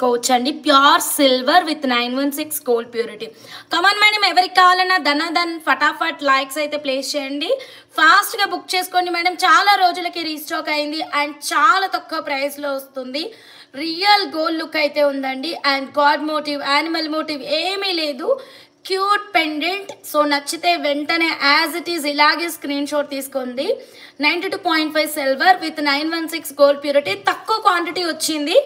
చేసుకోవచ్చండి. Pure silver with 916 gold purity. Come on madam, ఎవరికి కావాలన్నా ధనాధన్ ఫటాఫట్ లైక్స్ అయితే ప్లేస్ చేయండి. ఫాస్ట్గా బుక్ చేసుకోండి మేడం. చాలా రోజులకి రీస్టాక్ అయింది అండ్ చాలా తక్కువ ప్రైస్లో వస్తుంది. రియల్ గోల్డ్ లుక్ అయితే ఉందండి. And god motive, animal motive ఏమీ లేదు. Cute pendant. సో నచ్చితే వెంటనే యాజ్ ఇట్ ఈజ్ ఇలాగే స్క్రీన్ షాట్ తీసుకోండి. 92.5 సిల్వర్ విత్ 916 గోల్డ్ ప్యూరిటీ. తక్కువ క్వాంటిటీ వచ్చింది,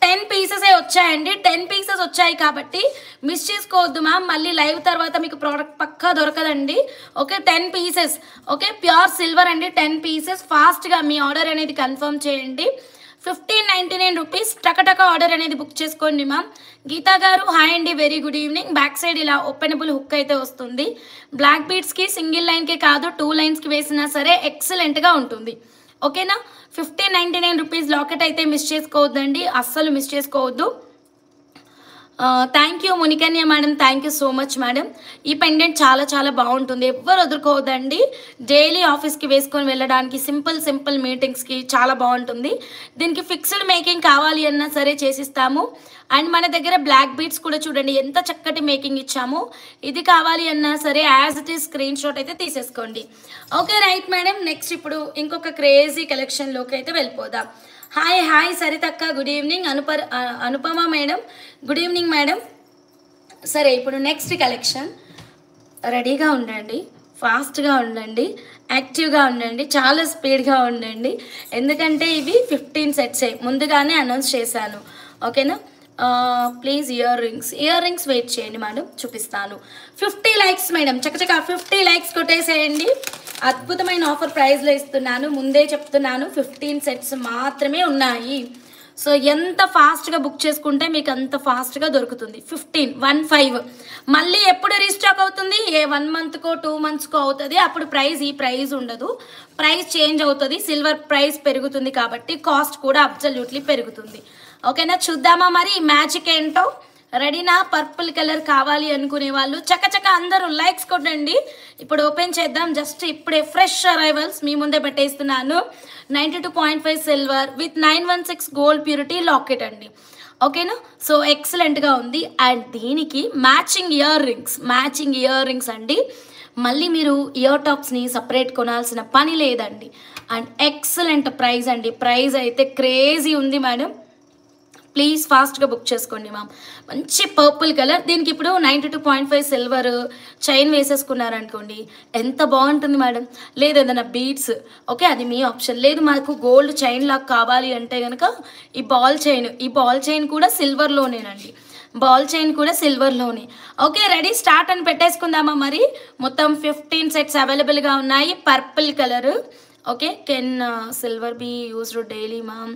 10 పీసెసే వచ్చాయండి. 10 పీసెస్ వచ్చాయి కాబట్టి మిస్ చేసుకోవద్దు మ్యామ్. మళ్ళీ లైవ్ తర్వాత మీకు ప్రోడక్ట్ పక్కా దొరకదండి. Okay, 10 pieces. Okay, pure silver అండి, 10 పీసెస్. ఫాస్ట్గా మీ ఆర్డర్ అనేది కన్ఫర్మ్ చేయండి. 1599 రూపీస్. టకటక ఆర్డర్ అనేది బుక్ చేసుకోండి మ్యామ్. గీతా గారు హాయ్ అండి, very good evening. Back side ఇలా ఓపెనబుల్ హుక్ అయితే వస్తుంది. బ్లాక్ బీడ్స్కి సింగిల్ లైన్కే కాదు 2 లైన్స్కి వేసినా సరే ఎక్సలెంట్గా ఉంటుంది. ఓకేనా. 1599 రూపీస్ లాకెట్ అయితే మిస్ చేసుకోవద్దండి, అస్సలు మిస్ చేసుకోవద్దు. Thank you Munikanya madam, thank you so much madam. ఈ పెండెంట్ చాలా చాలా బాగుంటుంది, ఎవ్వరు వదులుకోవద్దండి. డైలీ ఆఫీస్కి వేసుకొని వెళ్ళడానికి, సింపుల్ మీటింగ్స్కి చాలా బాగుంటుంది. దీనికి ఫిక్స్డ్ మేకింగ్ కావాలి అన్నా సరే చేసిస్తాము. అండ్ మన దగ్గర బ్లాక్ బీడ్స్ కూడా చూడండి ఎంత చక్కటి మేకింగ్ ఇచ్చాము. ఇది కావాలి అన్నా సరే as it is screen shot అయితే తీసేసుకోండి. Okay right madam. నెక్స్ట్ ఇప్పుడు ఇంకొక క్రేజీ కలెక్షన్లోకి అయితే వెళ్ళిపోదాం. హాయ్ సరితక్క, good evening. Anupama madam, good evening madam. సరే, ఇప్పుడు నెక్స్ట్ కలెక్షన్. రెడీగా ఉండండి, ఫాస్ట్గా ఉండండి, యాక్టివ్గా ఉండండి, చాలా స్పీడ్గా ఉండండి. ఎందుకంటే ఇవి 15 సెట్సే ముందుగానే అనౌన్స్ చేశాను. ఓకేనా. ప్లీజ్ ఇయర్ రింగ్స్ వెయిట్ చేయండి మేడం, చూపిస్తాను. 50 లైక్స్ మేడం, చక్కచక్క 50 లైక్స్ కొట్టేసేయండి. అద్భుతమైన ఆఫర్ ప్రైస్లో ఇస్తున్నాను, ముందే చెప్తున్నాను. 15 సెట్స్ మాత్రమే ఉన్నాయి. సో ఎంత ఫాస్ట్గా బుక్ చేసుకుంటే మీకు అంత ఫాస్ట్గా దొరుకుతుంది. 15 మళ్ళీ ఎప్పుడు రీస్టాక్ అవుతుంది? ఏ 1 మంత్కో 2 మంత్స్కో అవుతుంది. అప్పుడు ఈ ప్రైస్ ఉండదు, ప్రైస్ చేంజ్ అవుతుంది. సిల్వర్ ప్రైస్ పెరుగుతుంది కాబట్టి కాస్ట్ కూడా అబ్సల్యూట్లీ పెరుగుతుంది. ఓకేనా. చూద్దామా మరి మ్యాజిక్ ఏంటో. రెడీనా? పర్పుల్ కలర్ కావాలి అనుకునే వాళ్ళు చక్కచక్క అందరూ లైక్స్ కొట్టండి. ఇప్పుడు ఓపెన్ చేద్దాం. జస్ట్ ఇప్పుడే ఫ్రెష్ అరైవల్స్ మీ ముందే పెట్టేస్తున్నాను. 92.5 silver with 916 gold purity locket అండి. ఓకేనా. సో ఎక్సలెంట్గా ఉంది. అండ్ దీనికి మ్యాచింగ్ ఇయర్ రింగ్స్ అండి. మళ్ళీ మీరు ఇయర్ టాప్స్ని సపరేట్ కొనాల్సిన పని లేదండి. అండ్ ఎక్సలెంట్ ప్రైస్ అండి. ప్రైస్ అయితే క్రేజీ ఉంది మేడం. ప్లీజ్ ఫాస్ట్గా బుక్ చేసుకోండి మ్యామ్. మంచి పర్పుల్ కలర్. దీనికి ఇప్పుడు 92.5 సిల్వర్ చైన్ వేసేసుకున్నారనుకోండి, ఎంత బాగుంటుంది మేడం. లేదు ఏదైనా బీడ్స్, ఓకే అది మీ ఆప్షన్. లేదు మాకు గోల్డ్ చైన్ లాగా కావాలి అంటే కనుక ఈ బాల్ చైన్ కూడా సిల్వర్లోనేనండి. ఓకే రెడీ, స్టార్ట్ అని పెట్టేసుకుందామా మరి. మొత్తం 15 సెట్స్ అవైలబుల్గా ఉన్నాయి. Purple colour. Okay, can silver be used daily ma'am?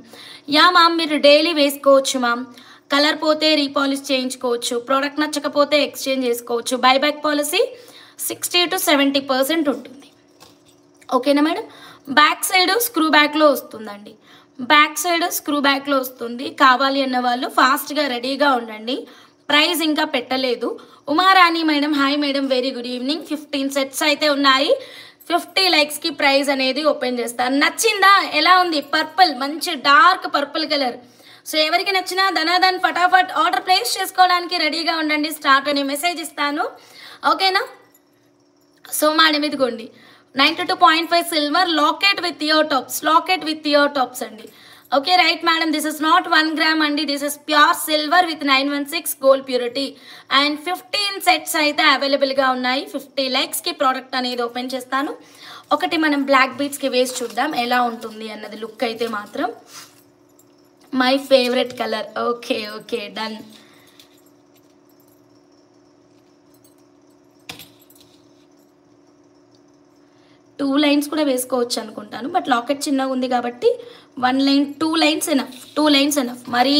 Yeah ma'am, మీరు డైలీ వేసుకోవచ్చు మ్యామ్. కలర్ పోతే రీపాలిష్ చేయించుకోవచ్చు, ప్రోడక్ట్ నచ్చకపోతే ఎక్స్చేంజ్ చేసుకోవచ్చు. బైబ్యాక్ పాలసీ 60 to 70% ఉంటుంది. ఓకేనా మేడం. బ్యాక్ సైడ్ స్క్రూ బ్యాక్లో వస్తుంది. కావాలి అన్న వాళ్ళు ఫాస్ట్గా రెడీగా ఉండండి. ప్రైస్ ఇంకా పెట్టలేదు. Uma Rani madam hi madam, very good evening. 15 sets అయితే ఉన్నాయి. 50 లైక్స్కి ప్రైస్ అనేది ఓపెన్ చేస్తాను. నచ్చిందా? ఎలా ఉంది? పర్పుల్, మంచి డార్క్ పర్పుల్ కలర్. సో ఎవరికి నచ్చినా ధనాధన్ ఫటాఫట్ ఆర్డర్ ప్లేస్ చేసుకోవడానికి రెడీగా ఉండండి. స్టార్ట్ అని మెసేజ్ ఇస్తాను. ఓకేనా. సో మేడం ఇదిగోండి 92.5 silver locket with ear tops అండి. Okay right madam, this is not 1 gram అండి, this is pure silver with 916 gold purity. And 15 sets అయితే అవైలబుల్గా ఉన్నాయి. 50 లైక్స్కి ప్రోడక్ట్ అనేది ఓపెన్ చేస్తాను. ఒకటి మనం బ్లాక్ బీడ్స్కి వేసి చూద్దాం ఎలా ఉంటుంది అన్నది. లుక్ అయితే మాత్రం my favourite colour. Okay done. Two lines కూడా వేసుకోవచ్చు అనుకుంటాను, బట్ లాకెట్ చిన్నగా ఉంది కాబట్టి 1 లైన్ 2 లైన్స్ ఎనఫ్. మరీ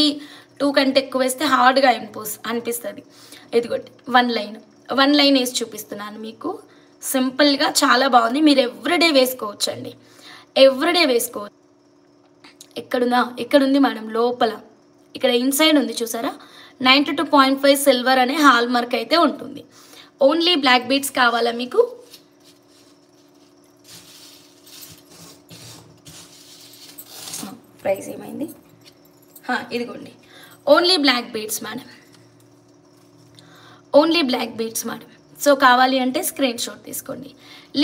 2 కంటే ఎక్కువ వేస్తే హార్డ్గా అనిపిస్తుంది. ఇదిగోటి 1 లైన్ వేసి చూపిస్తున్నాను మీకు. సింపుల్గా చాలా బాగుంది. మీరు ఎవ్రీడే వేసుకోవచ్చు అండి, ఎవ్రీడే వేసుకోవచ్చు. ఎక్కడుంది మేడం? లోపల ఇక్కడ ఇన్సైడ్ ఉంది చూసారా. 92.5 సిల్వర్ అనే హాల్ మార్క్ అయితే ఉంటుంది. ఓన్లీ బ్లాక్ బీడ్స్ కావాలా మీకు? ప్రైస్ ఏమైంది? ఇదిగోండి only black beads madam, only black beads madam. So కావాలి అంటే స్క్రీన్ షాట్ తీసుకోండి.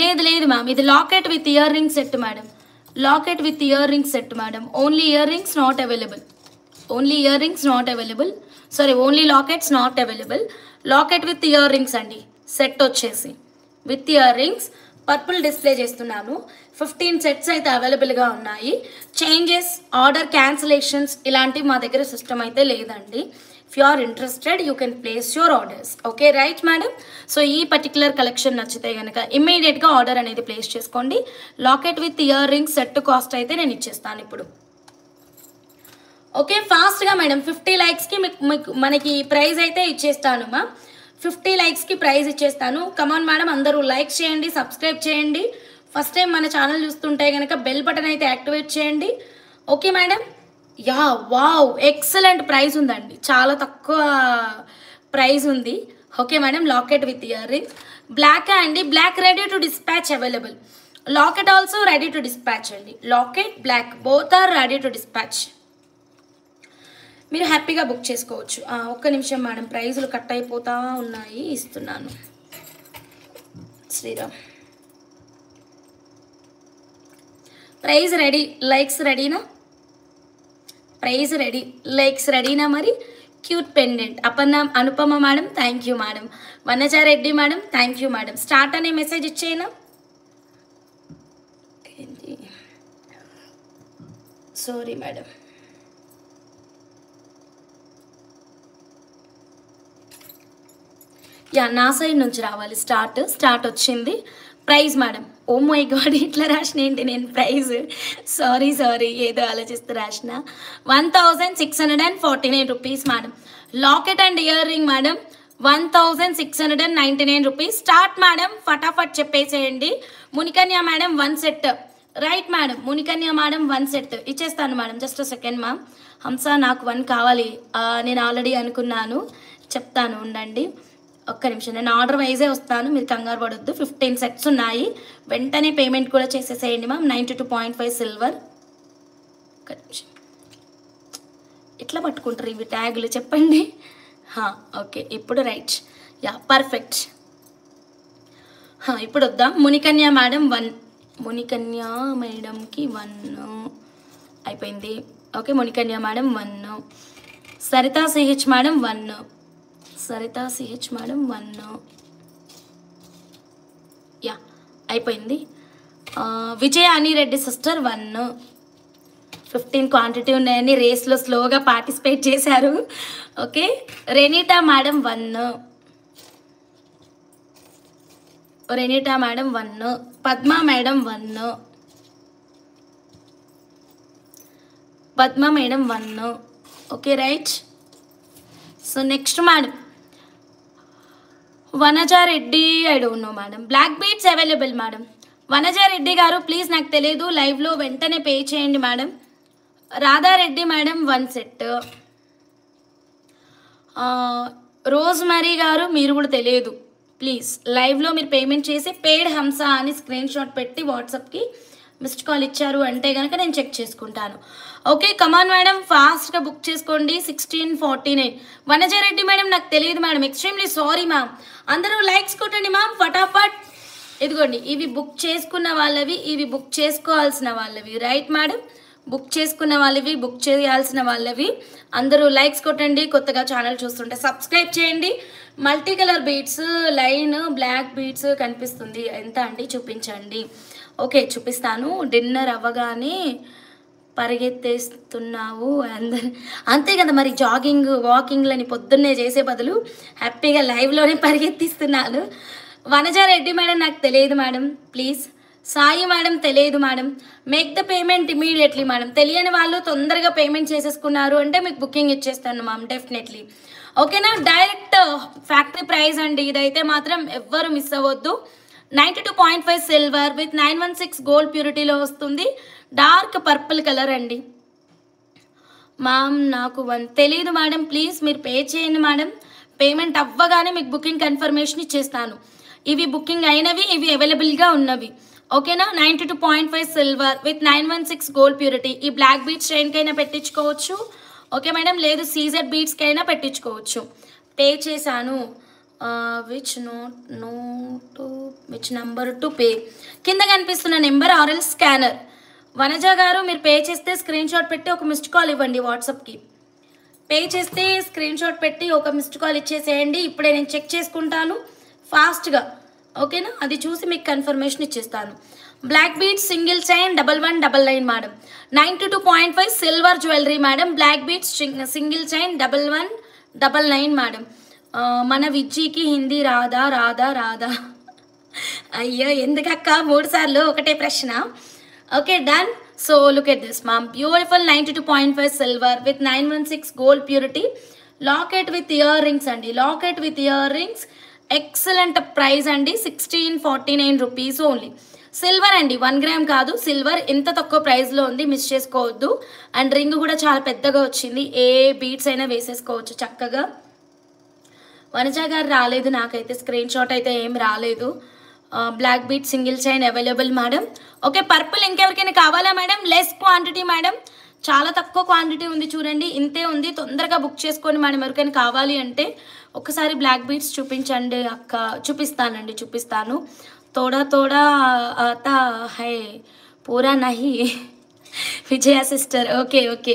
లేదు లేదు మ్యామ్, ఇది locket with ear ring set madam, locket with ear ring set madam. Only ear rings not available, only ear rings not available, sorry only lockets not available. Locket with ear rings అండి, set వచ్చేసి with ear rings. Purple display చేస్తున్నాను. 15 sets అయితే అవైలబుల్గా ఉన్నాయి. Changes, order cancellations ఇలాంటివి మా దగ్గర system అయితే లేదండి. If you are interested you can place your orders. Okay right madam. So ఈ పర్టికులర్ కలెక్షన్ నచ్చితే కనుక ఇమ్మీడియట్గా ఆర్డర్ అనేది ప్లేస్ చేసుకోండి. Locket with ear rings set cost అయితే నేను ఇచ్చేస్తాను ఇప్పుడు. ఓకే ఫాస్ట్గా మేడం, 50 లైక్స్కి మీకు మనకి ప్రైజ్ అయితే ఇచ్చేస్తాను మా, 50 లైక్స్కి ప్రైజ్ ఇచ్చేస్తాను. కమాన్ మేడం, అందరూ లైక్ చేయండి, సబ్స్క్రైబ్ చేయండి. ఫస్ట్ టైం మన ఛానల్ చూస్తుంటే కనుక బెల్ బటన్ అయితే యాక్టివేట్ చేయండి. Okay madam. Ya wow, excellent price ఉందండి, చాలా తక్కువ ప్రైస్ ఉంది. Okay madam, locket with year rings black అండి, black ready to dispatch available. Locket also ready to dispatch అండి, locket black both are ready to dispatch. మీరు హ్యాపీగా book చేసుకోవచ్చు. ఒక్క నిమిషం మేడం, ప్రైజులు కట్ అయిపోతూ ఉన్నాయి, ఇస్తున్నాను. శ్రీరామ్ ప్రైజ్ రెడీ, లైక్స్ రెడీనా? ప్రైజ్ రెడీ, లైక్స్ రెడీనా? మరి cute pendant Anupama madam thank you madam. Vanaja Reddy madam thank you madam. Start అనే మెసేజ్ ఇచ్చేనా? Sorry madam. యా నా సైడ్ నుంచి రావాలి. స్టార్ట్ వచ్చింది. Prize madam, oh my god ఇట్లా రాసిన ఏంటి నేను ప్రైజ్, సారీ ఏదో ఆలోచిస్తూ రాసిన. 1649 rupees madam. Locket and ear ring madam 1699 rupees. Start madam, ఫటాఫట్ చెప్పేసేయండి. Munikanya madam 1 set. Right madam, Munikanya madam 1 set ఇచ్చేస్తాను madam. Just second ma'am. Hamsa నాకు 1 కావాలి, నేను ఆల్రెడీ అనుకున్నాను, చెప్తాను ఉండండి ఒక్క నిమిషం. నేను ఆర్డర్ వైజే వస్తాను, మీరు కంగారు పడొద్దు. 15 సెట్స్ ఉన్నాయి, వెంటనే పేమెంట్ కూడా చేసేసేయండి మ్యామ్. 92.5 సిల్వర్. ఒక్క నిమిషం, ఎట్లా పట్టుకుంటారు ఇవి ట్యాగులు చెప్పండి. ఓకే ఇప్పుడు రైట్, యా పర్ఫెక్ట్. ఇప్పుడు వద్దాం. మునికన్య మేడం 1, మునికన్య మేడంకి 1 అయిపోయింది. Okay Munikanya madam 1, Sarita CH madam 1, Sarita CH madam 1, ya అయిపోయింది. విజయ అనిరెడ్డి సిస్టర్ 1. 15 క్వాంటిటీ ఉన్నాయని రేస్లో స్లోగా పార్టిసిపేట్ చేశారు. Okay Renita madam 1, Renita madam 1, Padma madam 1, Padma madam 1. Okay right. So next madam Vanaja Reddy, I don't know madam. Black beads available madam. Vanaja Reddy గారు ప్లీజ్ నాకు తెలియదు, లైవ్లో వెంటనే పే చేయండి madam. Radha Reddy madam 1 set. Rosemary గారు మీరు కూడా తెలియదు, ప్లీజ్ లైవ్లో మీరు పేమెంట్ చేసి పేడ్ హంస అని స్క్రీన్ షాట్ పెట్టి వాట్సాప్కి మిస్డ్ కాల్ ఇచ్చారు అంటే కనుక నేను చెక్ చేసుకుంటాను. ఓకే కమాన్ మేడం, ఫాస్ట్గా బుక్ చేసుకోండి. 1649. వనజారెడ్డి మేడం నాకు తెలియదు మేడం, ఎక్స్ట్రీమ్లీ సారీ మ్యామ్. అందరూ లైక్స్ కొట్టండి మ్యామ్ ఫటాఫట్. ఇదిగోండి ఇవి బుక్ చేసుకున్న వాళ్ళవి, ఇవి బుక్ చేసుకోవాల్సిన వాళ్ళవి. రైట్ మేడం, బుక్ చేసుకున్న వాళ్ళవి, బుక్ చేయాల్సిన వాళ్ళవి. అందరూ లైక్స్ కొట్టండి. కొత్తగా ఛానల్ చూస్తుంటే సబ్స్క్రైబ్ చేయండి. Multi colour beads, line black beads కనిపిస్తుంది, ఎంత అండి చూపించండి. ఓకే చూపిస్తాను. డిన్నర్ అవ్వగానే పరిగెత్తేస్తున్నావు అందరు, అంతే కదా మరి. జాగింగ్ వాకింగ్లని పొద్దున్నే చేసే బదులు హ్యాపీగా లైవ్లోనే పరిగెత్తిస్తున్నాను. వనజారెడ్డి మేడం నాకు తెలియదు మేడం, ప్లీజ్. సాయి మేడం తెలియదు madam. Make the payment immediately madam. తెలియని వాళ్ళు తొందరగా పేమెంట్ చేసేసుకున్నారు అంటే మీకు బుకింగ్ ఇచ్చేస్తాను మ్యామ్ డెఫినెట్లీ. ఓకేనా, డైరెక్ట్ ఫ్యాక్టరీ ప్రైస్ అండి ఇదైతే, మాత్రం ఎవ్వరు మిస్ అవ్వద్దు. 92.5 సిల్వర్ విత్ 916 గోల్డ్ ప్యూరిటీలో వస్తుంది. డార్క్ పర్పుల్ కలర్ అండి. మ్యామ్ నాకు 1 తెలీదు మేడం, ప్లీజ్ మీరు పే చేయండి మేడం. పేమెంట్ అవ్వగానే మీకు బుకింగ్ కన్ఫర్మేషన్ ఇచ్చేస్తాను. ఇవి బుకింగ్ అయినవి, ఇవి అవైలబుల్గా ఉన్నవి. ఓకేనా, 92.5 సిల్వర్ విత్ 916 గోల్డ్ ప్యూరిటీ. ఈ బ్లాక్ బీచ్ చైన్కైనా పెట్టించుకోవచ్చు, ఓకే మేడం, లేదు సీజెడ్ బీట్స్కి అయినా పెట్టించుకోవచ్చు. పే చేశాను, విచ్ నెంబర్ టు పే, కింద కనిపిస్తున్న నెంబర్ ఆర్ఎల్ స్కానర్. వనజ గారు మీరు పే చేస్తే స్క్రీన్ షాట్ పెట్టి ఒక మిస్డ్ కాల్ ఇవ్వండి. వాట్సాప్కి పే చేస్తే స్క్రీన్ షాట్ పెట్టి ఒక మిస్డ్ కాల్ ఇచ్చేసేయండి. ఇప్పుడే నేను చెక్ చేసుకుంటాను ఫాస్ట్గా, ఓకేనా? అది చూసి మీకు కన్ఫర్మేషన్ ఇచ్చేస్తాను. Black beads single chain 1199 madam. 92.5 silver jewellery madam. Black beads single chain 1199 madam. మన విజ్జీకి హిందీ రాదా రాదా రాదా? అయ్యో ఎందుకక్క 3 సార్లు ఒకటే ప్రశ్న. Okay done. So look at this ma'am, beautiful 92.5 silver with 916 gold purity, locket with ear rings అండి. Locket with year rings, excellent price అండి. 1649 రూపీస్ ఓన్లీ. సిల్వర్ అండి, 1 గ్రామ్ కాదు, సిల్వర్. ఎంత తక్కువ ప్రైస్లో ఉంది, మిస్ చేసుకోవద్దు. అండ్ రింగ్ కూడా చాలా పెద్దగా వచ్చింది, ఏ బీట్స్ అయినా వేసేసుకోవచ్చు చక్కగా. వనజ గారు రాలేదు, నాకైతే స్క్రీన్ షాట్ అయితే ఏం రాలేదు. Black bead single chain available madam. Okay, purple ఇంకెవరికైనా కావాలా మేడం? లెస్ క్వాంటిటీ మేడం, చాలా తక్కువ క్వాంటిటీ ఉంది చూడండి, ఇంతే ఉంది. తొందరగా బుక్ చేసుకోండి మేడం ఎవరికైనా కావాలి అంటే. ఒకసారి బ్లాక్ బీట్స్ చూపించండి అక్క. చూపిస్తాను. తోడా తోడా ఆతా హై పూరా నహి, విజయ సిస్టర్. ఓకే ఓకే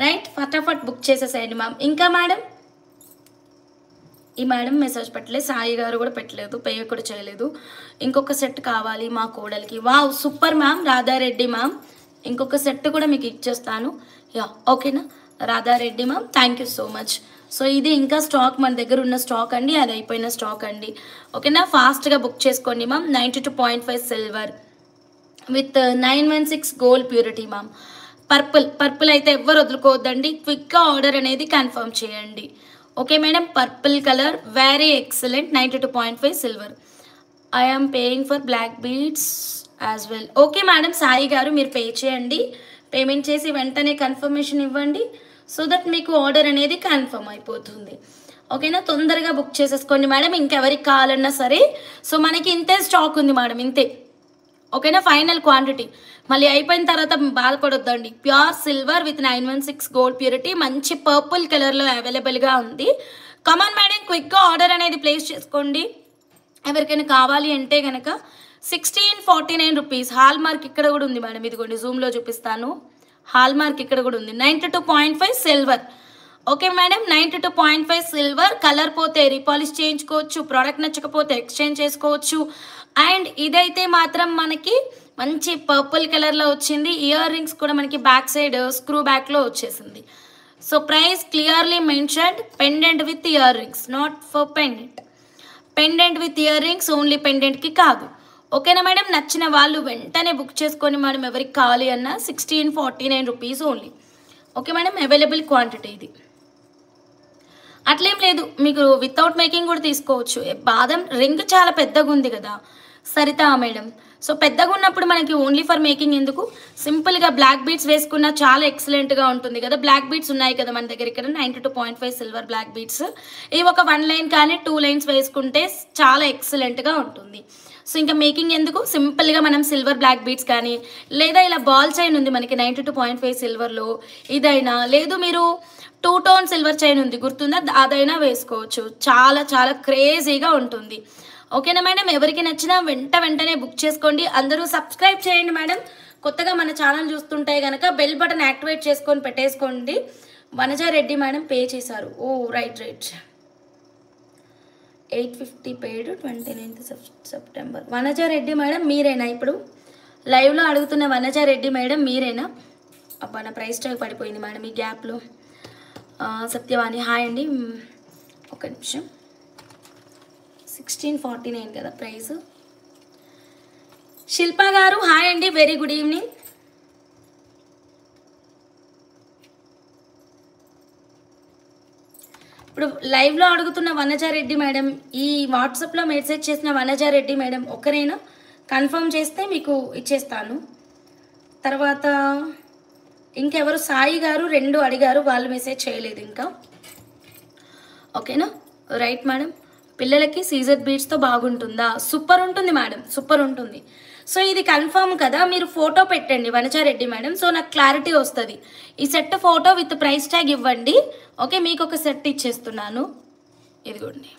రైట్, ఫటాఫట్ బుక్ చేసేసేయండి మ్యామ్. ఇంకా మేడం, ఈ మేడం మెసేజ్ పెట్టలేదు, సాయి గారు కూడా పెట్టలేదు, పే కూడా చేయలేదు. ఇంకొక సెట్ కావాలి మా కోడలికి. Wow super ma'am, Radha Reddy ma'am. ఇంకొక సెట్ కూడా మీకు ఇచ్చేస్తాను. యా ఓకేనా Radha Reddy ma'am, thank you so much. So ఇది ఇంకా స్టాక్ మన దగ్గర ఉన్న స్టాక్ అండి, అది అయిపోయిన స్టాక్ అండి. ఓకేనా, ఫాస్ట్గా బుక్ చేసుకోండి ma'am. 92.5 silver with 916 gold purity ma'am. Purple అయితే ఎవ్వరు వదులుకోవద్దండి, క్విక్గా ఆర్డర్ అనేది కన్ఫర్మ్ చేయండి. Okay madam, purple colour very excellent. 92.5 silver. I am paying for black beads as well. Okay madam, Sai garu మీరు పే చేయండి. పేమెంట్ చేసి వెంటనే కన్ఫర్మేషన్ ఇవ్వండి, సో దట్ మీకు ఆర్డర్ అనేది కన్ఫర్మ్ అయిపోతుంది. ఓకేనా, తొందరగా బుక్ చేసేసుకోండి మేడం, ఇంకెవరికి కావాలన్నా సరే. సో మనకి ఇంతే స్టాక్ ఉంది మేడం, ఇంతే. ఓకేనా, ఫైనల్ క్వాంటిటీ. మళ్ళీ అయిపోయిన తర్వాత బాధపడొద్దండి. Pure silver with 916 gold purity, మంచి పర్పుల్ కలర్లో అవైలబుల్గా ఉంది. కమాన్ మేడం, క్విక్గా ఆర్డర్ అనేది ప్లేస్ చేసుకోండి ఎవరికైనా కావాలి అంటే కనుక. 1649 రూపీస్. హాల్ మార్క్ ఇక్కడ కూడా ఉంది మేడం, ఇదిగోండి జూమ్లో చూపిస్తాను. హాల్ మార్క్ ఇక్కడ కూడా ఉంది. 92.5 silver. Okay madam, 92.5 silver. Colour పోతే రీపాలిష్ చేయించుకోవచ్చు, ప్రోడక్ట్ నచ్చకపోతే ఎక్స్చేంజ్ చేసుకోవచ్చు. అండ్ ఇదైతే మాత్రం మనకి మంచి పర్పుల్ కలర్లో వచ్చింది. ఇయర్ రింగ్స్ కూడా మనకి బ్యాక్ సైడ్ స్క్రూ బ్యాక్లో వచ్చేసింది. So price clearly mentioned, pendant with ear rings, not for pendant. Pendant with year rings, only పెండెంట్కి కాదు. ఓకేనా మేడం, నచ్చిన వాళ్ళు వెంటనే బుక్ చేసుకొని మేడం ఎవరికి కావాలి అన్న. 1649 rupees only. Okay madam, available quantity ఇది. అట్లేం లేదు, మీకు వితౌట్ మేకింగ్ కూడా తీసుకోవచ్చు. బాదం రింగ్ చాలా పెద్దగా ఉంది కదా సరితా మేడం. సో పెద్దగా ఉన్నప్పుడు మనకి ఓన్లీ ఫర్ మేకింగ్ ఎందుకు, సింపుల్గా బ్లాక్ బీట్స్ వేసుకున్న చాలా ఎక్సలెంట్గా ఉంటుంది కదా. బ్లాక్ బీట్స్ ఉన్నాయి కదా మన దగ్గర ఇక్కడ 92.5 సిల్వర్ బ్లాక్ బీట్స్. ఇవి ఒక 1 లైన్ కానీ 2 లైన్స్ వేసుకుంటే చాలా ఎక్సలెంట్గా ఉంటుంది. సో ఇంకా మేకింగ్ ఎందుకు, సింపుల్గా మనం సిల్వర్ బ్లాక్ బీట్స్ కానీ, లేదా ఇలా బాల్ చైన్ ఉంది మనకి 92.5 సిల్వర్లో, ఇదైనా లేదు మీరు 2 టోన్ సిల్వర్ చైన్ ఉంది గుర్తుందా, అదైనా వేసుకోవచ్చు. చాలా చాలా క్రేజీగా ఉంటుంది. ఓకేనా మేడం, ఎవరికి నచ్చినా వెంటనే బుక్ చేసుకోండి. అందరూ సబ్స్క్రైబ్ చేయండి మేడం. కొత్తగా మన ఛానల్ చూస్తుంటే కనుక బెల్ బటన్ యాక్టివేట్ చేసుకొని పెట్టేసుకోండి. వనజారెడ్డి మేడం పే చేశారు. ఓ రైట్ 850 పేడ్ 29th సెప్టెంబర్. వనజారెడ్డి మేడం మీరేనా ఇప్పుడు లైవ్లో అడుగుతున్న? వనజారెడ్డి మేడం మీరేనా? అబ్బా నా ప్రైస్ ట్యాగ్ పడిపోయింది మేడం ఈ గ్యాప్లో. సత్యవాణి హాయ్ అండి, ఒక నిమిషం. 1649 కదా ప్రైస్. శిల్ప గారు హాయ్ అండి, వెరీ గుడ్ ఈవినింగ్. ఇప్పుడు లైవ్లో అడుగుతున్న వనజారెడ్డి మేడం, ఈ వాట్సాప్లో మెసేజ్ చేసిన వనజారెడ్డి మేడం ఒకరేనా? కన్ఫర్మ్ చేస్తే మీకు ఇచ్చేస్తాను. తర్వాత ఇంకెవరు? సాయి గారు 2 అడిగారు, వాళ్ళు మెసేజ్ చేయలేదు ఇంకా. ఓకేనా రైట్ మేడం. పిల్లలకి సీజర్ బీడ్స్తో బాగుంటుందా? సూపర్ ఉంటుంది మేడం, సూపర్ ఉంటుంది. సో ఇది కన్ఫర్మ్ కదా, మీరు ఫోటో పెట్టండి వనజారెడ్డి మేడం, సో నాకు క్లారిటీ వస్తుంది. ఈ set photo with price tag ఇవ్వండి. ఓకే, మీకు ఒక సెట్ ఇచ్చేస్తున్నాను, ఇదిగోండి.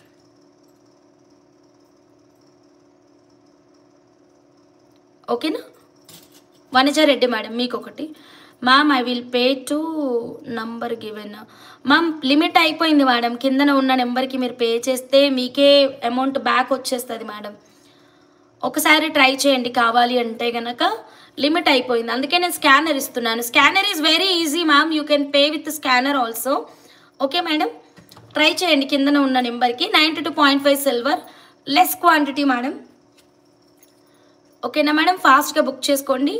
ఓకేనా వనజారెడ్డి మేడం, మీకు ఒకటి. Ma'am I will pay to number given. Ma'am limit అయిపోయింది మేడం, కిందన ఉన్న నెంబర్కి మీరు పే చేస్తే మీకే అమౌంట్ బ్యాక్ వచ్చేస్తుంది మేడం. ఒకసారి ట్రై చేయండి కావాలి అంటే కనుక, లిమిట్ అయిపోయింది, అందుకే నేను స్కానర్ ఇస్తున్నాను. Scanner is very easy ma'am, you can pay with scanner also. Okay madam, try చేయండి కిందన ఉన్న నెంబర్కి. 92.5 సిల్వర్, లెస్ క్వాంటిటీ మేడం. ఓకేనా మేడం, ఫాస్ట్గా బుక్ చేసుకోండి.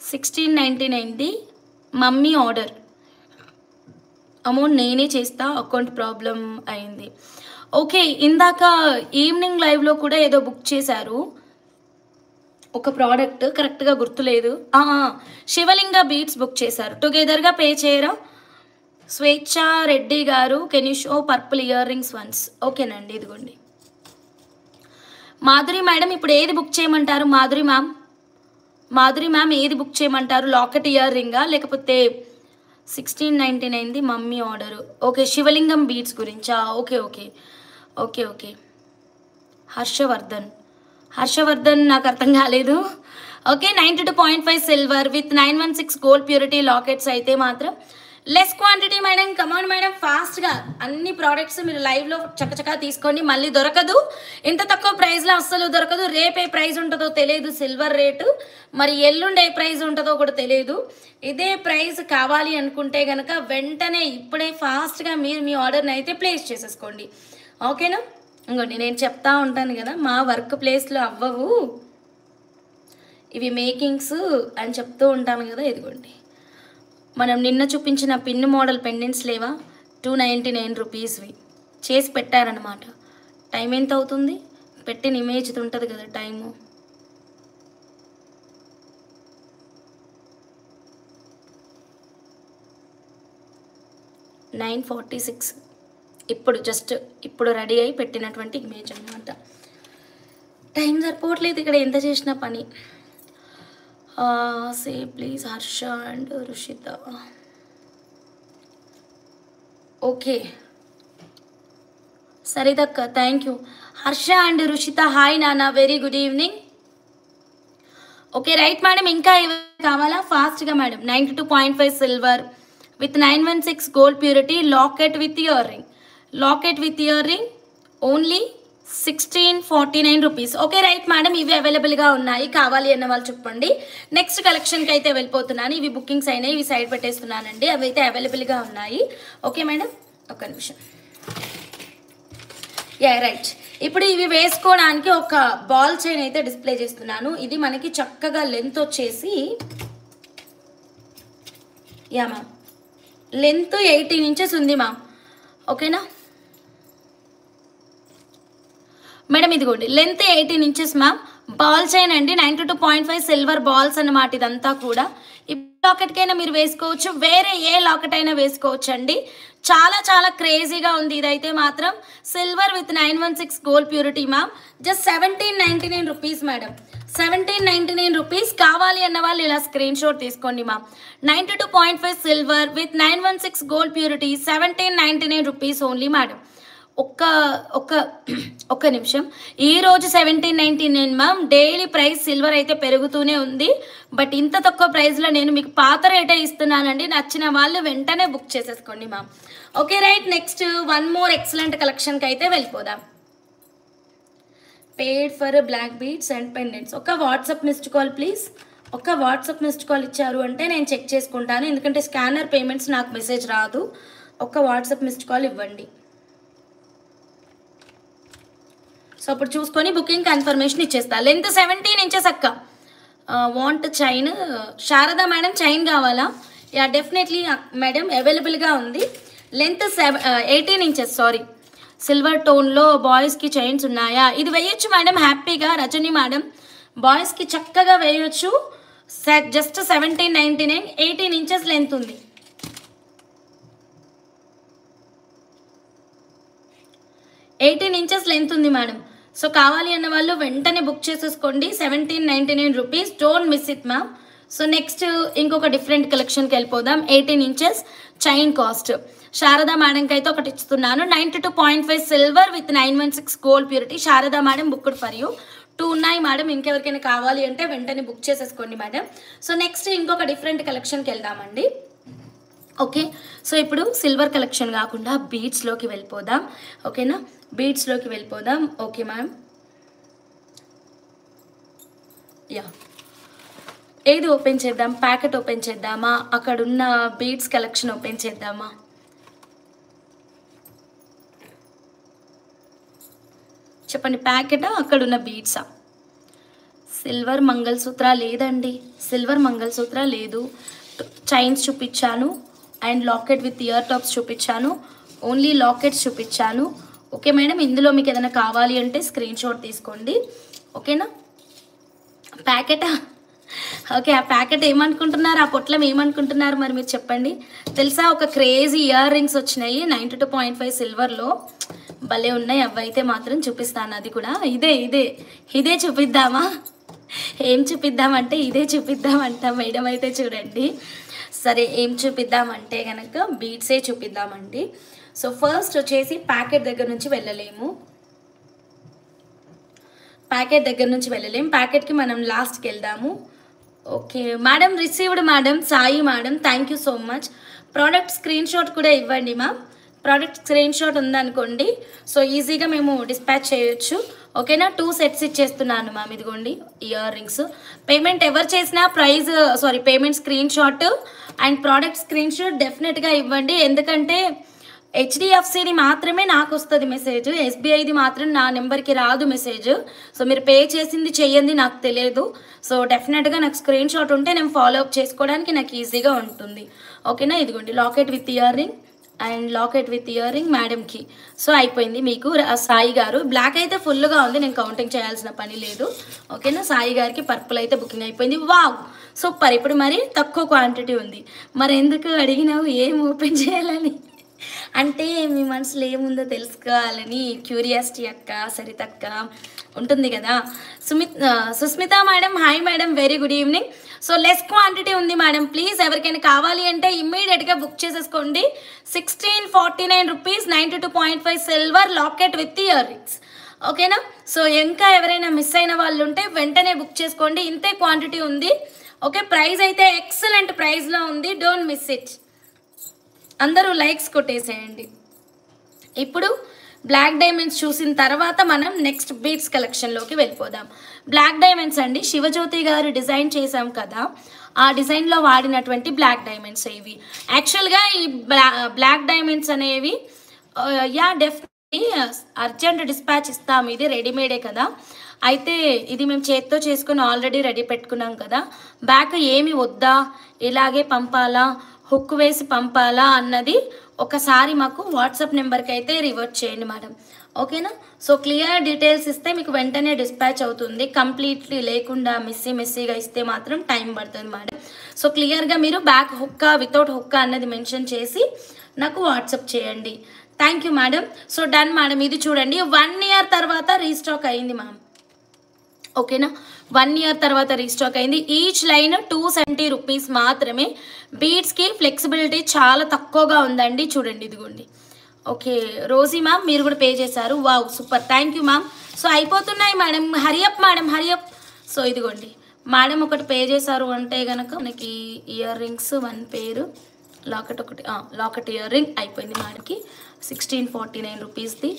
$16.99 మమ్మీ ఆర్డర్, అమౌంట్ నేనే చేస్తా, అకౌంట్ ప్రాబ్లం అయింది. ఓకే, ఇందాక ఈవినింగ్ లైవ్లో కూడా ఏదో బుక్ చేశారు ఒక ప్రోడక్ట్, కరెక్ట్గా గుర్తులేదు. శివలింగ బీట్స్ బుక్ చేశారు, టుగెదర్గా పే చేయరా? Swechha Reddy garu, can you show purple earrings ones? ఓకేనండి, ఇదిగోండి. మాధురి మేడం ఇప్పుడు ఏది బుక్ చేయమంటారు? మాధురి మ్యామ్ ఏది బుక్ చేయమంటారు? లాకెట్ ఇయర్ రింగా లేకపోతే 16.99 మమ్మీ ఆర్డరు? ఓకే, శివలింగం బీట్స్ గురించా? Okay okay okay okay. Harshavardhan నాకు అర్థం కాలేదు. Okay, 92.5 silver with 916 gold purity lockets అయితే మాత్రం less quantity madam. Come on madam, ఫాస్ట్గా అన్ని ప్రోడక్ట్స్ మీరు లైవ్లో చక్కచక్క తీసుకోండి, మళ్ళీ దొరకదు, ఇంత తక్కువ ప్రైస్లో అస్సలు దొరకదు. రేపు ఏ ప్రైస్ ఉంటుందో తెలియదు సిల్వర్ రేటు, మరి ఎల్లుండి ఏ ప్రైస్ ఉంటుందో కూడా తెలియదు. ఇదే ప్రైస్ కావాలి అనుకుంటే కనుక వెంటనే ఇప్పుడే ఫాస్ట్గా మీరు మీ ఆర్డర్ని అయితే ప్లేస్ చేసేసుకోండి. ఓకేనా? ఇంకోండి, నేను చెప్తా ఉంటాను కదా, మా వర్క్ ప్లేస్లో అవ్వవు ఇవి మేకింగ్స్ అని చెప్తూ ఉంటాను కదా, ఇదిగోండి. మనం నిన్న చూపించిన పిన్ మోడల్ పెండెంట్స్ లేవా, 299 రూపీస్వి చేసి పెట్టారనమాట. టైం ఎంత అవుతుంది? పెట్టిన ఇమేజ్ ఉంటుంది కదా టైము, (9:46). ఇప్పుడు జస్ట్ ఇప్పుడు రెడీ అయి పెట్టినటువంటి ఇమేజ్ అనమాట. టైం సరిపోవట్లేదు ఇక్కడ ఎంత చేసిన పని. Say please Harsha and Rushitha. Okay సరిదక్క, thank you. Harsha and Rushitha, hi నాన్న, very good evening. Okay right madam, ఇంకా ఏమైనా కావాలా? ఫాస్ట్గా madam. 92.5 silver with 916 gold purity locket with year ring only 1649 rupees. Okay right madam, ఇవి అవైలబుల్గా ఉన్నాయి, కావాలి అన్న వాళ్ళు చెప్పండి. నెక్స్ట్ కలెక్షన్కి అయితే వెళ్ళిపోతున్నాను. ఇవి బుకింగ్స్ అయినాయి, ఇవి సైడ్ పెట్టేస్తున్నానండి, అవి అయితే అవైలబుల్గా ఉన్నాయి. ఓకే మేడం, ఒక నిమిషం. యా రైట్, ఇప్పుడు ఇవి వేసుకోవడానికి ఒక బాల్ చైన్ అయితే డిస్ప్లే చేస్తున్నాను. ఇది మనకి చక్కగా లెంత్ వచ్చేసి, యా మ్యామ్, లెంత్ 18 ఇంచెస్ ఉంది మ్యామ్. ఓకేనా మేడం, ఇదిగోండి length 18 inches ma'am. Ball chain అండి, 92.5 సిల్వర్ బాల్స్ అన్నమాట ఇదంతా కూడా. ఈ లాకెట్కైనా మీరు వేసుకోవచ్చు, వేరే ఏ లాకెట్ అయినా వేసుకోవచ్చు అండి. చాలా చాలా క్రేజీగా ఉంది ఇదైతే మాత్రం. Silver with 916 gold purity ma'am, just 1799 rupees madam. 1799 rupees. కావాలి అన్న వాళ్ళు ఇలా స్క్రీన్ షాట్ తీసుకోండి ma'am. 92.5 silver with 916 gold purity, 1799 rupees only madam. ఒక్క నిమిషం. ఈరోజు 1799 మ్యామ్. డైలీ ప్రైస్ సిల్వర్ అయితే పెరుగుతూనే ఉంది, బట్ ఇంత తక్కువ ప్రైస్లో నేను మీకు పాత రేటే ఇస్తున్నానండి. నచ్చిన వాళ్ళు వెంటనే బుక్ చేసేసుకోండి ma'am. Okay right, next one more excellent కలెక్షన్కి అయితే వెళ్ళిపోదాం. Paid for black beads and pendants. ఒక వాట్సాప్ మిస్డ్ కాల్ ప్లీజ్. ఒక వాట్సాప్ మిస్డ్ కాల్ ఇచ్చారు అంటే నేను చెక్ చేసుకుంటాను, ఎందుకంటే స్కానర్ పేమెంట్స్ నాకు మెసేజ్ రాదు. ఒక వాట్సాప్ మిస్డ్ కాల్ ఇవ్వండి. సో అప్పుడు చూసుకొని బుకింగ్ కన్ఫర్మేషన్ ఇచ్చేస్తా. లెంత్ 17 ఇంచెస్ అక్క. Want chain. Sharada madam chain కావాలా? యా డెఫినెట్లీ మేడం, అవైలబుల్గా ఉంది. లెంత్ 18 ఇంచెస్, సారీ, సిల్వర్ టోన్లో బాయ్స్కి చైన్స్ ఉన్నాయా? ఇది వేయొచ్చు మేడం హ్యాపీగా. రజని మేడం, బాయ్స్కి చక్కగా వేయొచ్చు. జస్ట్ 1799, 18 ఇంచెస్ లెంత్ ఉంది. 18 ఇంచెస్ లెంత్ ఉంది మేడం. సో కావాలి అన్న వాళ్ళు వెంటనే బుక్ చేసేసుకోండి. 1799 rupees. Don't miss it ma'am. So next ఇంకొక డిఫరెంట్ కలెక్షన్కి వెళ్ళిపోదాం. 18 ఇంచెస్ చైన్ కాస్ట్ శారదా మేడంకి అయితే ఒకటి ఇస్తున్నాను. 92.5 silver with 916 gold purity. Sharada madam booked for you. 2 ఉన్నాయి మేడం. ఇంకెవరికైనా కావాలి అంటే వెంటనే బుక్ చేసేసుకోండి మేడం. సో నెక్స్ట్ ఇంకొక డిఫరెంట్ కలెక్షన్కి వెళ్దామండి. ఓకే, సో ఇప్పుడు సిల్వర్ కలెక్షన్ కాకుండా బీడ్స్లోకి వెళ్ళిపోదాం. ఓకేనా, బీడ్స్లోకి వెళ్ళిపోదాం. ఓకే మ్యామ్, యా ఏది ఓపెన్ చేద్దాం? ప్యాకెట్ ఓపెన్ చేద్దామా, అక్కడున్న బీడ్స్ కలెక్షన్ ఓపెన్ చేద్దామా? చెప్పండి, ప్యాకెటా అక్కడున్న బీడ్సా? సిల్వర్ మంగళసూత్ర లేదండి, సిల్వర్ మంగళసూత్ర లేదు. చైన్స్ చూపించాను and locket with ear tops చూపించాను. ఓన్లీ లాకెట్స్ చూపించాను. ఓకే మేడం, ఇందులో మీకు ఏదైనా కావాలి అంటే స్క్రీన్ షాట్ తీసుకోండి. ఓకేనా, ప్యాకెటా? ఓకే, ఆ ప్యాకెట్ ఏమనుకుంటున్నారు, ఆ పొట్లం ఏమనుకుంటున్నారు మరి మీరు చెప్పండి. తెలుసా, ఒక క్రేజీ ఇయర్ రింగ్స్ వచ్చినాయి 92.5 సిల్వర్లో, భలే ఉన్నాయి. అవైతే మాత్రం చూపిస్తాను. అది కూడా ఇదే చూపిద్దామా? ఏం చూపిద్దామంటే ఇదే చూపిద్దామంట మేడం. అయితే చూడండి, సరే ఏం చూపిద్దామంటే కనుక బీడ్సే చూపిద్దామండి. సో ఫస్ట్ వచ్చేసి ప్యాకెట్ దగ్గర నుంచి వెళ్ళలేము. ప్యాకెట్కి మనం లాస్ట్కి వెళ్దాము. Okay madam, received madam. Sai madam, thank you so much. Product screen shot కూడా ఇవ్వండి మ్యామ్. ప్రోడక్ట్ స్క్రీన్ షాట్ ఉందనుకోండి, సో ఈజీగా మేము డిస్పాచ్ చేయొచ్చు. ఓకేనా, 2 సెట్స్ ఇచ్చేస్తున్నాను మ్యామ్. ఇదిగోండి ఇయర్ రింగ్స్. పేమెంట్ ఎవరు చేసినా payment screen shot and product screen shot డెఫినెట్గా ఇవ్వండి. ఎందుకంటే హెచ్డిఎఫ్సిది మాత్రమే నాకు వస్తుంది మెసేజ్, ఎస్బీఐది మాత్రం నా నెంబర్కి రాదు మెసేజ్. సో మీరు పే చేసింది చెయ్యండి నాకు తెలియదు. సో డెఫినెట్గా నాకు స్క్రీన్ షాట్ ఉంటే నేను ఫాలో అప్ చేసుకోవడానికి నాకు ఈజీగా ఉంటుంది. ఓకేనా, ఇదిగోండి locket with ear ring and locket with ear ring మేడంకి. సో అయిపోయింది మీకు. సాయి గారు బ్లాక్ అయితే ఫుల్గా ఉంది, నేను కౌంటింగ్ చేయాల్సిన పని లేదు. ఓకేనా, సాయి గారికి పర్పుల్ అయితే బుకింగ్ అయిపోయింది. Wow super. ఇప్పుడు మరి తక్కువ క్వాంటిటీ ఉంది. మరి ఎందుకు అడిగినావు ఏం ఓపెన్ చేయాలని? అంటే మీ మనసులో ఏముందో తెలుసుకోవాలని క్యూరియాసిటీ అక్క, సరితక్క ఉంటుంది కదా. Susmitha madam, hi madam, very good evening. So less quantity ఉంది మేడం, ప్లీజ్ ఎవరికైనా కావాలి అంటే ఇమ్మీడియట్గా బుక్ చేసేసుకోండి. 1649 rupees, 92.5 silver locket with ear rings. ఓకేనా, సో ఇంకా ఎవరైనా మిస్ అయిన వాళ్ళు ఉంటే వెంటనే బుక్ చేసుకోండి. ఇంతే క్వాంటిటీ ఉంది. ఓకే, ప్రైస్ అయితే ఎక్సలెంట్ ప్రైస్లో ఉంది. Don't miss it. అందరూ లైక్స్ కొట్టేసేయండి. ఇప్పుడు బ్లాక్ డైమండ్స్ చూసిన తర్వాత మనం నెక్స్ట్ బీడ్స్ కలెక్షన్లోకి వెళ్ళిపోదాం. బ్లాక్ డైమండ్స్ అండి, శివజ్యోతి గారు డిజైన్ చేసాం కదా, ఆ డిజైన్లో వాడినటువంటి బ్లాక్ డైమండ్స్ ఇవి. యాక్చువల్గా ఈ బ్లాక్ డైమండ్స్ అనేవి డెఫినెట్లీ అర్జెంట్ డిస్పాచ్ ఇస్తాము. ఇది రెడీమేడే కదా. అయితే ఇది మేము చేత్తో చేసుకుని ఆల్రెడీ రెడీ పెట్టుకున్నాం కదా. బ్యాక్ ఏమి వద్దా, ఇలాగే పంపాలా, హుక్ వేసి పంపాలా అన్నది ఒకసారి మాకు వాట్సాప్ నెంబర్కి అయితే రివర్ట్ చేయండి మేడం. ఓకేనా, సో క్లియర్ డీటెయిల్స్ ఇస్తే మీకు వెంటనే డిస్పాచ్ అవుతుంది. కంప్లీట్లీ లేకుండా మెస్సీగా ఇస్తే మాత్రం టైం పడుతుంది మేడం. సో క్లియర్గా మీరు బ్యాక్ హుక్కా వితౌట్ హుక్కా అన్నది మెన్షన్ చేసి నాకు వాట్సాప్ చేయండి. Thank you madam. So done madam. ఇది చూడండి, 1 ఇయర్ తర్వాత రీస్టాక్ అయింది మ్యామ్. ఓకేనా, 1 ఇయర్ తర్వాత రీస్టాక్ అయింది. ఈచ్ లైన్ 270 రూపీస్ మాత్రమే. బీడ్స్కి ఫ్లెక్సిబిలిటీ చాలా తక్కువగా ఉందండి. చూడండి, ఇదిగోండి. ఓకే, రోజీ మ్యామ్ మీరు కూడా పే చేశారు. Wow super, thank you ma'am. So అయిపోతున్నాయి madam, hurry up madam, hurry up. So ఇదిగోండి మేడం ఒకటి పే చేశారు అంటే కనుక మనకి ఇయర్ రింగ్స్ 1 పేరు, లాకెట్ ఒకటి, లాకెట్ ఇయర్ రింగ్ అయిపోయింది మేడంకి 1649 రూపీస్ది.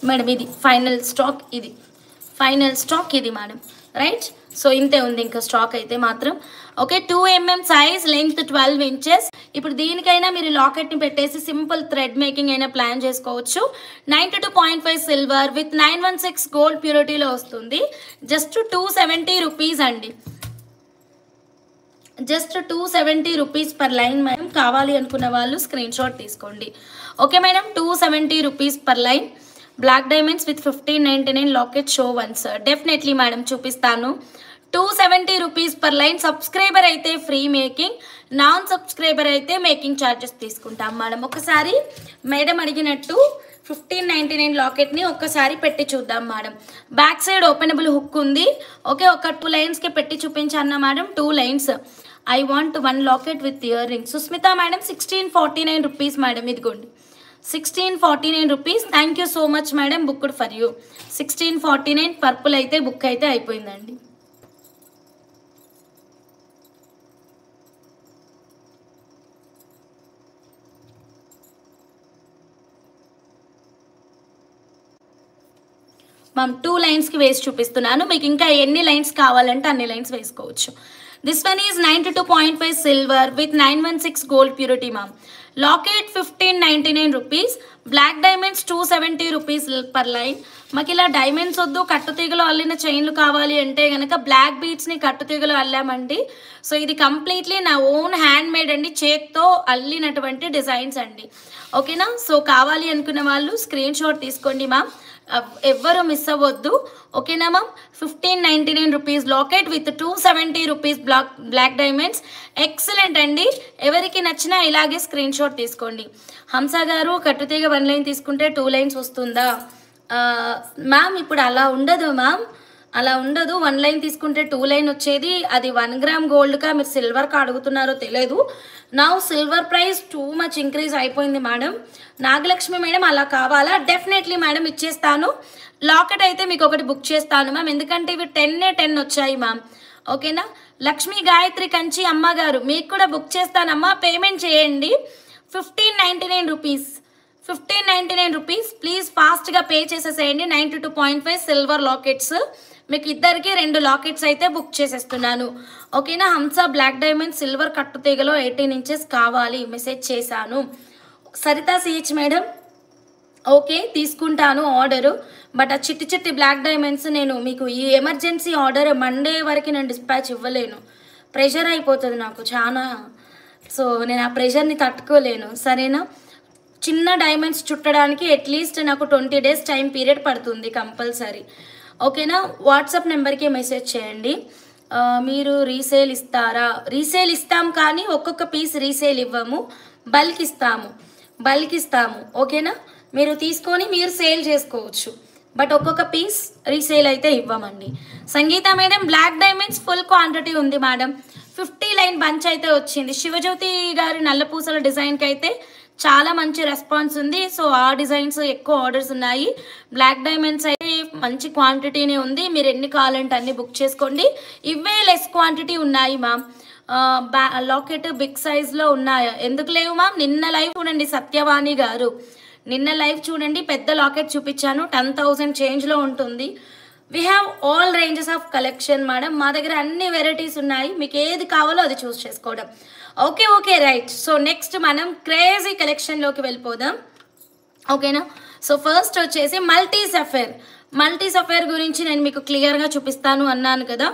మేడం ఇది ఫైనల్ స్టాక్ ఇది మేడం, రైట్. సో ఇంతే ఉంది ఇంకా స్టాక్ అయితే మాత్రం. Okay, 2 mm size, length 12 inches. ఇప్పుడు దీనికైనా మీరు లాకెట్ని పెట్టేసి సింపుల్ థ్రెడ్ మేకింగ్ అయినా ప్లాన్ చేసుకోవచ్చు. 92.5 సిల్వర్ విత్ 916 గోల్డ్ ప్యూరిటీలో వస్తుంది. జస్ట్ 270 రూపీస్ అండి, just 270 rupees per line madam. కావాలి అనుకున్న వాళ్ళు స్క్రీన్ షాట్ తీసుకోండి. Okay madam, 270 rupees per line. Black diamonds with 1599 locket show once. Definitely madam చూపిస్తాను. 270 రూపీస్ పర్ లైన్. సబ్స్క్రైబర్ అయితే ఫ్రీ మేకింగ్, నాన్ సబ్స్క్రైబర్ అయితే మేకింగ్ ఛార్జెస్ తీసుకుంటాం madam. ఒకసారి madam అడిగినట్టు 1599 లాకెట్ని ఒక్కసారి పెట్టి చూద్దాం madam. Back side openable hook ఉంది. ఓకే, ఒక 2 లైన్స్కి పెట్టి చూపించాను మేడం. 2 lines. I want 1 locket with ear ring. Susmitha madam 1649 rupees madam. ఇదిగోండి 1649 rupees. Thank you so much madam, booked for you. 1649 purple అయితే బుక్ అయితే అయిపోయిందండి. మ్యామ్ 2 లైన్స్కి వేసి చూపిస్తున్నాను. మీకు ఇంకా ఎన్ని లైన్స్ కావాలంటే అన్ని లైన్స్ వేసుకోవచ్చు. This one is 92.5 silver with 916 gold purity ma'am. Locket 1599 rupees. Black diamonds 270 rupees per line. మాకు ఇలా డైమండ్స్ వద్దు, కట్టుతీగలు అల్లిన చైన్లు కావాలి అంటే కనుక బ్లాక్ బీడ్స్ని కట్టుతీగలు అల్లామండి. సో ఇది కంప్లీట్లీ నా ఓన్ హ్యాండ్ మేడ్ అండి, చేత్తో అల్లినటువంటి డిజైన్స్ అండి. ఓకేనా? సో కావాలి అనుకున్న వాళ్ళు స్క్రీన్ షాట్ తీసుకోండి మ్యామ్, ఎవ్వరు మిస్ అవ్వద్దు. ఓకేనా ma'am? 1599 rupees locket with 270 rupees black diamonds. Excellent అండి. ఎవరికి నచ్చినా ఇలాగే స్క్రీన్ షాట్ తీసుకోండి. హంస గారు కట్టుతీగ 1 లైన్ తీసుకుంటే 2 లైన్స్ వస్తుందా మ్యామ్? ఇప్పుడు అలా ఉండదు మ్యామ్, అలా ఉండదు. 1 లైన్ తీసుకుంటే 2 లైన్ వచ్చేది. అది 1 గ్రామ్ గోల్డ్గా మీరు సిల్వర్గా అడుగుతున్నారో తెలియదు. నా silver price too much increase అయిపోయింది మేడం. నాగలక్ష్మి మేడం అలా కావాలా? డెఫినెట్లీ మేడం ఇచ్చేస్తాను. లాకెట్ అయితే మీకు ఒకటి బుక్ చేస్తాను మ్యామ్, ఎందుకంటే ఇవి 10 వచ్చాయి మ్యామ్. ఓకేనా? లక్ష్మీ గాయత్రి కంచి అమ్మగారు మీకు కూడా బుక్ చేస్తానమ్మా, పేమెంట్ చేయండి. 1599 రూపీస్, 1599 రూపీస్. ప్లీజ్ ఫాస్ట్గా పే చేసేసేయండి. 92.5 సిల్వర్ లాకెట్స్. మీకు ఇద్దరికి 2 లాకెట్స్ అయితే బుక్ చేసేస్తున్నాను. ఓకేనా? హంస బ్లాక్ డైమండ్ సిల్వర్ కట్టుతీగలో 18 ఇంచెస్ కావాలి, మెసేజ్ చేశాను. సరిత సిహెచ్ మేడం ఓకే తీసుకుంటాను ఆర్డరు. బట్ ఆ చిట్టి చిట్టి బ్లాక్ డైమండ్స్ నేను మీకు ఈ ఎమర్జెన్సీ ఆర్డర్ మండే వరకు నేను డిస్పాచ్ ఇవ్వలేను, ప్రెషర్ అయిపోతుంది నాకు చాలా. సో నేను ఆ ప్రెషర్ని తట్టుకోలేను. సరేనా? చిన్న డైమండ్స్ చుట్టడానికి అట్లీస్ట్ నాకు 20 డేస్ టైం పీరియడ్ పడుతుంది కంపల్సరీ. ఓకేనా? వాట్సాప్ నెంబర్కి మెసేజ్ చేయండి. మీరు రీసేల్ ఇస్తారా? రీసేల్ ఇస్తాం, కానీ ఒక్కొక్క పీస్ రీసేల్ ఇవ్వము, బల్క్ ఇస్తాము. ఓకేనా? మీరు తీసుకొని మీరు సేల్ చేసుకోవచ్చు, బట్ ఒక్కొక్క పీస్ రీసేల్ అయితే ఇవ్వమండి. Sangeetha madam black diamonds full quantity ఉంది మేడం. 50 లైన్ బంచ్ అయితే వచ్చింది. శివజ్యోతి గారి నల్లపూసల డిజైన్కి అయితే చాలా మంచి రెస్పాన్స్ ఉంది. సో ఆ డిజైన్స్ ఎక్కువ ఆర్డర్స్ ఉన్నాయి. బ్లాక్ డైమండ్స్ అయితే మంచి క్వాంటిటీనే ఉంది. మీరు ఎన్ని కావాలంటే అన్ని బుక్ చేసుకోండి. ఇవే లెస్ క్వాంటిటీ ఉన్నాయి మ్యామ్. లాకెట్ బిగ్ సైజ్లో ఉన్నాయా? ఎందుకు లేవు మ్యామ్? నిన్న లైవ్ చూడండి సత్యవాణి గారు, నిన్న లైవ్ చూడండి, పెద్ద లాకెట్ చూపించాను, 10,000 చేంజ్లో ఉంటుంది. We have all ranges of collection madam. మా దగ్గర అన్ని వెరైటీస్ ఉన్నాయి, మీకు ఏది కావాలో అది చూస్ చేసుకోవడం. Okay right. సో నెక్స్ట్ మనం క్రేజీ కలెక్షన్లోకి వెళ్ళిపోదాం. ఓకేనా? సో ఫస్ట్ వచ్చేసి మల్టీ సఫేర్ గురించి నేను మీకు క్లియర్గా చూపిస్తాను అన్నాను కదా,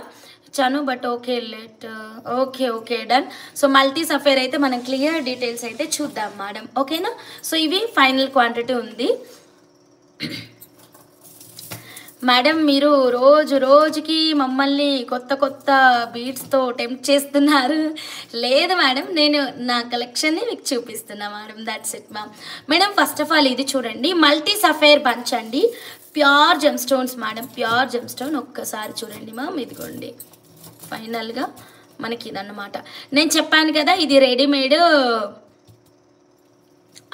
చాను. But okay done. So multi sapphire అయితే మనం క్లియర్ డీటెయిల్స్ అయితే చూద్దాం మేడం. ఓకేనా? సో ఇవి ఫైనల్ క్వాంటిటీ ఉంది మేడం. మీరు రోజుకి మమ్మల్ని కొత్త బీట్స్తో టెంప్ట్ చేస్తున్నారు. లేదు మేడం, నేను నా కలెక్షన్ని మీకు చూపిస్తున్నా madam. That's it ma'am. Madam first of all ఇది చూడండి, మల్టీ సఫేర్ బంచ్ అండి, pure gem stones madam, pure gem stone. ఒక్కసారి చూడండి మ్యామ్, ఇదిగోండి ఫైనల్గా మనకి ఇదన్నమాట. నేను చెప్పాను కదా ఇది రెడీమేడ్.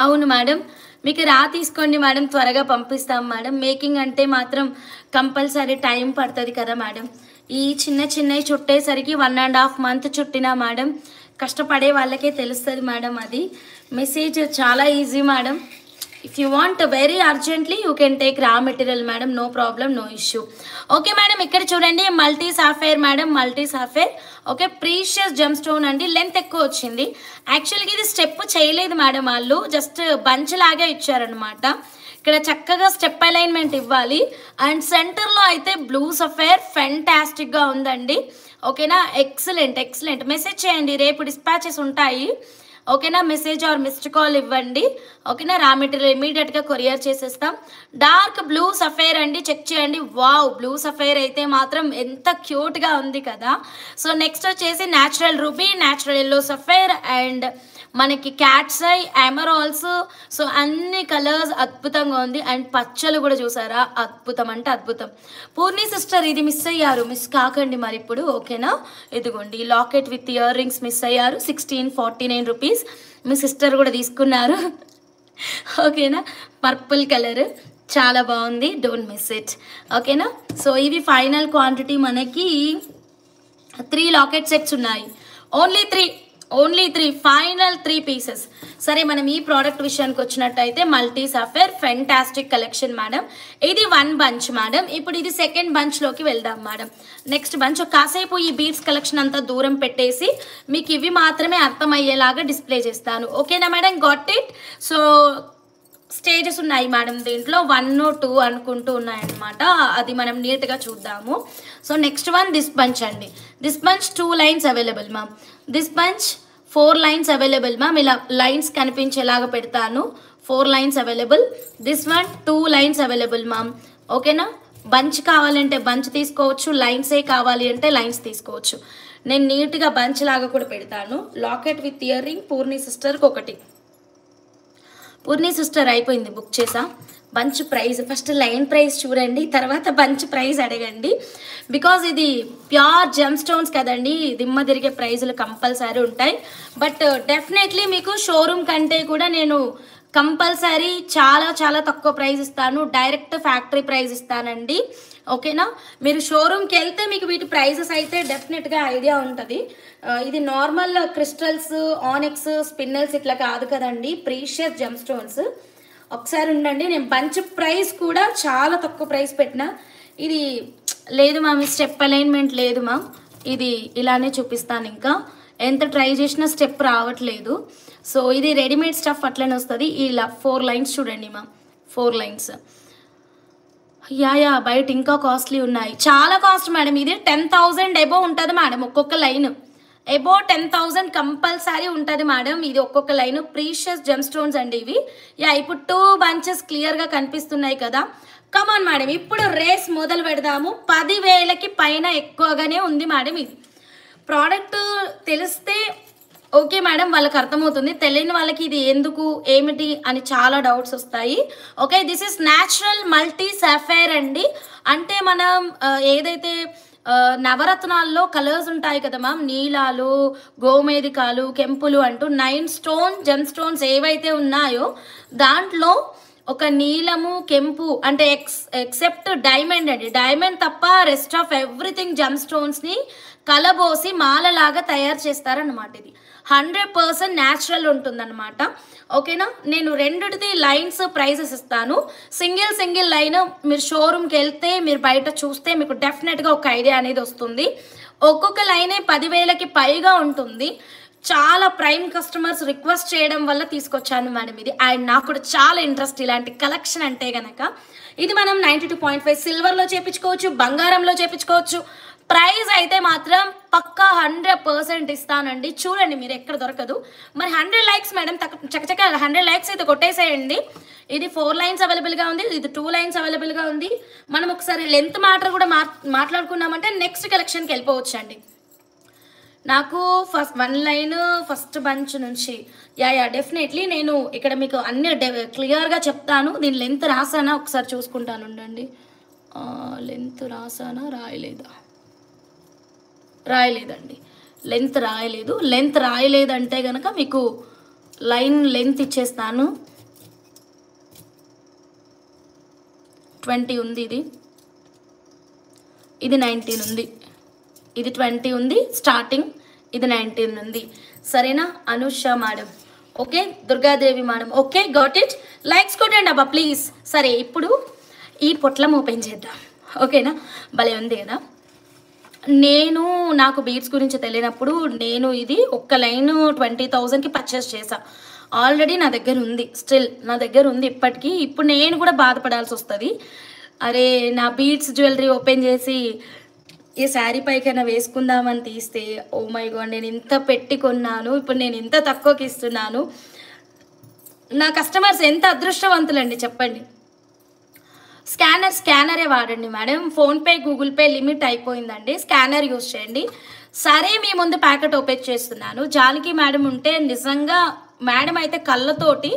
అవును మేడం, మీకు తీసుకోండి మేడం, త్వరగా పంపిస్తాం మేడం. మేకింగ్ అంటే మాత్రం కంపల్సరీ టైం పడుతుంది కదా మేడం. ఈ చిన్నవి చుట్టేసరికి 1.5 మంత్ చుట్టినా మేడం, కష్టపడే వాళ్ళకే తెలుస్తుంది మేడం. అది మెసేజ్ చాలా easy madam. If you want very అర్జెంట్లీ you can take raw material madam, no problem, no issue. Okay madam, ఇక్కడ చూడండి multi sapphire madam, multi sapphire. Okay, precious gem stone అండి. Length ఎక్కువ వచ్చింది. యాక్చువల్గా ఇది స్టెప్ చేయలేదు మేడం, వాళ్ళు జస్ట్ బంచ్ లాగా ఇచ్చారనమాట. ఇక్కడ చక్కగా స్టెప్ అలైన్మెంట్ ఇవ్వాలి. అండ్ సెంటర్లో అయితే బ్లూ సఫైర్ ఫెంటాస్టిక్గా ఉందండి. ఓకేనా? ఎక్సలెంట్. మెసేజ్ చేయండి, రేపు డిస్పాచెస్ ఉంటాయి. ఓకేనా, మెసేజ్ ఆర్ మిస్డ్ కాల్ ఇవ్వండి. ఓకేనా, రా మెటీరియల్ ఇమీడియట్గా కొరియర్ చేసేస్తాం. డార్క్ బ్లూ సఫైర్ అండి, చెక్ చేయండి. వావ్, బ్లూ సఫైర్ అయితే మాత్రం ఎంత క్యూట్గా ఉంది కదా. సో నెక్స్ట్ వచ్చేసి natural ruby, natural yellow sapphire and మనకి క్యాట్స్ ఐ, ఎమరాల్డ్స్. సో అన్ని కలర్స్ అద్భుతంగా ఉంది. అండ్ పచ్చలు కూడా చూసారా, అద్భుతం అంటే అద్భుతం. పూర్ణి సిస్టర్ ఇది మిస్ అయ్యారు, మిస్ కాకండి మరి ఇప్పుడు. ఓకేనా, ఇదిగోండి locket with ear rings miss అయ్యారు, 1649 రూపీస్. మీ సిస్టర్ కూడా తీసుకున్నారు. ఓకేనా, పర్పుల్ కలర్ చాలా బాగుంది, డోంట్ మిస్ ఇట్. ఓకేనా, సో ఇవి ఫైనల్ క్వాంటిటీ. మనకి 3 లాకెట్ సెట్స్ ఉన్నాయి, ఓన్లీ త్రీ ఫైనల్ 3 పీసెస్. సరే, మనం ఈ ప్రోడక్ట్ విషయానికి వచ్చినట్టయితే multi sapphire fantastic collection madam. ఇది 1 బంచ్ మేడం. ఇప్పుడు ఇది సెకండ్ బంచ్లోకి వెళ్దాం మేడం. నెక్స్ట్ బంచ్ కాసేపు ఈ బీడ్స్ కలెక్షన్ అంతా దూరం పెట్టేసి మీకు ఇవి మాత్రమే అర్థమయ్యేలాగా డిస్ప్లే చేస్తాను. ఓకేనా madam, got it. So stages ఉన్నాయి మేడం, దీంట్లో 1 or 2 అనుకుంటూ ఉన్నాయన్నమాట. అది మనం నీట్గా చూద్దాము. So next one this bunch అండి. This bunch 2 lines available ma'am. This bunch 4 lines available ma'am. ఇలా లైన్స్ కనిపించేలాగా పెడతాను, 4 lines available. This one 2 lines available ma'am. ఓకేనా, బంచ్ కావాలంటే బంచ్ తీసుకోవచ్చు, లైన్సే కావాలి అంటే లైన్స్ తీసుకోవచ్చు. నేను నీట్గా బంచ్ లాగా కూడా పెడతాను. Locket with year ring Purni సిస్టర్కి ఒకటి. పూర్ణి సిస్టర్ అయిపోయింది, బుక్ చేసా. Bunch price first line price చూడండి, తర్వాత బంచ్ ప్రైస్ అడగండి. బికాజ్ ఇది ప్యూర్ జెమ్ స్టోన్స్ కదండి, దిమ్మ తిరిగే ప్రైజులు కంపల్సరీ ఉంటాయి. బట్ డెఫినెట్లీ మీకు షోరూమ్ కంటే కూడా నేను కంపల్సరీ చాలా చాలా తక్కువ ప్రైస్ ఇస్తాను. డైరెక్ట్ ఫ్యాక్టరీ ప్రైస్ ఇస్తానండి. ఓకేనా, మీరు షోరూమ్కి వెళ్తే మీకు వీటి ప్రైజెస్ అయితే డెఫినెట్గా ఐడియా ఉంటుంది. ఇది నార్మల్ క్రిస్టల్స్, ఆనిక్స్, స్పిన్నల్స్ ఇట్లా కాదు కదండి, ప్రీషియస్ జెమ్ స్టోన్స్. ఒకసారి ఉండండి, నేను బంచ్ ప్రైస్ కూడా చాలా తక్కువ ప్రైస్ పెట్టిన. ఇది లేదు మ్యామ్, స్టెప్ అలైన్మెంట్ లేదు మ్యామ్, ఇది ఇలానే చూపిస్తాను. ఇంకా ఎంత ట్రై చేసినా స్టెప్ రావట్లేదు. సో ఇది రెడీమేడ్ స్టఫ్ అట్లనే వస్తుంది. ఇలా 4 లైన్స్ చూడండి మ్యామ్, 4 లైన్స్. యా బయట ఇంకా కాస్ట్లీ ఉన్నాయి, చాలా కాస్ట్ మేడం. ఇది 10,000 ఎబో ఉంటుంది మేడం, ఒక్కొక్క లైన్ ఎబో 10,000 కంపల్సరీ ఉంటుంది మేడం. ఇది ఒక్కొక్క లైన్ ప్రీషియస్ జెమ్ స్టోన్స్ అండి ఇవి. యా, ఇప్పుడు 2 బంచెస్ క్లియర్గా కనిపిస్తున్నాయి కదా. కమాన్ మేడం, ఇప్పుడు రేస్ మొదలు పెడదాము. 10,000కి పైన ఎక్కువగానే ఉంది మేడం. ఇది ప్రోడక్ట్ తెలిస్తే ఓకే మేడం, వాళ్ళకి అర్థమవుతుంది. తెలియని వాళ్ళకి ఇది ఎందుకు ఏమిటి అని చాలా డౌట్స్ వస్తాయి. Okay, this is natural multi sapphire అండి. అంటే మనం ఏదైతే నవరత్నాల్లో కలర్స్ ఉంటాయి కదా మ్యామ్, నీలాలు, గోమేధికాలు, కెంపులు అంటూ 9 స్టోన్ జెమ్ స్టోన్స్ ఏవైతే ఉన్నాయో దాంట్లో ఒక నీలము, కెంపు అంటే ఎక్సెప్ట్ డైమండ్ అండి, డైమండ్ తప్ప రెస్ట్ ఆఫ్ ఎవ్రీథింగ్ జెమ్ స్టోన్స్ని కలబోసి మాలలాగా తయారు చేస్తారనమాట. ఇది 100% న్యాచురల్ ఉంటుందన్నమాట. ఓకేనా, నేను రెండిటిది లైన్స్ ప్రైజెస్ ఇస్తాను. సింగిల్ లైన్ మీరు షోరూమ్కి వెళ్తే మీరు బయట చూస్తే మీకు డెఫినెట్గా ఒక ఐడియా అనేది వస్తుంది. ఒక్కొక్క లైనే 10,000కి పైగా ఉంటుంది. చాలా ప్రైమ్ కస్టమర్స్ రిక్వెస్ట్ చేయడం వల్ల తీసుకొచ్చాను మేడం ఇది. అండ్ నాకు కూడా చాలా ఇంట్రెస్ట్ ఇలాంటి కలెక్షన్ అంటే కనుక. ఇది మనం 92.5 సిల్వర్లో చేయించుకోవచ్చు, బంగారంలో చేయించుకోవచ్చు. ప్రైస్ అయితే మాత్రం పక్కా 100% ఇస్తానండి. చూడండి, మీరు ఎక్కడ దొరకదు. మరి 100 లైక్స్ మేడం, చకచక 100 లైక్స్ అయితే కొట్టేసేయండి. ఇది 4 లైన్స్ అవైలబుల్గా ఉంది, ఇది 2 లైన్స్ అవైలబుల్గా ఉంది. మనం ఒకసారి లెంత్ మ్యాటర్ కూడా మాట్లాడుకున్నామంటే నెక్స్ట్ కలెక్షన్కి వెళ్ళిపోవచ్చండి. నాకు ఫస్ట్ 1 లైన్ ఫస్ట్ బంచ్ నుంచి యా డెఫినెట్లీ నేను ఇక్కడ మీకు అన్ని క్లియర్గా చెప్తాను. దీని లెంత్ రాసానా ఒకసారి చూసుకుంటాను ఉండండి. లెంత్ రాసానా రాయలేదండి, లెంత్ రాయలేదంటే కనుక మీకు లైన్ లెంత్ ఇచ్చేస్తాను. 20 ఉంది, ఇది 19 ఉంది, ఇది 20 ఉంది స్టార్టింగ్, ఇది 19 ఉంది. సరేనా Anusha madam, okay, Durgadevi madam, okay, got it. Likes కొట్టండి అబ్బా ప్లీజ్. సరే, ఇప్పుడు ఈ పొట్లం ఓపెన్ చేద్దాం. ఓకేనా, భలే ఉంది కదా. నాకు బీడ్స్ గురించి తెలియనప్పుడు నేను ఇది ఒక్క లైన్ 20,000కి పర్చేస్ చేసా. ఆల్రెడీ నా దగ్గర ఉంది, స్టిల్ నా దగ్గర ఉంది ఇప్పటికీ. ఇప్పుడు నేను కూడా బాధపడాల్సి వస్తుంది. అరే, నా బీడ్స్ జ్యువెలరీ ఓపెన్ చేసి ఈ శారీ పైకైనా వేసుకుందామని తీస్తే ఓ మై గాడ్, నేను ఇంత పెట్టి కొన్నాను, ఇప్పుడు నేను ఇంత తక్కువకి ఇస్తున్నాను. నా కస్టమర్స్ ఎంత అదృష్టవంతులండి చెప్పండి. స్కానరే వాడండి madam. PhonePe Google pay limit అయిపోయిందండి, స్కానర్ యూజ్ చేయండి. సరే, మీ ముందు ప్యాకెట్ ఓపెన్ చేస్తున్నాను. జానకి మేడం ఉంటే నిజంగా మేడం అయితే కళ్ళతోటి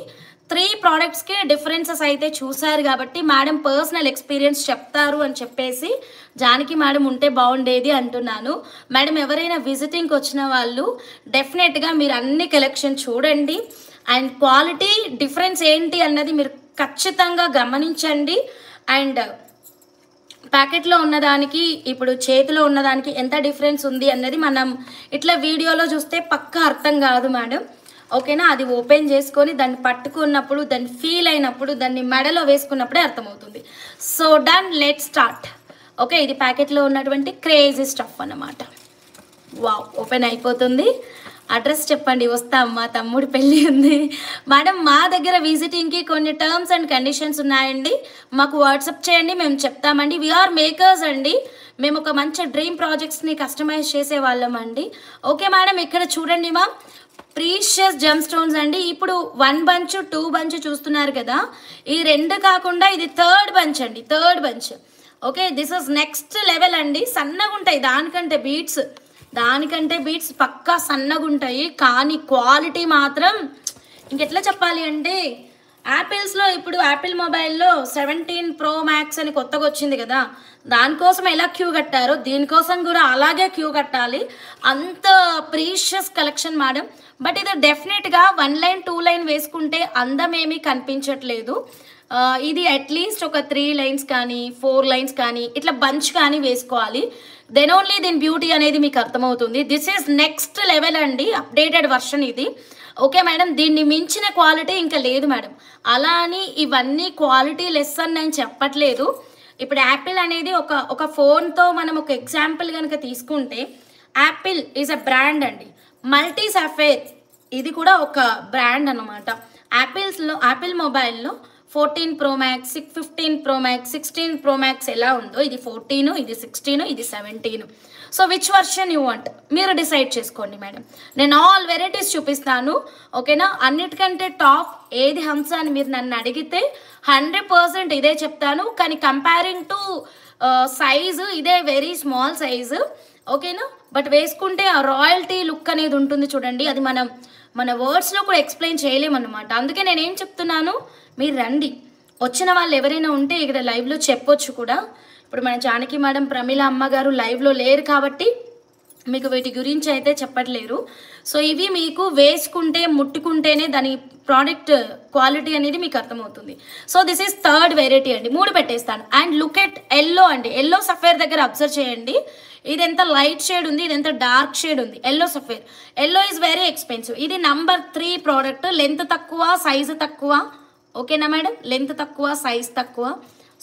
3 ప్రోడక్ట్స్కి డిఫరెన్సెస్ అయితే చూశారు కాబట్టి మేడం పర్సనల్ ఎక్స్పీరియన్స్ చెప్తారు అని చెప్పేసి జానకి మేడం ఉంటే బాగుండేది అంటున్నాను. మేడం ఎవరైనా విజిటింగ్కి వచ్చిన వాళ్ళు డెఫినెట్గా మీరు అన్ని కలెక్షన్ చూడండి అండ్ క్వాలిటీ డిఫరెన్స్ ఏంటి అన్నది మీరు ఖచ్చితంగా గమనించండి. అండ్ ప్యాకెట్లో ఉన్నదానికి ఇప్పుడు చేతిలో ఉన్నదానికి ఎంత డిఫరెన్స్ ఉంది అన్నది మనం ఇట్లా వీడియోలో చూస్తే పక్కా అర్థం కాదు మేడం. ఓకేనా, అది ఓపెన్ చేసుకొని దాన్ని పట్టుకున్నప్పుడు, దాన్ని ఫీల్ అయినప్పుడు, దాన్ని మెడలో వేసుకున్నప్పుడే అర్థమవుతుంది. So done, let start. Okay, ఇది ప్యాకెట్లో ఉన్నటువంటి క్రేజీ స్టఫ్ అన్నమాట. వావ్, ఓపెన్ అయిపోతుంది. అడ్రస్ చెప్పండి, వస్తాం, మా తమ్ముడు పెళ్ళి ఉంది. మేడం మా దగ్గర విజిటింగ్కి కొన్ని టర్మ్స్ అండ్ కండిషన్స్ ఉన్నాయండి, మాకు వాట్సాప్ చేయండి, మేము చెప్తామండి. వీఆర్ మేకర్స్ అండి, మేము ఒక మంచి డ్రీమ్ ప్రాజెక్ట్స్ని కస్టమైజ్ చేసే వాళ్ళం అండి. ఓకే మేడం, ఇక్కడ చూడండి మా ప్రీషియస్ జెమ్ స్టోన్స్ అండి. ఇప్పుడు 1 బంచ్ 2 బంచ్ చూస్తున్నారు కదా, ఈ 2 కాకుండా ఇది 3rd బంచ్ అండి, 3rd bunch. Okay, this is next level అండి. సన్నగా ఉంటాయి, దానికంటే బీట్స్ పక్కా సన్నగా ఉంటాయి, కానీ క్వాలిటీ మాత్రం ఇంకెట్లా చెప్పాలి అంటే, యాపిల్స్లో ఇప్పుడు యాపిల్ మొబైల్లో 17 Pro Max అని కొత్తగా వచ్చింది కదా, దానికోసం ఎలా క్యూ కట్టారో దీనికోసం కూడా అలాగే క్యూ కట్టాలి, అంత ప్రీషియస్ కలెక్షన్ మేడం. బట్ ఇది డెఫినెట్గా 1 లైన్ 2 లైన్ వేసుకుంటే అందమేమీ కనిపించట్లేదు. ఇది అట్లీస్ట్ ఒక 3 లైన్స్ కానీ 4 లైన్స్ కానీ ఇట్లా బంచ్ కానీ వేసుకోవాలి, దెన్ ఓన్లీ దీని బ్యూటీ అనేది మీకు అర్థమవుతుంది. దిస్ ఈజ్ నెక్స్ట్ లెవెల్ అండి, అప్డేటెడ్ వర్షన్ ఇది. ఓకే మేడం, దీన్ని మించిన క్వాలిటీ ఇంకా లేదు మేడం. అలా అని ఇవన్నీ క్వాలిటీ లెస్ అని నేను చెప్పట్లేదు. ఇప్పుడు యాపిల్ అనేది ఒక ఫోన్తో మనం ఒక ఎగ్జాంపుల్ కనుక తీసుకుంటే, యాపిల్ ఈజ్ అ బ్రాండ్ అండి. మల్టీ సఫేర్ ఇది కూడా ఒక బ్రాండ్ అన్నమాట. యాపిల్ మొబైల్లో 14 Pro Max, 15 Pro Max, 16 Pro Max ఎలా ఉందో, ఇది 14, ఇది 16, ఇది 17. So which version you want మీరు డిసైడ్ చేసుకోండి మేడం. నేను ఆల్ వెరైటీస్ చూపిస్తాను, ఓకేనా. అన్నిటికంటే టాప్ ఏది హంస అని మీరు నన్ను అడిగితే 100% ఇదే చెప్తాను. కానీ కంపేరింగ్ టు సైజు ఇదే వెరీ స్మాల్ సైజు, ఓకేనా. బట్ వేసుకుంటే ఆ రాయల్టీ లుక్ అనేది ఉంటుంది చూడండి, అది మన వర్డ్స్లో కూడా ఎక్స్ప్లెయిన్ చేయలేమన్నమాట. అందుకే నేనేం చెప్తున్నాను, మీరు రండి, వచ్చిన వాళ్ళు ఎవరైనా ఉంటే ఇక్కడ లైవ్లో చెప్పొచ్చు కూడా. ఇప్పుడు మన జానకి మేడం, ప్రమీల అమ్మగారు లైవ్లో లేరు కాబట్టి మీకు వీటి గురించి అయితే చెప్పట్లేరు. సో ఇవి మీకు వేసుకుంటే ముట్టుకుంటేనే దాని ప్రోడక్ట్ క్వాలిటీ అనేది మీకు అర్థమవుతుంది. So this is 3rd variety అండి, 3 పెట్టేస్తాను. అండ్ లుక్ ఎట్ ఎల్లో అండి, ఎల్లో సఫేర్ దగ్గర అబ్జర్వ్ చేయండి, ఇది ఎంత లైట్ షేడ్ ఉంది, ఇది ఎంత డార్క్ షేడ్ ఉంది. Yellow సఫేర్, yellow is very expensive. ఇది నంబర్ 3 ప్రోడక్ట్, లెంత్ తక్కువ, సైజు తక్కువ. ఓకేనా మేడం, లెంత్ తక్కువ, సైజ్ తక్కువ.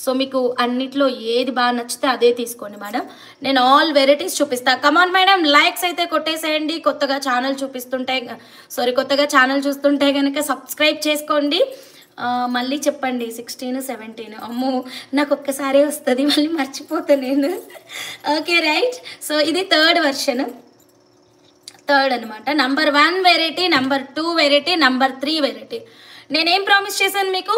సో మీకు అన్నిట్లో ఏది బాగా నచ్చితే అదే తీసుకోండి మేడం. నేను ఆల్ వెరైటీస్ చూపిస్తాను. కమాన్ మేడం, లైక్స్ అయితే కొట్టేసేయండి. కొత్తగా ఛానల్ చూస్తుంటే కనుక సబ్స్క్రైబ్ చేసుకోండి. మళ్ళీ చెప్పండి 16, 17. అమ్మో, నాకు ఒక్కసారి వస్తుంది, మళ్ళీ మర్చిపోతాను నేను. Okay right. సో ఇది 3rd వర్షన్, 3rd అనమాట. Number 1 variety, number 2 variety, number 3 variety. నేనేం ప్రామిస్ చేశాను మీకు,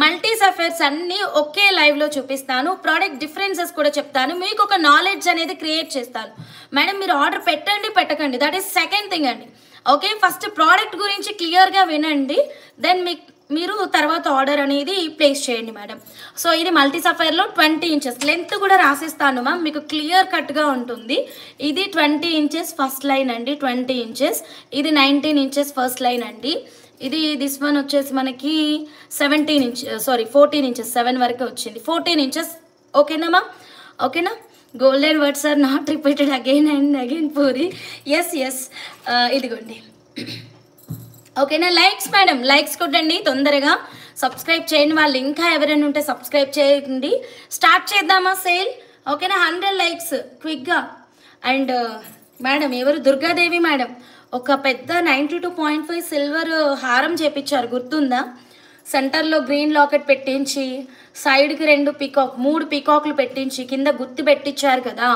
మల్టీ సఫేర్స్ అన్నీ ఒకే లైవ్లో చూపిస్తాను, ప్రోడక్ట్ డిఫరెన్సెస్ కూడా చెప్తాను, మీకు ఒక నాలెడ్జ్ అనేది క్రియేట్ చేస్తాను. మేడం మీరు ఆర్డర్ పెట్టకండి, దట్ ఈస్ సెకండ్ థింగ్ అండి. ఓకే, ఫస్ట్ ప్రోడక్ట్ గురించి క్లియర్గా వినండి, దెన్ మీరు తర్వాత ఆర్డర్ అనేది ప్లేస్ చేయండి మేడం. సో ఇది మల్టీ సఫైర్లో 20 ఇంచెస్ లెంత్ కూడా రాసిస్తాను మ్యామ్, మీకు క్లియర్ కట్గా ఉంటుంది. ఇది 20 ఇంచెస్ ఫస్ట్ లైన్ అండి, 20 ఇంచెస్. ఇది 19 ఇంచెస్ ఫస్ట్ లైన్ అండి. ఇది దిస్ వన్ వచ్చేసి మనకి 14 ఇంచెస్ 7 వరకు వచ్చింది, 14 ఇంచెస్. ఓకేనా మ్యామ్, ఓకేనా. Golden words are not repeated again and again Puri. Yes ఇదిగోండి. ఓకేనా, లైక్స్ మేడం, లైక్స్ కొట్టండి తొందరగా. సబ్స్క్రైబ్ చేయండి, వాళ్ళు ఇంకా ఎవరైనా ఉంటే సబ్స్క్రైబ్ చేయండి. స్టార్ట్ చేద్దామా సేల్? ఓకేనా, 100 లైక్స్ క్విక్గా. అండ్ మేడం ఎవరు, దుర్గాదేవి మేడం ఒక పెద్ద 92.5 సిల్వర్ హారం చేపించారు, గుర్తుందా? సెంటర్లో గ్రీన్ లాకెట్ పెట్టించి సైడ్కి 3 పీకాక్లు పెట్టించి కింద గుత్తి పెట్టించారు కదా,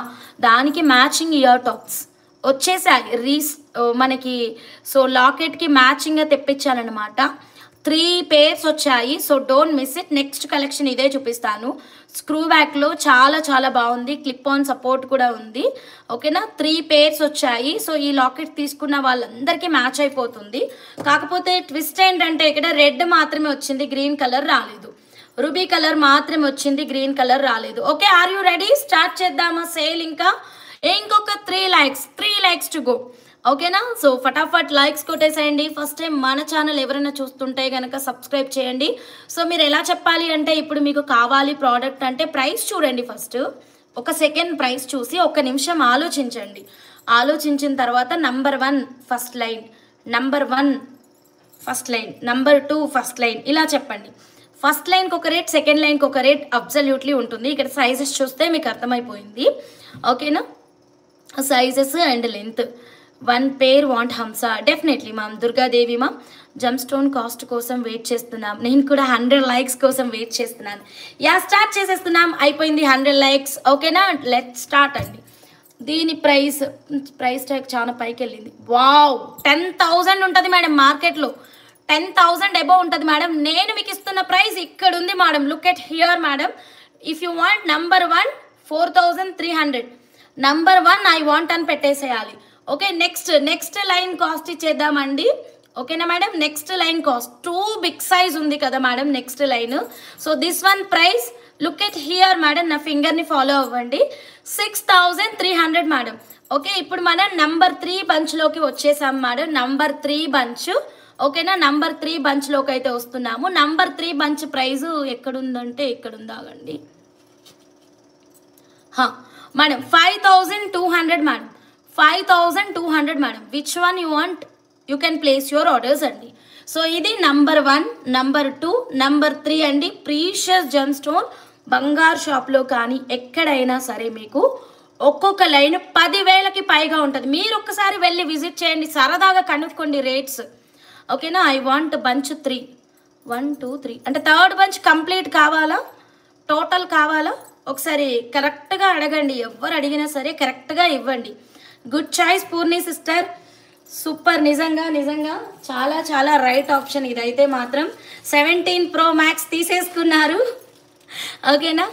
దానికి మ్యాచింగ్ ఇయర్ టాప్స్ వచ్చేసాయి మనకి. సో లాకెట్కి మ్యాచింగ్గా తెప్పించాలన్నమాట. 3 పేర్స్ వచ్చాయి. So don't miss it. Next collection ఇదే చూపిస్తాను. స్క్రూ బ్యాక్లో చాలా చాలా బాగుంది, క్లిప్ ఆన్ సపోర్ట్ కూడా ఉంది. ఓకేనా, 3 పేర్స్ వచ్చాయి. సో ఈ లాకెట్ తీసుకున్న వాళ్ళందరికీ మ్యాచ్ అయిపోతుంది. కాకపోతే ట్విస్ట్ ఏంటంటే ఇక్కడ రెడ్ మాత్రమే వచ్చింది, గ్రీన్ కలర్ రాలేదు. రూబీ కలర్ మాత్రమే వచ్చింది, గ్రీన్ కలర్ రాలేదు. Okay, are you ready? Start చేద్దామా సేల్? ఇంకొక 3 లైక్స్ టు గో. ఓకేనా, సో ఫటాఫట్ లైక్స్ కొట్టేసేయండి. ఫస్ట్ టైం మన ఛానల్ ఎవరైనా చూస్తుంటే కనుక సబ్స్క్రైబ్ చేయండి. సో మీరు ఎలా చెప్పాలి అంటే, ఇప్పుడు మీకు కావాలి ప్రోడక్ట్ అంటే ప్రైస్ చూడండి. ఫస్ట్ ఒక సెకండ్ ప్రైస్ చూసి 1 నిమిషం ఆలోచించండి. ఆలోచించిన తర్వాత number 1 first line, number 1 first line, number 2 first line, ఇలా చెప్పండి. ఫస్ట్ లైన్కి ఒక రేట్, సెకండ్ లైన్కి ఒక రేట్ అబ్సల్యూట్లీ ఉంటుంది. ఇక్కడ సైజెస్ చూస్తే మీకు అర్థమైపోయింది. ఓకేనా, sizes and length. 1 pair want హంస, డెఫినెట్లీ మ్యామ్. దుర్గాదేవి మ్యామ్, జమ్ స్టోన్ కాస్ట్ కోసం వెయిట్ చేస్తున్నాం. నేను కూడా 100 లైక్స్ కోసం వెయిట్ చేస్తున్నాను. స్టార్ట్ చేసేస్తున్నాం. అయిపోయింది 100 లైక్స్. ఓకేనా, లెట్ స్టార్ట్ అండి. దీని ప్రైస్ ట్యాగ్ చాలా పైకి వెళ్ళింది. వావ్, 10,000 ఉంటుంది మేడం. మార్కెట్లో 10,000 అబోవ్ ఉంటుంది మేడం. నేను మీకు ఇస్తున్న ప్రైస్ ఇక్కడ ఉంది madam. Look at here madam. If you want number 1 4,300, number 1 I want అని పెట్టేసేయాలి. ఓకే, నెక్స్ట్ లైన్ కాస్ట్ ఇచ్చేద్దామండి. ఓకేనా madam, next line cost 2 big size ఉంది కదా madam next line. So this one price, look at here madam, నా ఫింగర్ని follow అవ్వండి. 6,300 madam. Okay, ఇప్పుడు మనం నంబర్ 3 బంచ్లోకి వచ్చేసాం మేడం. Number 3 bunch. ఓకేనా, నంబర్ 3 బంచ్లోకి అయితే వస్తున్నాము. నంబర్ 3 బంచ్ ప్రైస్ ఎక్కడుందంటే ఇక్కడ ఉందాగండి madam. 5,200 madam. 5,200 madam. Which one you want, you can place your orders అండి. సో ఇది నంబర్ 1, నంబర్ 2, నంబర్ 3 అండి. ప్రీషియస్ జెమ్ స్టోన్ బంగారు షాప్లో కానీ ఎక్కడైనా సరే మీకు ఒక్కొక్క లైన్ 10,000కి పైగా ఉంటుంది. మీరు ఒక్కసారి వెళ్ళి విజిట్ చేయండి, సరదాగా కనుక్కోండి రేట్స్. ఓకేనా, ఐ వాంట్ బంచ్ 3, 1 2 3 అంటే 3rd బంచ్ కంప్లీట్ కావాలా, టోటల్ కావాలా? ఒకసారి కరెక్ట్గా అడగండి. ఎవరు అడిగినా సరే కరెక్ట్గా ఇవ్వండి. Good choice Purni sister, super. నిజంగా చాలా చాలా రైట్ ఆప్షన్ ఇదైతే మాత్రం. 17 Pro Max తీసేసుకున్నారు. ఓకేనా,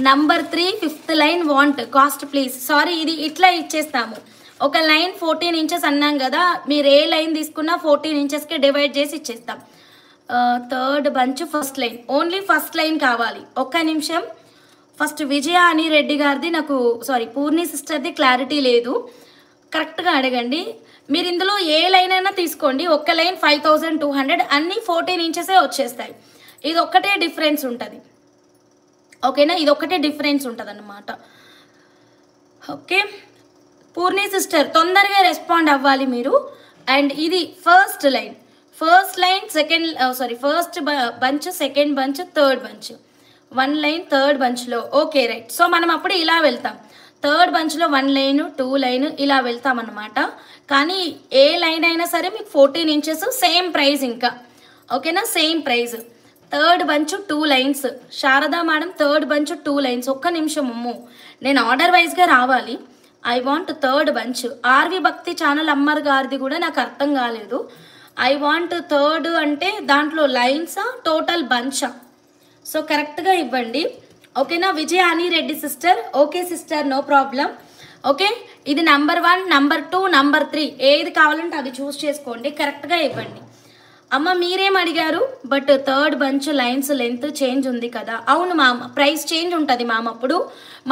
number 3 5th line want cost please. Sorry, ఇది ఇట్లా ఇచ్చేస్తాము. ఒక లైన్ 14 ఇంచెస్ అన్నాం కదా, మీరు ఏ లైన్ తీసుకున్నా 14 ఇంచెస్కి డివైడ్ చేసి ఇచ్చేస్తాం. 3rd bunch first line, only first line కావాలి. 1 నిమిషం. ఫస్ట్ విజయ అని రెడ్డి గారిది నాకు, పూర్ణి సిస్టర్ది క్లారిటీ లేదు, కరెక్ట్గా అడగండి. మీరు ఇందులో ఏ లైన్ అయినా తీసుకోండి. ఒక్క లైన్ 5,200, అన్నీ 14 ఇంచెసే వచ్చేస్తాయి. ఇది ఒక్కటే డిఫరెన్స్ ఉంటుంది. ఓకేనా, ఇది ఒక్కటే డిఫరెన్స్ ఉంటుంది అన్నమాట. ఓకే, పూర్ణి సిస్టర్ తొందరగా రెస్పాండ్ అవ్వాలి మీరు. అండ్ ఇది first line, first bunch, second bunch, third bunch. 1 line 3rd బంచ్లో. Okay right. సో మనం అప్పుడు ఇలా వెళ్తాం. 3rd బంచ్లో 1 లైన్ 2 లైన్ ఇలా వెళ్తామన్నమాట. కానీ ఏ లైన్ అయినా సరే మీకు 14 ఇంచెస్ సేమ్ ప్రైస్ ఇంకా. ఓకేనా, same price. 3rd bunch 2 lines. Sharada madam 3rd bunch 2 lines. 1 నిమిషం అమ్ము, నేను ఆర్డర్ వైజ్గా రావాలి. I want 3rd bunch. RV Bhakti channel అమ్మర్ గారిది కూడా నాకు అర్థం కాలేదు. ఐ వాంట్ 3rd అంటే దాంట్లో లైన్సా టోటల్ బంచా? సో కరెక్ట్గా ఇవ్వండి. ఓకేనా, విజయ అని Reddy sister. Okay sister, no problem. Okay, ఇది నంబర్ 1, నంబర్ 2, నంబర్ 3 ఏది కావాలంటే అది చూస్ చేసుకోండి, కరెక్ట్గా ఇవ్వండి. అమ్మ మీరేం అడిగారు? But 3rd bunch lines length change ఉంది కదా. అవును మామ్, ప్రైస్ చేంజ్ ఉంటుంది మామ్. అప్పుడు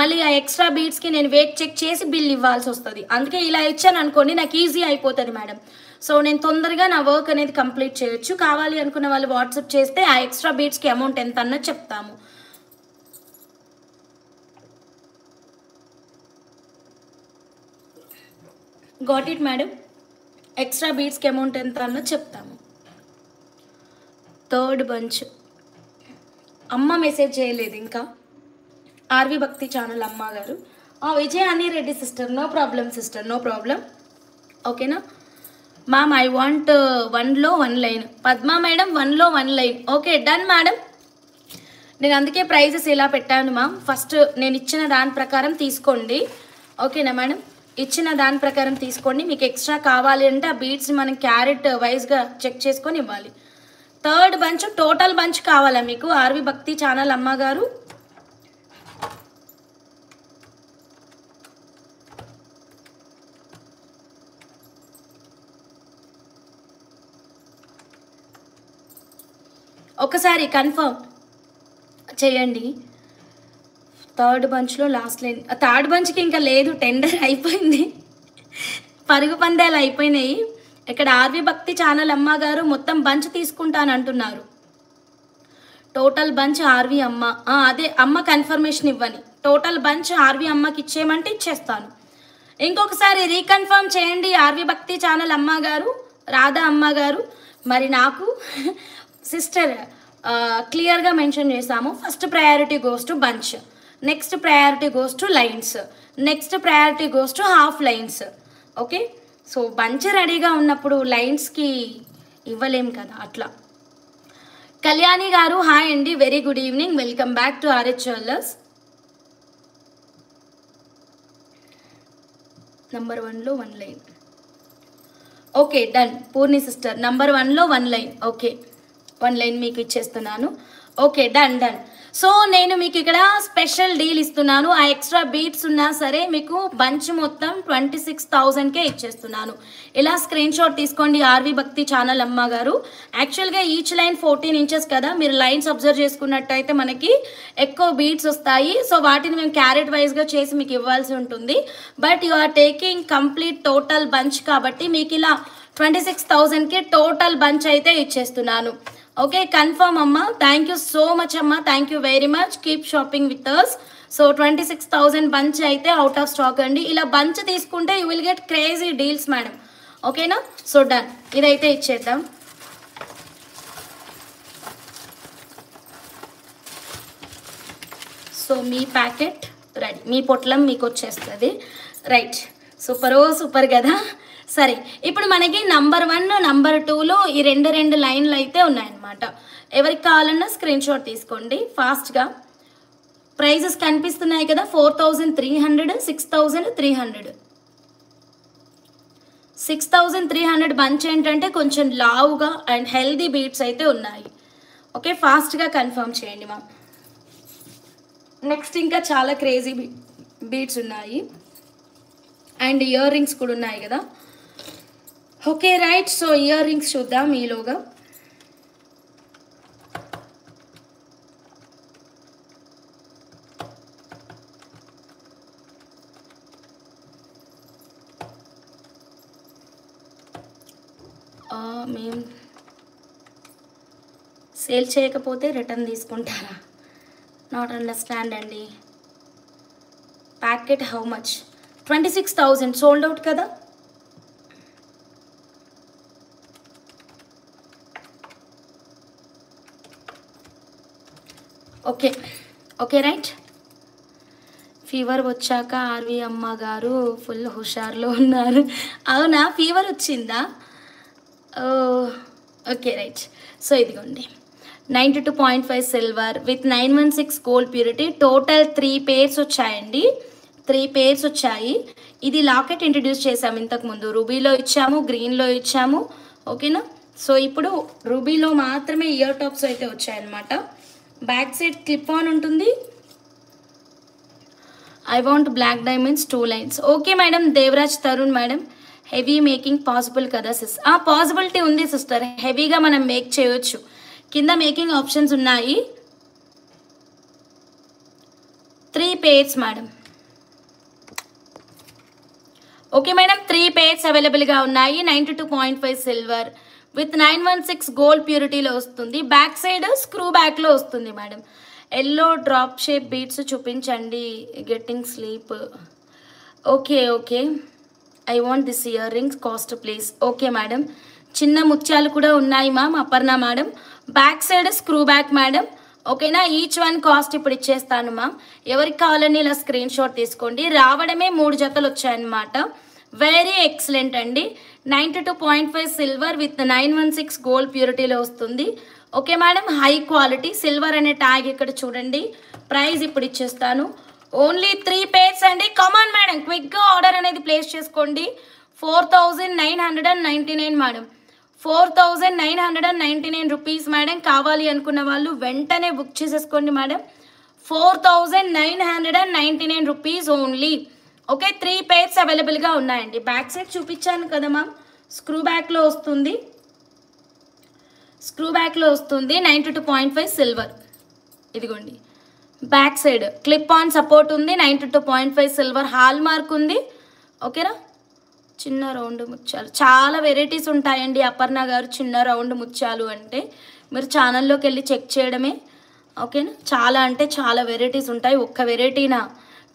మళ్ళీ ఆ ఎక్స్ట్రా బీట్స్కి నేను వెయిట్ చెక్ చేసి బిల్ ఇవ్వాల్సి వస్తుంది. అందుకే ఇలా ఇచ్చాను అనుకోండి, నాకు ఈజీ అయిపోతుంది మేడం. సో నేను తొందరగా నా వర్క్ అనేది కంప్లీట్ చేయొచ్చు. కావాలి అనుకున్న వాళ్ళు వాట్సాప్ చేస్తే ఆ ఎక్స్ట్రా బీట్స్కి అమౌంట్ ఎంత అన్నది చెప్తాము. గాట్ ఇట్ మేడం, ఎక్స్ట్రా బీట్స్కి అమౌంట్ ఎంత అన్నది చెప్తాము. 3rd బంచ్ అమ్మ మెసేజ్ చేయలేదు ఇంకా. ఆర్వి భక్తి ఛానల్ అమ్మ గారు. విజయ్ అని Reddy sister, no problem sister, no problem. ఓకేనా, మ్యామ్ ఐ వాంట్ 1లో 1 లైన్. పద్మ మేడం 1లో 1 లైన్. Okay done madam. నేను అందుకే ప్రైజెస్ ఇలా పెట్టాను మ్యామ్. ఫస్ట్ నేను ఇచ్చిన దాని ప్రకారం తీసుకోండి. ఓకేనా మేడం? ఇచ్చిన దాని ప్రకారం తీసుకోండి. మీకు ఎక్స్ట్రా కావాలి అంటే ఆ బీడ్స్ని మనం క్యారెట్ వైజ్గా చెక్ చేసుకొని ఇవ్వాలి. థర్డ్ బంచ్ టోటల్ బంచ్ కావాలా మీకు? ఆర్వి భక్తి ఛానల్ అమ్మగారు ఒకసారి కన్ఫర్మ్ చేయండి. థర్డ్ బంచ్లో లాస్ట్ లైన్. థర్డ్ బంచ్కి ఇంకా లేదు, టెండర్ అయిపోయింది, పరుగు పందాలు అయిపోయినాయి. ఇక్కడ ఆర్వి భక్తి ఛానల్ అమ్మగారు మొత్తం బంచ్ తీసుకుంటానంటున్నారు. టోటల్ బంచ్ ఆర్వి అమ్మ, అదే అమ్మ కన్ఫర్మేషన్ ఇవ్వని. టోటల్ బంచ్ ఆర్వి అమ్మకి ఇచ్చేయమంటే ఇచ్చేస్తాను. ఇంకొకసారి రీకన్ఫర్మ్ చేయండి ఆర్వి భక్తి ఛానల్ అమ్మగారు, రాధా అమ్మగారు. మరి నాకు సిస్టర్ క్లియర్గా మెన్షన్ చేసాము. First priority goes to bunch, next priority goes to lines, next priority goes to half lines. Okay, so bunch రెడీగా ఉన్నప్పుడు లైన్స్కి ఇవ్వలేం కదా అట్లా. కళ్యాణి గారు హాయ్ అండి, very good evening, welcome back to RH jewellers. Number 1లో 1 line. Okay done. Purni sister number 1లో 1 line. Okay 1 line మీకు ఇచ్చేస్తున్నాను. Okay done done. సో నేను మీకు ఇక్కడ స్పెషల్ డీల్ ఇస్తున్నాను. ఆ ఎక్స్ట్రా బీట్స్ ఉన్నా సరే మీకు బంచ్ మొత్తం 26,000కే ఇచ్చేస్తున్నాను. ఇలా స్క్రీన్ షాట్ తీసుకోండి ఆర్వి భక్తి ఛానల్ అమ్మగారు. యాక్చువల్గా ఈచ్ లైన్ 14 ఇంచెస్ కదా, మీరు లైన్స్ అబ్జర్వ్ చేసుకున్నట్టయితే మనకి ఎక్కువ బీట్స్ వస్తాయి. సో వాటిని మేము క్యారెట్ వైజ్గా చేసి మీకు ఇవ్వాల్సి ఉంటుంది. But you are taking complete total bunch కాబట్టి మీకు ఇలా 26,000కి టోటల్ బంచ్ అయితే ఇచ్చేస్తున్నాను. ఓకే కన్ఫర్మ్ అమ్మ. థ్యాంక్ యూ సో మచ్ అమ్మ, thank you very much. Keep shopping with us. So 26,000 bunch అయితే అవుట్ ఆఫ్ స్టాక్ అండి. ఇలా బంచ్ తీసుకుంటే you will get crazy deals madam. ఓకేనా? సో డన్, ఇదైతే ఇచ్చేద్దాం. సో మీ ప్యాకెట్ రెడీ, మీ పొట్లం మీకు వచ్చేస్తుంది. రైట్, సూపర్ సూపర్ కదా. సరే, ఇప్పుడు మనకి నంబర్ 1 నంబర్ 2లో ఈ రెండు లైన్లు అయితే ఉన్నాయన్నమాట. ఎవరికి కావాలన్నా స్క్రీన్ షాట్ తీసుకోండి ఫాస్ట్గా. ప్రైజెస్ కనిపిస్తున్నాయి కదా, 4,300, 6,300. 6,300 బంచ్ ఏంటంటే కొంచెం లావుగా అండ్ హెల్దీ బీట్స్ అయితే ఉన్నాయి. ఓకే ఫాస్ట్గా కన్ఫర్మ్ చేయండి మా. నెక్స్ట్ ఇంకా చాలా క్రేజీ బీట్స్ ఉన్నాయి అండ్ ఇయర్ రింగ్స్ కూడా ఉన్నాయి కదా. Okay right, so ear rings చూద్దాం ఈలోగా. మేము సేల్ చేయకపోతే రిటర్న్ తీసుకుంటారా? నాట్ అండర్స్టాండ్ అండి. Packet how much? 26,000 sold out కదా. Okay okay right. ఫీవర్ వచ్చాక ఆర్వి అమ్మ గారు ఫుల్ హుషార్లో ఉన్నారు. అవునా, ఫీవర్ వచ్చిందా? Okay right. సో ఇదిగోండి 92.5 silver with 916 gold purity. Total 3 pairs వచ్చాయండి, 3 పేర్స్ వచ్చాయి. ఇది లాకెట్ ఇంట్రడ్యూస్ చేసాము ఇంతకుముందు, రూబీలో ఇచ్చాము, గ్రీన్లో ఇచ్చాము. ఓకేనా? సో ఇప్పుడు రూబీలో మాత్రమే ఇయర్ టాప్స్ అయితే వచ్చాయన్నమాట. బ్యాక్ సైడ్ క్లిప్ ఆన్ ఉంటుంది. I want black diamonds 2 lines. Okay madam. Devaraj Tarun madam, heavy making possible కదా సిస్? పాసిబిలిటీ ఉంది సిస్టర్, హెవీగా మనం మేక్ చేయొచ్చు. కింద మేకింగ్ ఆప్షన్స్ ఉన్నాయి. 3 pairs madam. Okay madam, 3 pairs అవైలబుల్గా ఉన్నాయి. 92.5 సిల్వర్ విత్ 916 గోల్డ్ ప్యూరిటీలో వస్తుంది. బ్యాక్ సైడ్ స్క్రూ బ్యాక్లో వస్తుంది మేడం. ఎల్లో డ్రాప్ షేప్ బీట్స్ చూపించండి. Getting sleep. Okay okay, I want this ear rings cost please. Okay madam, చిన్న ముత్యాలు కూడా ఉన్నాయి ma'am. Aparna madam, back side screw back madam. ఓకేనా? ఈచ్ వన్ కాస్ట్ ఇప్పుడు ఇచ్చేస్తాను మ్యామ్. ఎవరికి కావాలని ఇలా స్క్రీన్ షాట్ తీసుకోండి. రావడమే 3 జతలు వచ్చాయన్నమాట. వెరీ ఎక్సలెంట్ అండి. 92.5 సిల్వర్ విత్ 916 గోల్డ్ ప్యూరిటీలో వస్తుంది. Okay madam, high quality silver అనే ట్యాగ్ ఇక్కడ చూడండి. ప్రైస్ ఇప్పుడు ఇచ్చేస్తాను. ఓన్లీ 3 pairs అండి. కమాన్ మేడం, క్విక్గా ఆర్డర్ అనేది ప్లేస్ చేసుకోండి. 4999 మేడం, 4999 రూపీస్ మేడం. కావాలి అనుకున్న వాళ్ళు వెంటనే బుక్ చేసేసుకోండి madam. 4999 rupees only. Okay, 3 pairs అవైలబుల్గా ఉన్నాయండి. బ్యాక్ సైడ్ చూపించాను కదా మ్యామ్, స్క్రూ బ్యాక్లో వస్తుంది. 92.5 సిల్వర్. ఇదిగోండి back side clip on support ఉంది. 92.5 సిల్వర్ హాల్ మార్క్ ఉంది. ఓకేనా, చిన్న రౌండ్ ముత్యాలు చాలా వెరైటీస్ ఉంటాయండి. అపర్ణ గారు, చిన్న రౌండ్ ముత్యాలు అంటే మీరు ఛానల్లోకి వెళ్ళి చెక్ చేయడమే. ఓకేనా, చాలా అంటే చాలా వెరైటీస్ ఉంటాయి. ఒక్క వెరైటీనా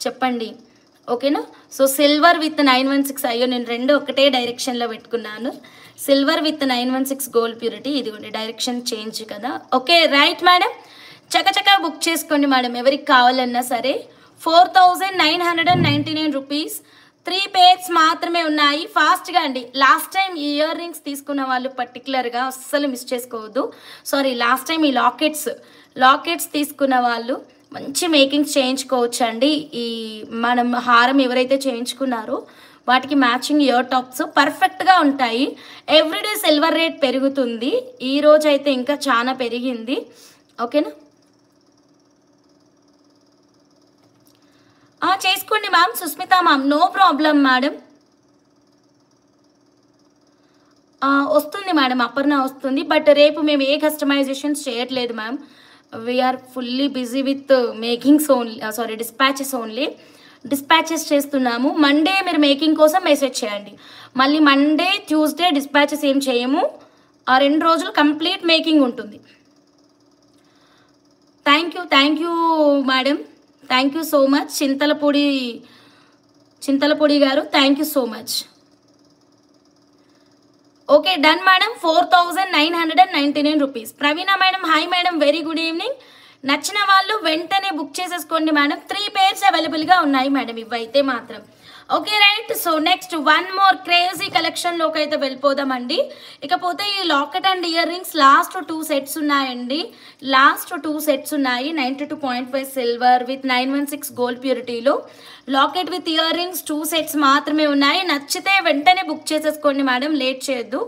చెప్పండి. ఓకేనా, సో సిల్వర్ విత్ 916. అయ్యో, నేను రెండు ఒకటే డైరెక్షన్లో పెట్టుకున్నాను. Silver with 916 gold purity. ఇదిగోండి డైరెక్షన్ చేంజ్ కదా. ఓకే రైట్ మేడం, చకచకా బుక్ చేసుకోండి మేడం, ఎవరికి కావాలన్నా సరే. 4999 రూపీస్. 3 pairs మాత్రమే ఉన్నాయి. ఫాస్ట్గా అండి. లాస్ట్ టైం ఈ ఇయర్ రింగ్స్ తీసుకున్న వాళ్ళు పర్టికులర్గా అస్సలు మిస్ చేసుకోవద్దు. సారీ, లాస్ట్ టైం ఈ లాకెట్స్ తీసుకున్న వాళ్ళు మంచి మేకింగ్స్ చేయించుకోవచ్చు అండి. ఈ మనం హారం ఎవరైతే చేయించుకున్నారో వాటికి మ్యాచింగ్ ఇయర్ టాప్స్ పర్ఫెక్ట్గా ఉంటాయి. ఎవ్రీడే సిల్వర్ రేట్ పెరుగుతుంది. ఈ రోజు అయితే ఇంకా చాలా పెరిగింది. ఓకేనా, చేసుకోండి ma'am. Susmitha ma'am, no problem madam. వస్తుంది మేడం, అపర్ణ వస్తుంది. బట్ రేపు మేము ఏ కస్టమైజేషన్స్ చేయట్లేదు ma'am. We're fully busy with makings only, sorry dispatches only. Dispatches చేస్తున్నాము. మండే మీరు మేకింగ్ కోసం మెసేజ్ చేయండి. మళ్ళీ మండే ట్యూస్డే డిస్పాచెస్ ఏం చేయము. ఆ 2 రోజులు కంప్లీట్ మేకింగ్ ఉంటుంది. Thank you madam, thank you so much. Chintalapudi గారు, thank you so much. Okay done madam. 4999 rupees. Praveena madam, hi madam, very good evening. నచ్చిన వాళ్ళు వెంటనే బుక్ చేసేసుకోండి మేడం. 3 pairs అవైలబుల్గా ఉన్నాయి మేడం, ఇవైతే మాత్రం. Okay right, so next one more crazy కలెక్షన్లోకి అయితే వెళ్ళిపోదామండి. ఇకపోతే ఈ locket and ear rings last 2 sets ఉన్నాయండి. లాస్ట్ 2 sets ఉన్నాయి. 92.5 సిల్వర్ విత్ 916 గోల్డ్ ప్యూరిటీలో locket with ear rings 2 sets మాత్రమే ఉన్నాయి. నచ్చితే వెంటనే బుక్ చేసేసుకోండి మేడం, లేట్ చేయొద్దు.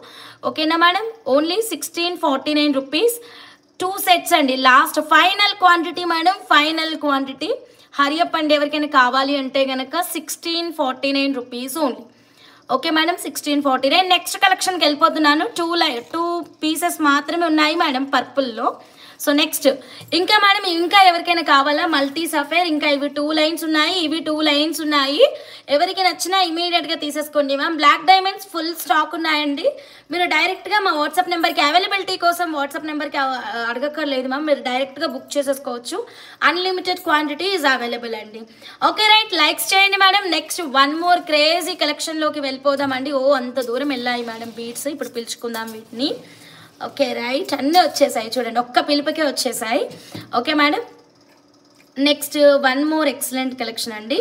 ఓకేనా మేడం, ఓన్లీ 1649 రూపీస్. 2 sets అండి. Last final quantity madam, final quantity. Hurry up అండి, ఎవరికైనా కావాలి అంటే కనుక 1649 rupees only. Okay madam, 1649. Next కలెక్షన్కి వెళ్ళిపోతున్నాను. 2 pieces మాత్రమే ఉన్నాయి మేడం పర్పుల్లో. సో నెక్స్ట్ ఇంకా మేడం, ఇంకా ఎవరికైనా కావాలా? మల్టీ సఫేర్, ఇంకా ఇవి 2 lines ఉన్నాయి, ఇవి 2 lines ఉన్నాయి. ఎవరికి నచ్చినా ఇమీడియట్గా తీసేసుకోండి ma'am. Black diamonds full stock ఉన్నాయండి. మీరు డైరెక్ట్గా మా వాట్సాప్ నెంబర్కి, అవైలబిలిటీ కోసం వాట్సాప్ నెంబర్కి అడగక్కర్లేదు మ్యామ్, మీరు డైరెక్ట్గా బుక్ చేసేసుకోవచ్చు. అన్లిమిటెడ్ క్వాంటిటీ ఈజ్ అవైలబుల్ అండి. ఓకే రైట్, లైక్స్ చేయండి madam. Next one more crazy కలెక్షన్లోకి వెళ్ళిపోదామండి. అంత దూరం వెళ్ళాయి మేడం బీట్స్, ఇప్పుడు పిలుచుకుందాం వీటిని. ఓకే రైట్, అన్నీ వచ్చేసాయి చూడండి, ఒక్క పిలుపుకే వచ్చేసాయి. Okay madam, next one more excellent collection అండి.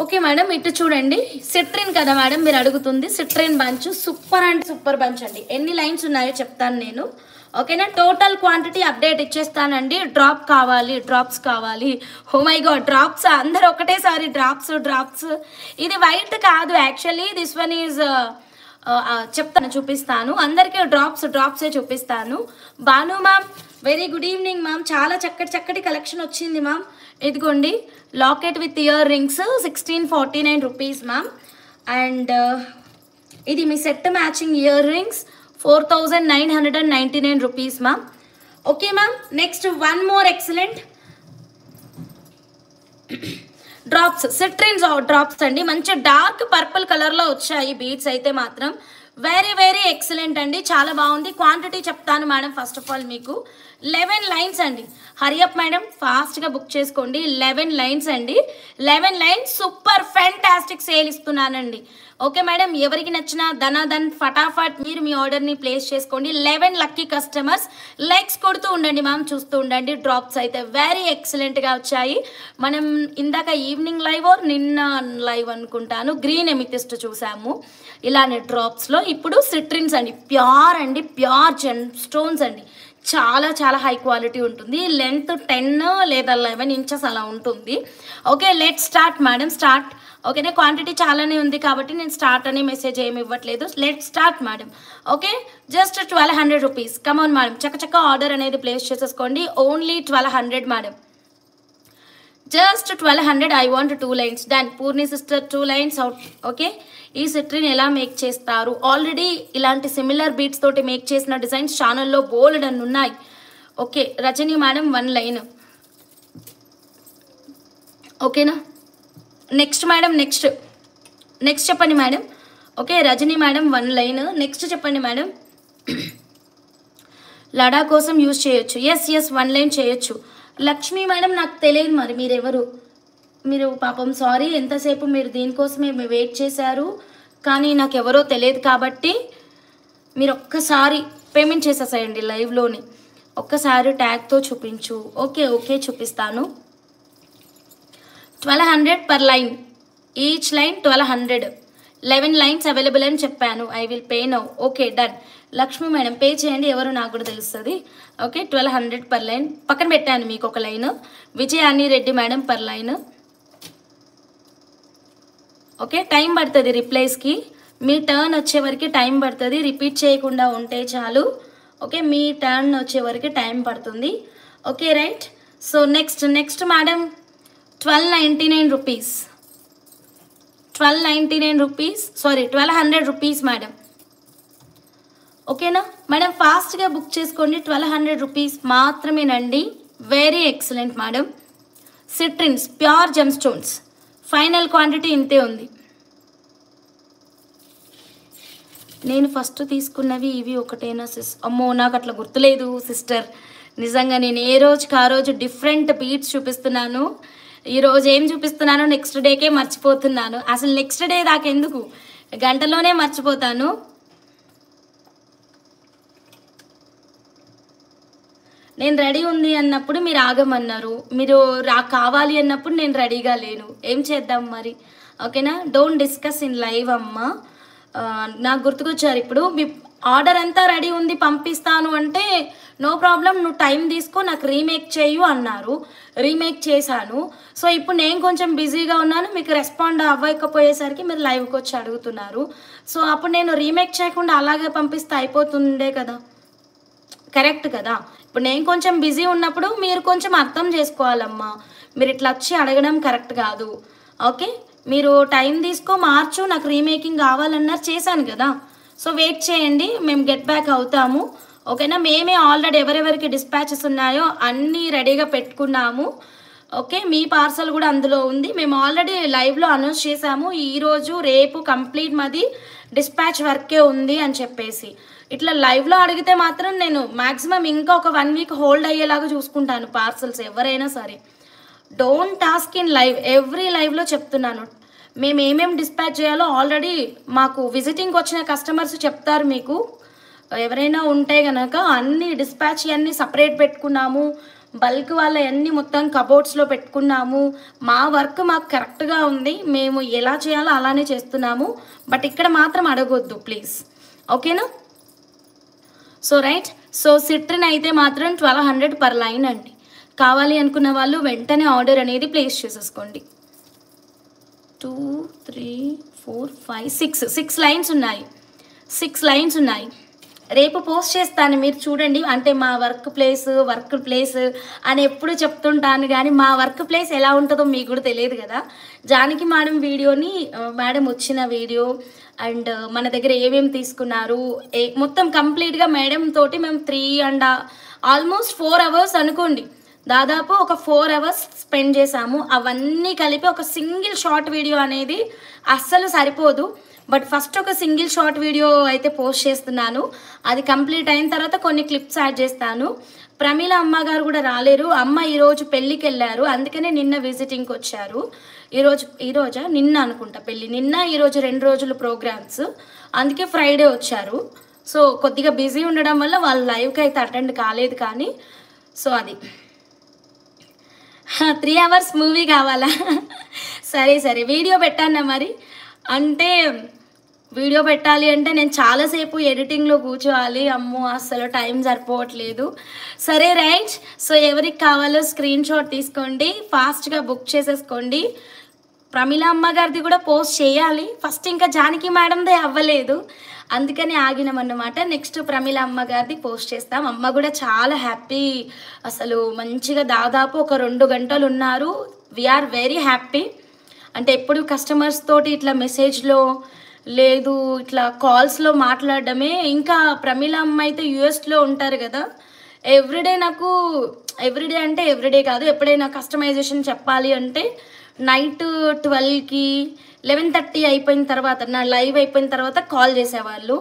ఓకే మేడం, ఇటు చూడండి. సిట్రిన్ కదా మేడం మీరు అడుగుతుంది, సిట్రిన్ బంచ్. సూపర్ అంటే సూపర్ బంచ్ అండి. ఎన్ని లైన్స్ ఉన్నాయో చెప్తాను నేను. ఓకేనా, టోటల్ క్వాంటిటీ అప్డేట్ ఇచ్చేస్తానండి. డ్రాప్స్ కావాలి. ఓ మై గాడ్, డ్రాప్స్ అందరు ఒకటేసారి డ్రాప్స్. ఇది వైట్ కాదు యాక్చువల్లీ, దిస్ వన్ ఈజ్ చూపిస్తాను అందరికీ. డ్రాప్సే చూపిస్తాను. Bhanu ma'am, very good evening ma'am. చాలా చక్కటి కలెక్షన్ వచ్చింది మ్యామ్. ఇదిగోండి, locket with year rings 1649 rupees ma'am. And ఇది మీ set matching ear rings 4999 rupees ma'am. Okay ma'am, next one more excellent citrines drops అండి. మంచి డార్క్ పర్పుల్ కలర్లో వచ్చాయి బీడ్స్ అయితే మాత్రం. వెరీ ఎక్సలెంట్ అండి, చాలా బాగుంది. క్వాంటిటీ చెప్తాను మేడం. ఫస్ట్ ఆఫ్ ఆల్ మీకు 11 లైన్స్ అండి. హరియప్ మేడం, ఫాస్ట్గా బుక్ చేసుకోండి. 11 లైన్స్ అండి. 11 లైన్స్ సూపర్ ఫ్యాంటాస్టిక్ సేల్ ఇస్తున్నానండి. ఓకే మేడం, ఎవరికి నచ్చిన ధనాధన్ ఫటాఫట్ మీరు మీ ఆర్డర్ని ప్లేస్ చేసుకోండి. 11 లక్కీ కస్టమర్స్ లైక్స్ కొడుతూ ఉండండి మ్యామ్, చూస్తూ ఉండండి. డ్రాప్స్ అయితే వెరీ ఎక్సలెంట్గా వచ్చాయి. మనం ఇందాక ఈవినింగ్ లైవ్ నిన్న లైవ్ అనుకుంటాను గ్రీన్ ఎమితిస్ట్ చూసాము ఇలానే డ్రాప్స్లో. ఇప్పుడు సిట్రిన్స్ అండి, ప్యూర్ అండి, ప్యూర్ జెమ్ స్టోన్స్ అండి. చాలా చాలా హై క్వాలిటీ ఉంటుంది. లెంత్ 10 లేదా 11 ఇంచెస్ అలా ఉంటుంది. Okay, let start madam, start. ఓకేనా, క్వాంటిటీ చాలానే ఉంది కాబట్టి నేను స్టార్ట్ అనే మెసేజ్ ఏమి ఇవ్వట్లేదు. Let start madam. Okay, just 1200 rupees. Come on madam, చక్క ఆర్డర్ అనేది ప్లేస్ చేసేసుకోండి. Only 1200 madam, just 1200. I want 2 lines. Done. Purni sister 2 lines out. Okay, ఈ సిట్రిన్ ఎలా మేక్ చేస్తారు? ఆల్రెడీ ఇలాంటి సిమిలర్ బీట్స్ తోటి మేక్ చేసిన డిజైన్స్ ఛానల్లో బోల్డ్ అని ఉన్నాయి. Okay, Rajani madam 1 line. ఓకేనా, నెక్స్ట్ మేడం, నెక్స్ట్ చెప్పండి madam. Okay, Rajani madam 1 line. Next చెప్పండి మేడం. లడా కోసం యూజ్ చేయొచ్చు. ఎస్ 1 లైన్ చేయొచ్చు. లక్ష్మీ మేడం నాకు తెలియదు మరి మీరెవరు. మీరు పాపం సారీ, ఎంతసేపు మీరు దీనికోసమే వెయిట్ చేశారు కానీ నాకు ఎవరో తెలియదు కాబట్టి మీరు ఒక్కసారి పేమెంట్ చేసేసేయండి లైవ్లోని. ఒక్కసారి ట్యాగ్తో చూపించు. ఓకే చూపిస్తాను. 1200 per line, each line 1200. 11 lines available అని చెప్పాను. I will pay now. Okay, done. Lakshmi madam pay చేయండి, ఎవరు నాకు కూడా తెలుస్తుంది. Okay, 1200 per line. పక్కన పెట్టాను మీకు ఒక line. Vijayani Reddy madam per line. Okay, time పడుతుంది రిప్లైస్కి. మీ టర్న్ వచ్చే వరకు టైం పడుతుంది, రిపీట్ చేయకుండా ఉంటే చాలు. ఓకే, మీ టర్న్ వచ్చే వరకు టైం పడుతుంది. Okay right. So next madam 1299 rupees. 1299 rupees, sorry 1200 rupees madam. ఓకేనా మేడం, ఫాస్ట్గా బుక్ చేసుకోండి. 1200 రూపీస్ మాత్రమేనండి. Very excellent madam. Citrines pure gem stones, final quantity ఇంతే ఉంది. నేను ఫస్ట్ తీసుకున్నవి ఇవి ఒకటేనా అమ్మో నాకు అట్లా గుర్తులేదు సిస్టర్. నిజంగా నేను ఏ రోజుకి ఆ రోజు డిఫరెంట్ బీట్స్ చూపిస్తున్నాను. ఈరోజు ఏం చూపిస్తున్నానో నెక్స్ట్ డేకే మర్చిపోతున్నాను. అసలు నెక్స్ట్ డే దాకా ఎందుకు, గంటలోనే మర్చిపోతాను. నేను రెడీ ఉంది అన్నప్పుడు మీరు ఆగమన్నారు, మీరు కావాలి అన్నప్పుడు నేను రెడీగా లేను. ఏం చేద్దాం మరి? ఓకేనా, డోంట్ డిస్కస్ ఇన్ లైవ్ అమ్మ. నాకు గుర్తుకొచ్చారు ఇప్పుడు. మీ ఆర్డర్ అంతా రెడీ ఉంది పంపిస్తాను అంటే నో ప్రాబ్లం, నువ్వు టైం తీసుకో, నాకు రీమేక్ చేయు అన్నారు. రీమేక్ చేశాను. సో ఇప్పుడు నేను కొంచెం బిజీగా ఉన్నాను, మీకు రెస్పాండ్ అవ్వకపోయేసరికి మీరు లైవ్కి వచ్చి అడుగుతున్నారు. సో అప్పుడు నేను రీమేక్ చేయకుండా అలాగే పంపిస్తే అయిపోతుండే కదా, కరెక్ట్ కదా? ఇప్పుడు నేను కొంచెం బిజీ ఉన్నప్పుడు మీరు కొంచెం అర్థం చేసుకోవాలమ్మా. మీరు ఇట్లా వచ్చి అడగడం కరెక్ట్ కాదు. ఓకే, మీరు టైం తీసుకో, మార్చు, నాకు రీమేకింగ్ కావాలన్నారు, చేశాను కదా. సో వెయిట్ చేయండి, మేము గెట్ బ్యాక్ అవుతాము. ఓకేనా, మేమే ఆల్రెడీ ఎవరెవరికి డిస్పాచెస్ ఉన్నాయో అన్నీ రెడీగా పెట్టుకున్నాము. ఓకే, మీ పార్సల్ కూడా అందులో ఉంది. మేము ఆల్రెడీ లైవ్లో అనౌన్స్ చేసాము, ఈరోజు రేపు కంప్లీట్ మాది డిస్పాచ్ వర్కే ఉంది అని చెప్పేసి. ఇట్లా లైవ్లో అడిగితే మాత్రం నేను మ్యాక్సిమం ఇంకా ఒక 1 వీక్ హోల్డ్ అయ్యేలాగా చూసుకుంటాను పార్సల్స్ ఎవరైనా సరే. Don't task in live, every లైవ్లో చెప్తున్నాను. మేము ఏమేమి డిస్పాచ్ చేయాలో ఆల్రెడీ మాకు విజిటింగ్ వచ్చిన కస్టమర్స్ చెప్తారు. మీకు ఎవరైనా ఉంటే కనుక అన్ని డిస్పాచ్ అన్నీ సపరేట్ పెట్టుకున్నాము. బల్క్ వాళ్ళ అన్నీ మొత్తం కబోర్డ్స్లో పెట్టుకున్నాము. మా వర్క్ మాకు కరెక్ట్గా ఉంది, మేము ఎలా చేయాలో అలానే చేస్తున్నాము. బట్ ఇక్కడ మాత్రం అడగొద్దు ప్లీజ్. ఓకేనా? So right. సో సిట్రిన్ అయితే మాత్రం 1200 పర్ లైన్ అండి. కావాలి అనుకున్న వాళ్ళు వెంటనే ఆర్డర్ అనేది ప్లేస్ చేసేసుకోండి. 2 3 4 5 6 లైన్స్ ఉన్నాయి. 6 లైన్స్ ఉన్నాయి. రేపు పోస్ట్ చేస్తాను, మీరు చూడండి. అంటే మా వర్క్ ప్లేస్ అని ఎప్పుడు చెప్తుంటాను కానీ మా వర్క్ ప్లేస్ ఎలా ఉంటుందో మీకు కూడా తెలియదు కదా. జానకి మేడం వీడియోని, మేడం వచ్చిన వీడియో అండ్ మన దగ్గర ఏమేమి తీసుకున్నారు మొత్తం కంప్లీట్గా మేడం తోటి మేము 3 ఆల్మోస్ట్ 4 అవర్స్ అనుకోండి, దాదాపు ఒక 4 అవర్స్ స్పెండ్ చేసాము. అవన్నీ కలిపి ఒక సింగిల్ షార్ట్ వీడియో అనేది అస్సలు సరిపోదు. బట్ ఫస్ట్ ఒక సింగిల్ షార్ట్ వీడియో అయితే పోస్ట్ చేస్తున్నాను. అది కంప్లీట్ అయిన తర్వాత కొన్ని క్లిప్స్ యాడ్ చేస్తాను. ప్రమీల అమ్మగారు కూడా రాలేరు. అమ్మ ఈరోజు పెళ్ళికి వెళ్ళారు, అందుకనే నిన్న విజిటింగ్కి వచ్చారు. ఈరోజా నిన్న అనుకుంటా పెళ్ళి, నిన్న ఈరోజు 2 రోజులు ప్రోగ్రామ్స్, అందుకే ఫ్రైడే వచ్చారు. సో కొద్దిగా బిజీ ఉండడం వల్ల వాళ్ళు లైవ్కి అయితే అటెండ్ కాలేదు. కానీ సో అది 3 hours మూవీ కావాలా? సరే వీడియో పెట్టానా మరి, అంటే వీడియో పెట్టాలి అంటే నేను చాలాసేపు ఎడిటింగ్లో కూర్చోవాలి, అమ్మో అస్సలు టైం సరిపోవట్లేదు. సరే రైట్. సో ఎవరికి కావాలో స్క్రీన్ షాట్ తీసుకోండి, ఫాస్ట్గా బుక్ చేసేసుకోండి. ప్రమీల అమ్మగారిది కూడా పోస్ట్ చేయాలి, ఫస్ట్ ఇంకా జానకి మేడందే అవ్వలేదు, అందుకని ఆగినామన్నమాట. నెక్స్ట్ ప్రమీల అమ్మగారిది పోస్ట్ చేస్తాం. అమ్మ కూడా చాలా హ్యాపీ, అసలు మంచిగా దాదాపు ఒక 2 గంటలు ఉన్నారు. We're very happy. అంటే ఎప్పుడు కస్టమర్స్ తోటి ఇట్లా మెసేజ్లో లేదు, ఇట్లా కాల్స్లో మాట్లాడడమే. ఇంకా ప్రమీల అమ్మ అయితే యూఎస్లో ఉంటారు కదా, ఎవ్రీడే నాకు ఎవ్రీడే అంటే ఎవ్రీడే కాదు, ఎప్పుడైనా కస్టమైజేషన్ చెప్పాలి అంటే నైట్ 12కి 11:30 అయిపోయిన తర్వాత, నా లైవ్ అయిపోయిన తర్వాత కాల్ చేసేవాళ్ళు,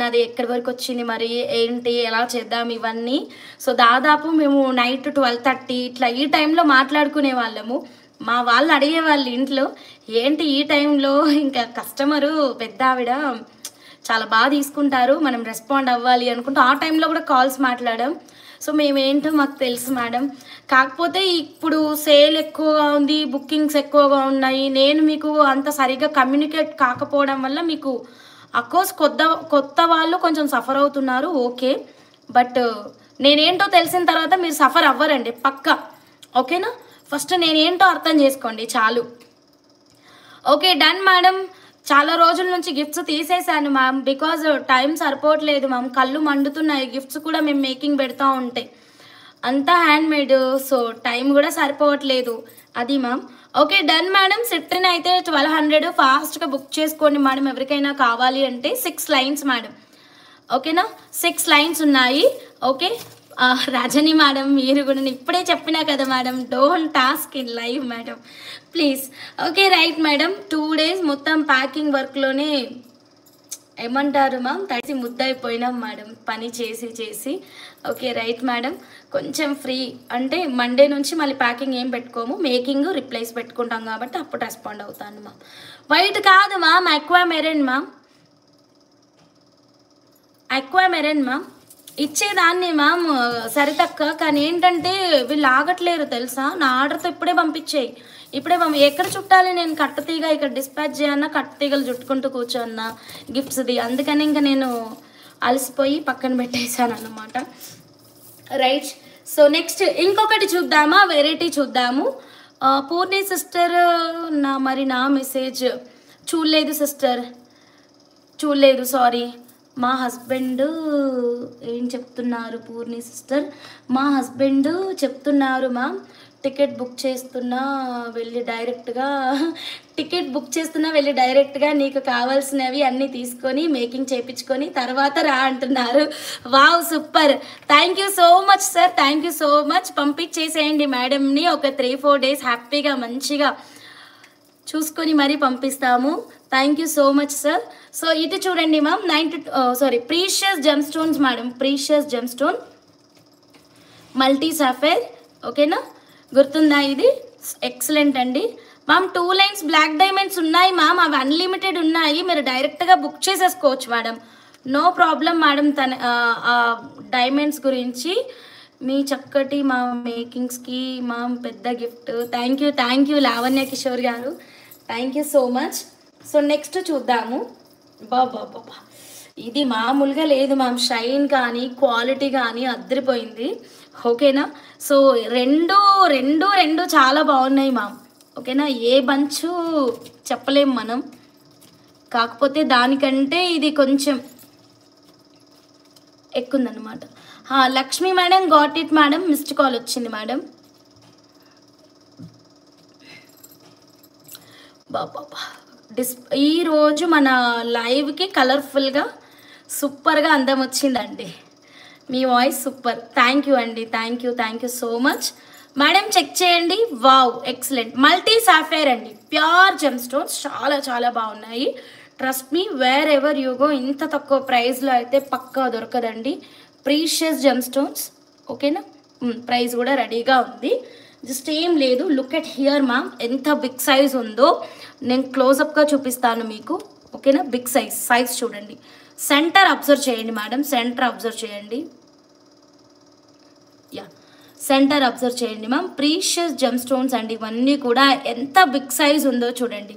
నాది ఎక్కడి వరకు వచ్చింది, మరి ఏంటి, ఎలా చేద్దాం ఇవన్నీ. సో దాదాపు మేము నైట్ 12:30 ఇట్లా ఈ టైంలో మాట్లాడుకునే వాళ్ళము. మా వాళ్ళు అడిగేవాళ్ళు ఇంట్లో, ఏంటి ఈ టైంలో, ఇంకా కస్టమరు పెద్ద ఆవిడ చాలా బాగా తీసుకుంటారు, మనం రెస్పాండ్ అవ్వాలి అనుకుంటూ ఆ టైంలో కూడా కాల్స్ మాట్లాడాం. సో మేమేంటో మాకు తెలుసు మేడం, కాకపోతే ఇప్పుడు సేల్ ఎక్కువగా ఉంది, బుకింగ్స్ ఎక్కువగా ఉన్నాయి, నేను మీకు అంత సరిగ్గా కమ్యూనికేట్ కాకపోవడం వల్ల మీకు అఫ్కోర్స్ కొత్త వాళ్ళు కొంచెం సఫర్ అవుతున్నారు, ఓకే. బట్ నేనేంటో తెలిసిన తర్వాత మీరు సఫర్ అవ్వరండి పక్కా, ఓకేనా. ఫస్ట్ నేనేంటో అర్థం చేసుకోండి చాలు. Okay done madam. చాలా రోజుల నుంచి గిఫ్ట్స్ తీసేసాను మ్యామ్, బికాజ్ టైం సరిపోవట్లేదు మ్యామ్, కళ్ళు మండుతున్నాయి. గిఫ్ట్స్ కూడా మేము మేకింగ్ పెడతా ఉంటే అంతా హ్యాండ్మేడ్, సో టైం కూడా సరిపోవట్లేదు అది మ్యామ్. Okay done madam. సిట్రిన్ అయితే 1200 ఫాస్ట్గా బుక్ చేసుకోండి మేడం, ఎవరికైనా కావాలి అంటే. 6 lines మేడం, ఓకేనా, 6 lines ఉన్నాయి. ఓకే రజని మేడం, మీరు కూడా ఇప్పుడే చెప్పినా కదా madam, don't task in live madam please. Okay right madam. 2 days మొత్తం ప్యాకింగ్ వర్క్లోనే ఏమంటారు మ్యామ్, తడిసి ముద్దయిపోయినాం మేడం పని చేసి. Okay right madam. కొంచెం ఫ్రీ అంటే మండే నుంచి మళ్ళీ ప్యాకింగ్ ఏం పెట్టుకోము, మేకింగ్ రిప్లేస్ పెట్టుకుంటాం కాబట్టి అప్పుడు రెస్పాండ్ అవుతాను మ్యామ్. వైట్ కాదు ma'am, aqua marine ma'am, aqua marine ma'am. ఇచ్చేదాన్ని మ్యామ్ సరితక్క, కానీ ఏంటంటే వీళ్ళు ఆగట్లేరు తెలుసా, నా ఆర్డర్తో ఇప్పుడే పంపించేయి, ఇప్పుడే ఎక్కడ చుట్టాలి నేను, కట్టతీగ ఇక్కడ డిస్పాచ్ చేయన్నా, కట్టతీగలు చుట్టుకుంటూ కూర్చోన్నా గిఫ్ట్స్ది, అందుకని ఇంకా నేను అలసిపోయి పక్కన పెట్టేశాను అన్నమాట. రైట్. సో నెక్స్ట్ ఇంకొకటి చూద్దామా, వెరైటీ చూద్దాము. పూర్ణి సిస్టర్ నా మెసేజ్ చూడలేదు సిస్టర్, చూడలేదు, సారీ. మా హస్బెండ్ ఏం చెప్తున్నారు పూర్ణి సిస్టర్, మా హస్బెండ్ చెప్తున్నారు మ్యామ్, టికెట్ బుక్ చేస్తున్నా వెళ్ళి డైరెక్ట్గా నీకు కావాల్సినవి అన్నీ తీసుకొని మేకింగ్ చేయించుకొని తర్వాత రా అంటున్నారు. Wow super, thank you so much sir, thank you so much. పంపించేసేయండి మేడంని, ఒక 3-4 days హ్యాపీగా మంచిగా చూసుకొని మరీ పంపిస్తాము. Thank you so much sir. So ఇది చూడండి ma'am, precious gem stones madam, precious gem stone multi sapphire, ఓకేనా, గుర్తుందా ఇది? ఎక్సలెంట్ అండి మ్యామ్. 2 lines బ్లాక్ డైమండ్స్ ఉన్నాయి మ్యామ్, అవి అన్లిమిటెడ్ ఉన్నాయి, మీరు డైరెక్ట్గా బుక్ చేసేసుకోవచ్చు madam, no problem madam. Diamonds గురించి మీ చక్కటి మా మేకింగ్స్కి మ్యామ్ పెద్ద gift. Thank you Lavanya Kishore గారు, thank you so much. So next చూద్దాము. బాబా ఇది మామూలుగా లేదు మ్యామ్, షైన్ కానీ క్వాలిటీ కానీ అద్దరిపోయింది, ఓకేనా. సో రెండు చాలా బాగున్నాయి మ్యామ్, ఓకేనా. ఏ బంచు చెప్పలేం మనం, కాకపోతే దానికంటే ఇది కొంచెం ఎక్కుందన్నమాట. Lakshmi madam got it madam, missed call వచ్చింది మేడం. బాబా ఈరోజు మన లైవ్కి కలర్ఫుల్గా సూపర్గా అందం వచ్చిందండి, మీ వాయిస్ సూపర్. థ్యాంక్ యూ అండి, thank you so much madam. Check చేయండి, వావ్ ఎక్సలెంట్. మల్టీ సాఫైర్ అండి, ప్యూర్ జెమ్ స్టోన్స్, చాలా బాగున్నాయి. Trust me, wherever you go ఇంత తక్కువ ప్రైస్లో అయితే పక్కా దొరకదండి. ప్రీషియస్ జెమ్ స్టోన్స్, ఓకేనా. ప్రైస్ కూడా రెడీగా ఉంది. జస్ట్ ఏం లేదు, లుక్ ఎట్ హియర్ మ్యామ్, ఎంత బిగ్ సైజ్ ఉందో. నేను క్లోజప్గా చూపిస్తాను మీకు. ఓకేనా, బిగ్ సైజ్ చూడండి. సెంటర్ అబ్జర్వ్ చేయండి మేడం, సెంటర్ అబ్జర్వ్ చేయండి. యా, సెంటర్ అబ్జర్వ్ చేయండి మ్యామ్. ప్రీషియస్ జెమ్ స్టోన్స్ అండి ఇవన్నీ కూడా. ఎంత బిగ్ సైజ్ ఉందో చూడండి.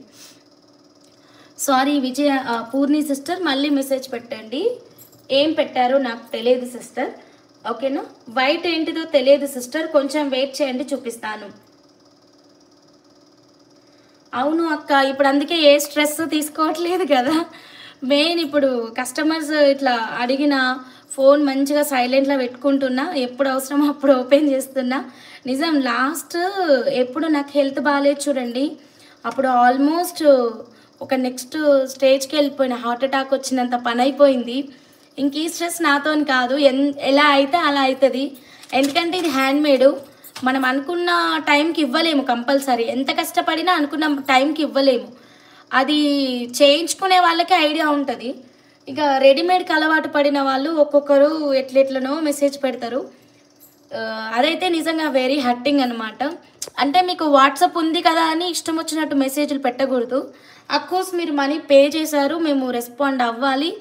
సారీ విజయ పూర్ణి సిస్టర్, మళ్ళీ మెసేజ్ పెట్టండి. ఏం పెట్టారో నాకు తెలియదు సిస్టర్. ఓకేనా, వైట్ ఏంటిదో తెలియదు సిస్టర్, కొంచెం వెయిట్ చేయండి చూపిస్తాను. అవును అక్క, ఇప్పుడు అందుకే ఏ స్ట్రెస్ తీసుకోవట్లేదు కదా. మెయిన్ ఇప్పుడు కస్టమర్స్ ఇట్లా అడిగిన ఫోన్ మంచిగా సైలెంట్లో పెట్టుకుంటున్నా, ఎప్పుడు అవసరమో అప్పుడు ఓపెన్ చేస్తున్నా. నిజం, లాస్ట్ ఎప్పుడు నాకు హెల్త్ బాగాలేదు చూడండి, అప్పుడు ఆల్మోస్ట్ ఒక నెక్స్ట్ స్టేజ్కి వెళ్ళిపోయిన, హార్ట్ అటాక్ వచ్చినంత పని అయిపోయింది. ఇంక ఈ స్ట్రెస్ నాతోని కాదు, ఎలా అయితే అలా అవుతుంది. ఎందుకంటే ఇది హ్యాండ్మేడు, మనం అనుకున్న టైంకి ఇవ్వలేము. కంపల్సరీ ఎంత కష్టపడినా అనుకున్న టైంకి ఇవ్వలేము. అది చేయించుకునే వాళ్ళకి ఐడియా ఉంటుంది. ఇక రెడీమేడ్కి అలవాటు పడిన వాళ్ళు ఒక్కొక్కరు ఎట్లెట్లనో మెసేజ్ పెడతారు. అదైతే నిజంగా వెరీ హర్టింగ్ అనమాట. అంటే మీకు వాట్సాప్ ఉంది కదా అని ఇష్టం వచ్చినట్టు మెసేజ్లు పెట్టకూడదు. అఫ్కోర్స్ మీరు మనీ పే చేశారు, మేము రెస్పాండ్ అవ్వాలి.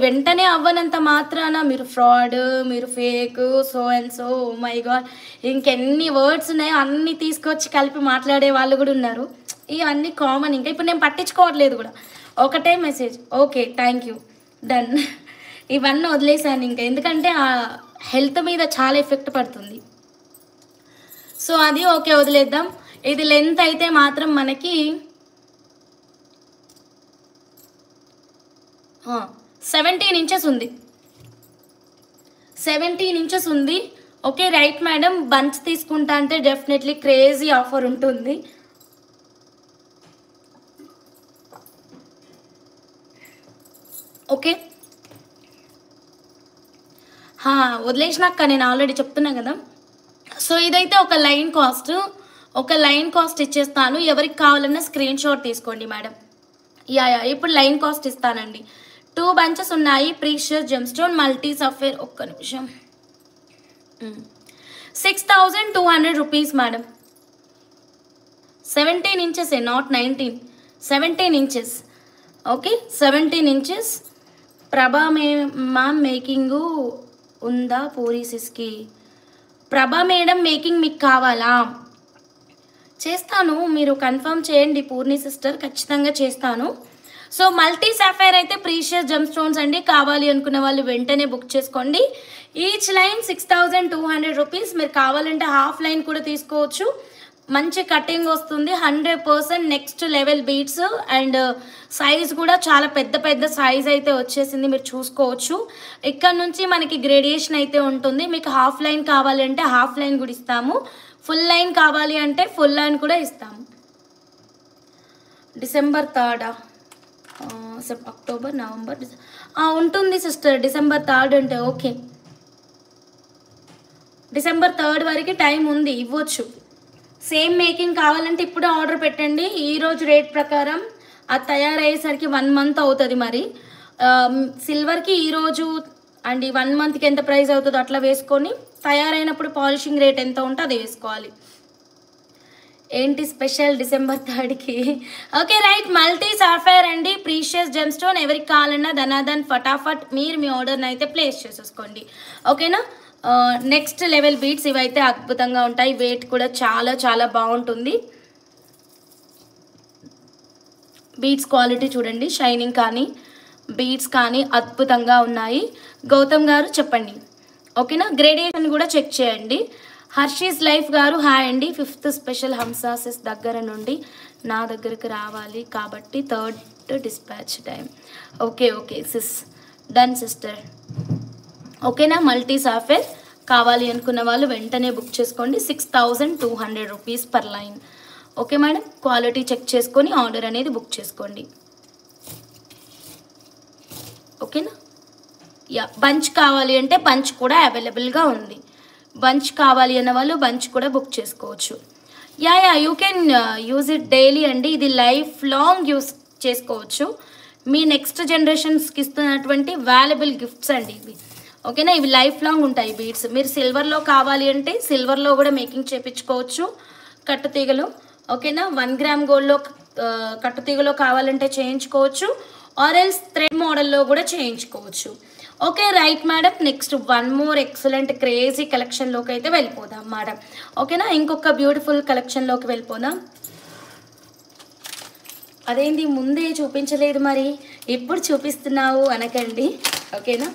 వెంటనే అవ్వనంత మాత్రాన మీరు ఫ్రాడ్, మీరు fake, so and so, my God, ఇంకెన్ని వర్డ్స్ ఉన్నాయో అన్నీ తీసుకొచ్చి కలిపి మాట్లాడే వాళ్ళు కూడా ఉన్నారు. ఇవన్నీ కామన్. ఇంకా ఇప్పుడు నేను పట్టించుకోవట్లేదు కూడా, ఒకటే message, okay thank you, done, ఇవన్నీ వదిలేసాను ఇంకా. ఎందుకంటే ఆ హెల్త్ మీద చాలా ఎఫెక్ట్ పడుతుంది. సో అది ఓకే, వదిలేద్దాం. ఇది లెంత్ అయితే మాత్రం మనకి 17 ఇంచెస్ ఉంది, 17 ఇంచెస్ ఉంది. ఓకే రైట్ మేడం, బంచ్ తీసుకుంటా అంటే డెఫినెట్లీ క్రేజీ ఆఫర్ ఉంటుంది. ఓకే, వదిలేసినాక నేను ఆల్రెడీ చెప్తున్నా కదా. సో ఇదైతే ఒక లైన్ కాస్ట్ ఇచ్చేస్తాను. ఎవరికి కావాలన్నా స్క్రీన్ షాట్ తీసుకోండి మేడం. యా ఇప్పుడు లైన్ కాస్ట్ ఇస్తానండి. 2 బంచెస్ ఉన్నాయి, ప్రీషియస్ జెమ్ స్టోన్ మల్టీ సఫేర్. ఒక్క నిమిషం, 6200 rupees madam. 17 inches, not 19, 17 inches. Okay, 17 inches. ప్రభా మ్యామ్ మేకింగ్ ఉందా పూరీసిస్కి? ప్రభా మేడం మేకింగ్ మీకు కావాలా? చేస్తాను, మీరు కన్ఫర్మ్ చేయండి పూర్ణి సిస్టర్, ఖచ్చితంగా చేస్తాను. సో మల్టీ సాఫైర్ అయితే ప్రీషియస్ జెమ్ స్టోన్స్ అండి. కావాలి అనుకున్న వాళ్ళు వెంటనే బుక్ చేసుకోండి. Each line 6200 rupees. మీరు కావాలంటే హాఫ్ లైన్ కూడా తీసుకోవచ్చు. మంచి కటింగ్ వస్తుంది, 100% next level beads. And size కూడా చాలా పెద్ద సైజ్ అయితే వచ్చేసింది, మీరు చూసుకోవచ్చు. ఇక్కడ నుంచి మనకి గ్రేడియేషన్ అయితే ఉంటుంది. మీకు హాఫ్ లైన్ కావాలంటే హాఫ్ లైన్ కూడా ఇస్తాము, ఫుల్ లైన్ కావాలి అంటే ఫుల్ లైన్ కూడా ఇస్తాము. December 3rd, అక్టోబర్, నవంబర్, ఉంటుంది సిస్టర్. December 3rd అంటే ఓకే, December 3rd వరకు టైం ఉంది, ఇవ్వచ్చు. సేమ్ మేకింగ్ కావాలంటే ఇప్పుడు ఆర్డర్ పెట్టండి. ఈరోజు రేట్ ప్రకారం అది తయారయ్యేసరికి 1 month అవుతుంది. మరి సిల్వర్కి ఈరోజు అండ్ 1 monthకి ఎంత ప్రైస్ అవుతుందో అట్లా వేసుకొని, తయారైనప్పుడు పాలిషింగ్ రేట్ ఎంత ఉంటే అది వేసుకోవాలి. ఏంటి స్పెషల్ December 3rdకి? ఓకే రైట్, మల్టీ సాఫైర్ అండి, ప్రీషియస్ జెమ్ స్టోన్. ఎవరికి కావాలన్నా ధనాధన్ ఫటాఫట్ మీరు మీ ఆర్డర్ని అయితే ప్లేస్ చేసేసుకోండి. ఓకేనా. నెక్స్ట్ లెవెల్ బీట్స్ ఇవైతే అద్భుతంగా ఉంటాయి, వెయిట్ కూడా చాలా బాగుంటుంది. బీట్స్ క్వాలిటీ చూడండి, షైనింగ్ కానీ బీట్స్ కానీ అద్భుతంగా ఉన్నాయి. గౌతమ్ గారు చెప్పండి. ఓకేనా, గ్రేడియేషన్ కూడా చెక్ చేయండి. హర్షీస్ లైఫ్ గారు హాయ్ అండి. 5th స్పెషల్ హంసాసెస్ దగ్గర నుండి నా దగ్గరికి రావాలి కాబట్టి 3rd dispatch time. Okay sis, done sister. ఓకేనా, మల్టీ సాఫేర్ కావాలి అనుకున్న వాళ్ళు వెంటనే బుక్ చేసుకోండి. 6200 rupees per line. Okay madam, quality check చేసుకొని ఆర్డర్ అనేది బుక్ చేసుకోండి. ఓకేనా. యా, బంచ్ కావాలి అంటే బంచ్ కూడా అవైలబుల్గా ఉంది. బంచ్ కావాలి అన్న వాళ్ళు బంచ్ కూడా బుక్ చేసుకోవచ్చు. Yeah you can use it daily అండి. ఇది లైఫ్ లాంగ్ యూస్ చేసుకోవచ్చు. మీ నెక్స్ట్ జనరేషన్స్కి ఇస్తున్నటువంటి వాల్యుబుల్ గిఫ్ట్స్ అండి ఇవి. ఓకేనా. ఇవి లైఫ్ లాంగ్ ఉంటాయి బీడ్స్. మీరు సిల్వర్లో కావాలి అంటే సిల్వర్లో కూడా మేకింగ్ చేయించుకోవచ్చు కట్టుతీగలు. ఓకేనా. 1 గ్రామ్ గోల్డ్లో కట్టుతీగలో కావాలంటే చేయించుకోవచ్చు, ఆరెల్స్ థ్రెడ్ మోడల్లో కూడా చేయించుకోవచ్చు. Okay right madam. Next one more excellent crazy కలెక్షన్లోకి అయితే వెళ్ళిపోదాం మేడం. ఓకేనా. ఇంకొక బ్యూటిఫుల్ కలెక్షన్లోకి వెళ్ళిపోదాం. అదేంటి ముందే చూపించలేదు మరి ఇప్పుడు చూపిస్తున్నావు అనకండి. ఓకేనా.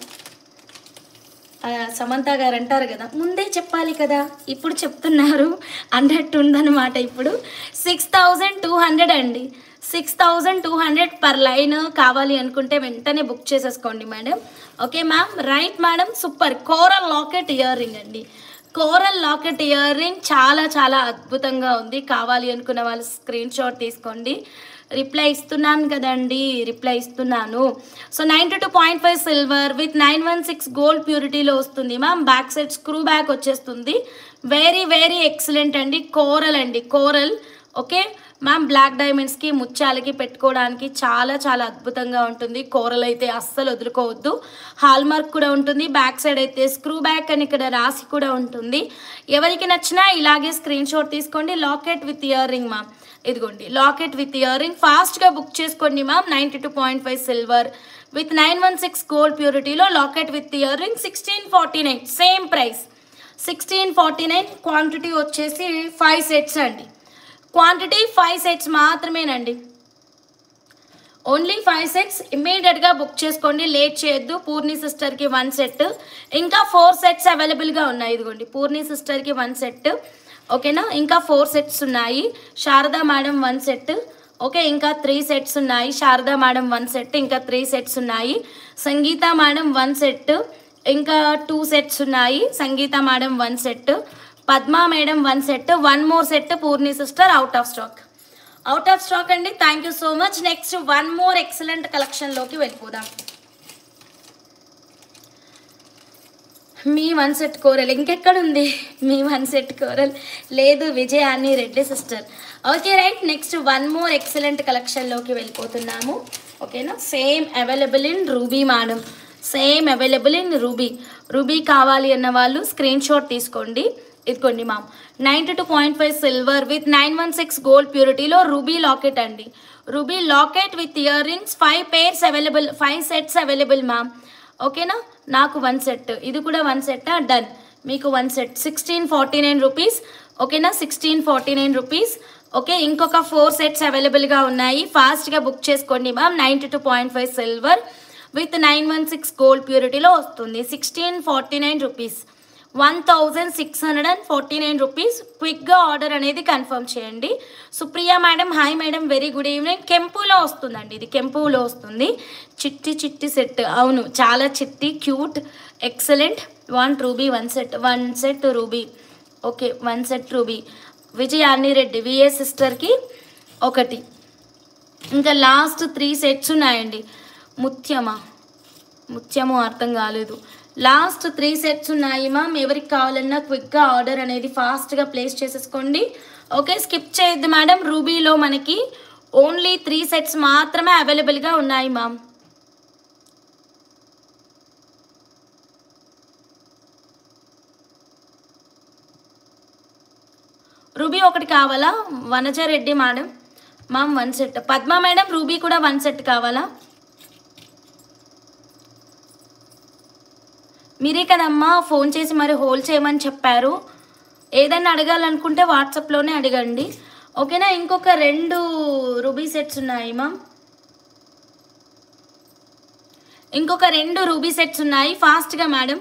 సమంత గారు అంటారు కదా, ముందే చెప్పాలి కదా ఇప్పుడు చెప్తున్నారు అన్నట్టు ఉందన్నమాట. ఇప్పుడు 6200 అండి. 6200 పర్ లైన్. కావాలి అనుకుంటే వెంటనే బుక్ చేసేసుకోండి madam. Okay ma'am. Right madam. Super. Coral locket ear ring అండి. కోరల్ లాకెట్ ఇయర్ రింగ్ చాలా చాలా అద్భుతంగా ఉంది. కావాలి అనుకున్న వాళ్ళు స్క్రీన్ షాట్ తీసుకోండి. రిప్లై ఇస్తున్నాను కదండి, రిప్లై ఇస్తున్నాను. సో 92.5 సిల్వర్ విత్ 916 గోల్డ్ ప్యూరిటీలో వస్తుంది ma'am. Back side screw back వచ్చేస్తుంది. వెరీ వెరీ ఎక్సలెంట్ అండి. కోరల్ అండి, కోరల్. Okay ma'am. బ్లాక్ డైమండ్స్కి ముత్యాలకి పెట్టుకోవడానికి చాలా చాలా అద్భుతంగా ఉంటుంది. కోరల్ అయితే అస్సలు వదులుకోవద్దు. హాల్ మార్క్ కూడా ఉంటుంది. బ్యాక్ సైడ్ అయితే స్క్రూ బ్యాక్ అని ఇక్కడ రాసి కూడా ఉంటుంది. ఎవరికి నచ్చినా ఇలాగే స్క్రీన్ షాట్ తీసుకోండి. Locket with ear ring ma'am. ఇదిగోండి లాకెట్ విత్ ఇయర్ రింగ్. ఫాస్ట్గా బుక్ చేసుకోండి మ్యామ్. 92.5 సిల్వర్ విత్ 916 గోల్డ్ ప్యూరిటీలో locket with ear ring 1649. Same price 1649. Quantity వచ్చేసి 5 సెట్స్ అండి. క్వాంటిటీ 5 సెట్స్ మాత్రమేనండి. Only 5 sets. ఇమ్మీడియట్గా బుక్ చేసుకోండి, లేట్ చేయొద్దు. పూర్ణి సిస్టర్కి 1 సెట్, ఇంకా 4 సెట్స్ అవైలబుల్గా ఉన్నాయి. ఇదిగోండి పూర్ణి సిస్టర్కి 1 సెట్. ఓకేనా. ఇంకా 4 సెట్స్ ఉన్నాయి. Sharada madam 1 set. ఓకే ఇంకా 3 సెట్స్ ఉన్నాయి. శారదా మేడం 1 సెట్, ఇంకా 3 సెట్స్ ఉన్నాయి. సంగీత మేడం 1 సెట్, ఇంకా 2 సెట్స్ ఉన్నాయి. Sangeetha madam 1 set, Padma madam 1 set, 1 more set Poorni sister out of stock. Out of stock అండి. Thank you so much. Next 1 more excellent కలెక్షన్లోకి వెళ్ళిపోదాం. మీ 1 సెట్ కోరల్ ఇంకెక్కడుంది? మీ 1 సెట్ కోరల్ లేదు. Vijayani Reddy sister. Okay right. Next 1 more excellent కలెక్షన్లోకి వెళ్ళిపోతున్నాము. ఓకేనా. Same available in ruby madam. Same available in ruby. Ruby కావాలి అన్న వాళ్ళు స్క్రీన్ షాట్ తీసుకోండి. ఇదిగోండి మ్యామ్. 92.5 సిల్వర్ విత్ 916 గోల్డ్ ప్యూరిటీలో రూబీ లాకెట్ అండి. Ruby locket with ear rings 5 pairs available, 5 sets available ma'am. ఓకేనా. నాకు 1 సెట్, ఇది కూడా 1 సెట్. డన్. మీకు 1 సెట్ 1649 రూపీస్. ఓకేనా. 1649 రూపీస్. ఓకే ఇంకొక 4 సెట్స్ అవైలబుల్గా ఉన్నాయి. ఫాస్ట్గా బుక్ చేసుకోండి మ్యామ్. 92.5 సిల్వర్ విత్ 916 గోల్డ్ ప్యూరిటీలో వస్తుంది. 1649 రూపీస్. 1649 రూపీస్. క్విక్గా ఆర్డర్ అనేది కన్ఫర్మ్ చేయండి. Supriya madam hi madam, very good evening. కెంపులో వస్తుందండి, ఇది కెంపులో వస్తుంది. చిట్టి చిట్టి సెట్. అవును చాలా చిట్టి, cute, excellent. 1 ruby 1 set, 1 set ruby. Okay 1 set ruby. విజయాన్ని రెడ్డి విఏ సిస్టర్కి 1. ఇంకా లాస్ట్ 3 సెట్స్ ఉన్నాయండి. ముత్యము అర్థం కాలేదు. లాస్ట్ 3 సెట్స్ ఉన్నాయి మ్యామ్. ఎవరికి కావాలన్నా క్విక్గా ఆర్డర్ అనేది ఫాస్ట్గా ప్లేస్ చేసేసుకోండి. ఓకే స్కిప్ చేయొద్దు మేడం. రూబీలో మనకి ఓన్లీ 3 సెట్స్ మాత్రమే అవైలబుల్గా ఉన్నాయి మ్యామ్. రూబీ 1 కావాలా? Vanaja Reddy madam ma'am 1 set. Padma madam ruby కూడా 1 సెట్ కావాలా? మీరే కదమ్మా ఫోన్ చేసి మరి హోల్డ్ చేయమని చెప్పారు. ఏదైనా అడగాలనుకుంటే వాట్సాప్లోనే అడగండి. ఓకేనా. ఇంకొక 2 రూబీ సెట్స్ ఉన్నాయి మ్యామ్. ఇంకొక 2 రూబీ సెట్స్ ఉన్నాయి. ఫాస్ట్గా madam.